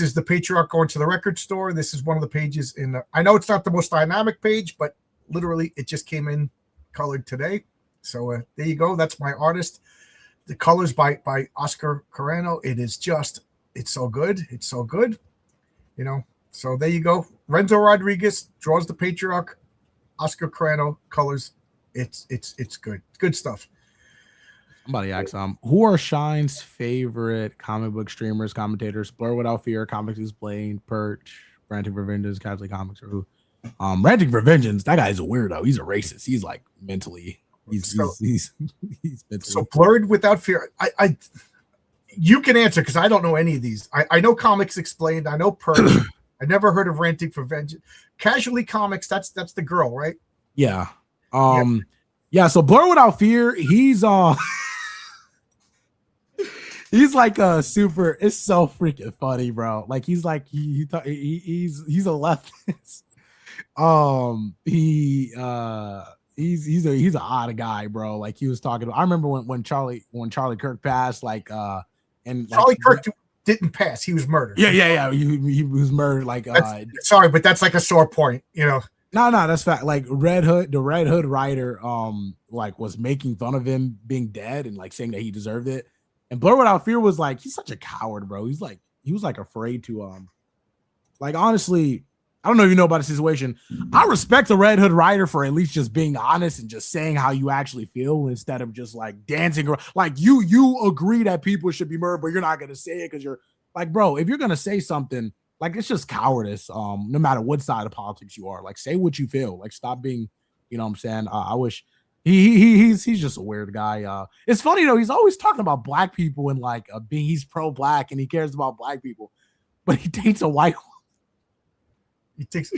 is the Patriarch going to the record store. This is one of the pages in I know it's not the most dynamic page, but literally it just came in colored today. So there you go. That's my artist. The colors by Oscar Carano. It's so good. It's so good. So there you go. Renzo Rodriguez draws the Patriarch. Oscar Carano colors. It's good. Good stuff. Somebody asks, who are Shine's favorite comic book streamers, commentators? Blur Without Fear, Comics Explained, Perch, Ranting for Vengeance, Casually Comics, or who? Ranting for Vengeance, that guy's a weirdo. He's a racist. He's like mentally, he's mentally. So Blurred Without Fear, you can answer because I don't know any of these. I know Comics Explained. I know Perch. I never heard of Ranting for Vengeance. Casually Comics, that's the girl, right? Yeah. Yeah. So Blur Without Fear, he's he's like a super. It's so freaking funny, bro. Like he's like he's a leftist. He's an odd guy, bro. Like he was talking about. I remember when Charlie Kirk passed. And Charlie Kirk didn't pass. He was murdered. Yeah. He was murdered. Like sorry, but that's like a sore point. No, that's fact. Like the Red Hood writer, like was making fun of him being dead and like saying that he deserved it. And Blur Without Fear was like, he's such a coward, bro. He was like afraid to like honestly, I don't know if you know about the situation. I respect the Red Hood writer for at least just being honest and just saying how you actually feel instead of just like dancing around. Like you agree that people should be murdered, but you're not gonna say it because you're like, bro, if you're gonna say something, like it's just cowardice. No matter what side of politics you are, like say what you feel. Like stop being, you know what I'm saying? I wish he's just a weird guy. It's funny though, he's always talking about black people and like he's pro-black and he cares about black people. but he dates a white woman. He takes.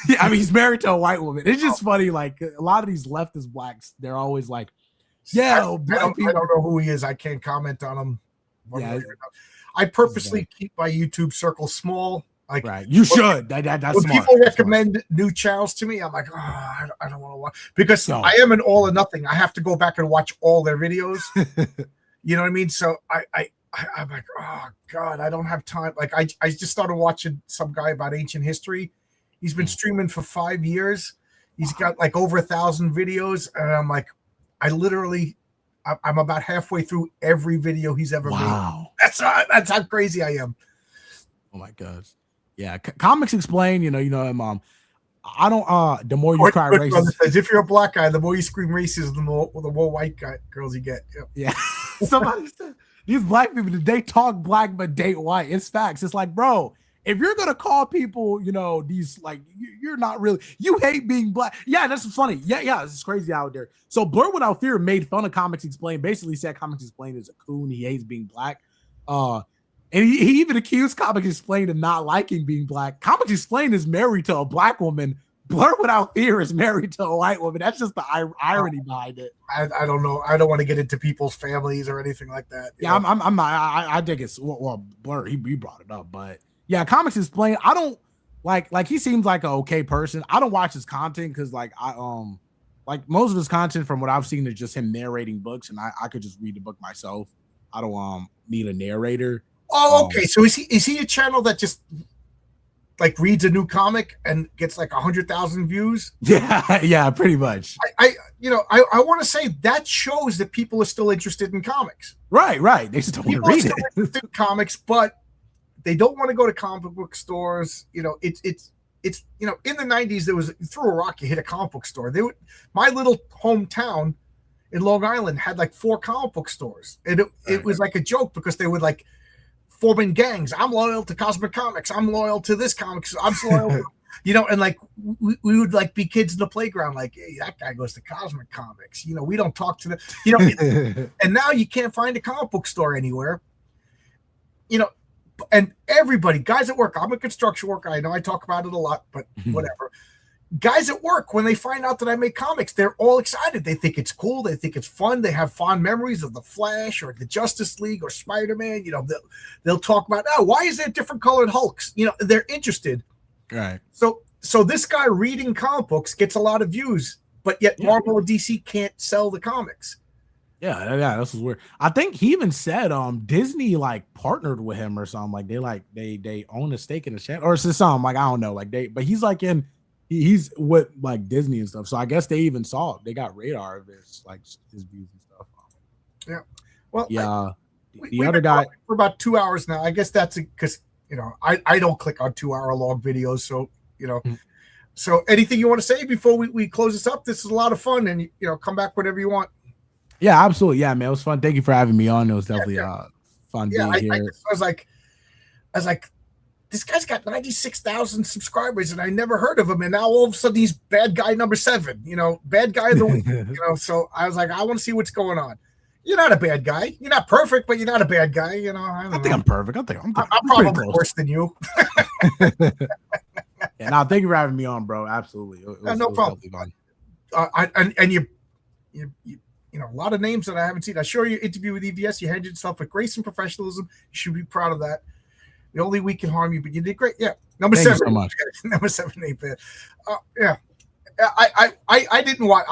Yeah, I mean, he's married to a white woman. It's just funny. Like a lot of these leftist blacks, they're always like, "Yeah, I don't know who he is. I can't comment on him. Yeah, I purposely keep my YouTube circle small. Like, right, you should. That's when smart. people recommend new channels to me, I'm like, I don't want to watch because I am an all or nothing. I have to go back and watch all their videos. You know what I mean? So I'm like, oh God, I don't have time. Like I just started watching some guy about ancient history. He's been streaming for 5 years. He's got like over 1,000 videos, and I'm like, I'm about halfway through every video he's ever made. That's how crazy I am. Oh my God. Yeah, Comics Explained. You know, Mom. I don't. The more you cry racist, if you're a black guy, the more you scream racist, the more white girls you get. Yep. Yeah. Somebody said these black people, they talk black but date white. It's facts. It's like, bro, if you're gonna call people, these like you're not really, you hate being black. Yeah, that's funny. Yeah, it's crazy out there. So Blur Without Fear made fun of Comics Explained. Basically said Comics Explained is a coon. He hates being black. And he even accused Comics Explained of not liking being black. Comics Explained is married to a black woman. Blur Without Fear is married to a white woman. That's just the irony behind it. I don't know. I don't want to get into people's families or anything like that. Yeah, I'm not. I think it's well, Blur. He brought it up, but yeah, Comics Explained. I don't like he seems like an okay person. I don't watch his content because like most of his content from what I've seen is just him narrating books, and I could just read the book myself. I don't need a narrator. Oh, okay. So is he a channel that just like reads a new comic and gets like 100,000 views? Yeah, pretty much. I want to say that shows that people are still interested in comics. Right. They just don't want to read it. Interested in comics, but they don't want to go to comic book stores. It's in the 90s there was, through a rock you hit a comic book store. My little hometown in Long Island had like 4 comic book stores, and it was like a joke because they would like forming gangs. I'm loyal to Cosmic Comics. I'm loyal to this comics. I'm loyal to, and like we would like be kids in the playground, like, hey, that guy goes to Cosmic Comics. We don't talk to them, and now you can't find a comic book store anywhere. And everybody, guys at work, I'm a construction worker. I know I talk about it a lot, but whatever. Guys at work, when they find out that I make comics, they're all excited. They think it's cool. They think it's fun. They have fond memories of the Flash or the Justice League or Spider-Man. They'll talk about, why is there different colored Hulks? They're interested. Right. So this guy reading comic books gets a lot of views, but yet Marvel or DC can't sell the comics. Yeah, this is weird. I think he even said Disney like partnered with him or something. Like they own a stake in the channel or something. Like I don't know. Like but he's like he's with like Disney and stuff. So I guess they even saw it. They got radar of his his views and stuff. Yeah. Well, yeah. The other guy for about 2 hours now. I guess that's because I don't click on 2 hour long videos. So So anything you want to say before we close this up? This is a lot of fun, and come back whenever you want. Yeah, absolutely. Yeah, man, it was fun. Thank you for having me on. It was definitely fun being here. I was like, this guy's got 96,000 subscribers, and I never heard of him. And now all of a sudden he's bad guy number 7. Bad guy of the week. So I was like, I want to see what's going on. You're not a bad guy. You're not perfect, but you're not a bad guy. I think I'm perfect. I'm probably worse than you. Yeah, no, thank you for having me on, bro. Absolutely. No problem. And you a lot of names that I haven't seen. I saw your interview with EBS. You handled yourself with grace and professionalism. You should be proud of that. The only we can harm you, but you did great. Yeah, number Thank 7. You so much. Number 7 ain't bad. Yeah, I didn't watch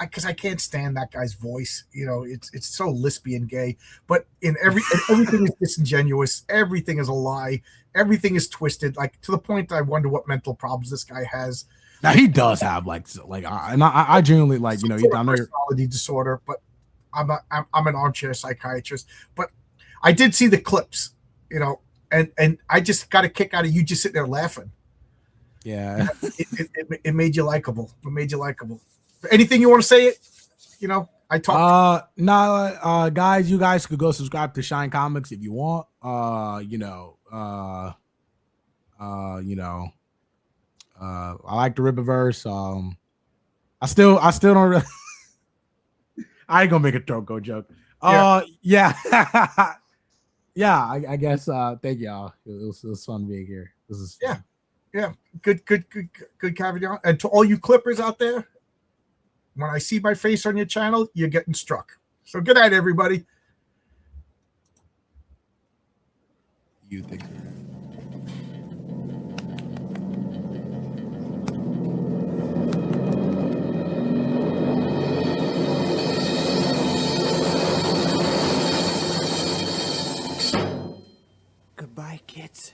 because I can't stand that guy's voice. It's so lispy and gay. But everything is disingenuous. Everything is a lie. Everything is twisted. Like to the point I wonder what mental problems this guy has. Now he does have I genuinely he's down there personality disorder, but I'm an armchair psychiatrist. But I did see the clips, and I just got a kick out of you just sitting there laughing. Yeah, it made you likable. It made you likable. Anything you want to say? I talk. Guys, you guys could go subscribe to Shine Comics if you want. I like the Rippaverse. I still don't really I ain't gonna make a Torko joke. Yeah. Yeah, I guess. Thank y'all. It was fun being here. This is Yeah. fun. Yeah, good caveat. And to all you clippers out there, when I see my face on your channel, you're getting struck. So good night, everybody. You think? Goodbye, kids.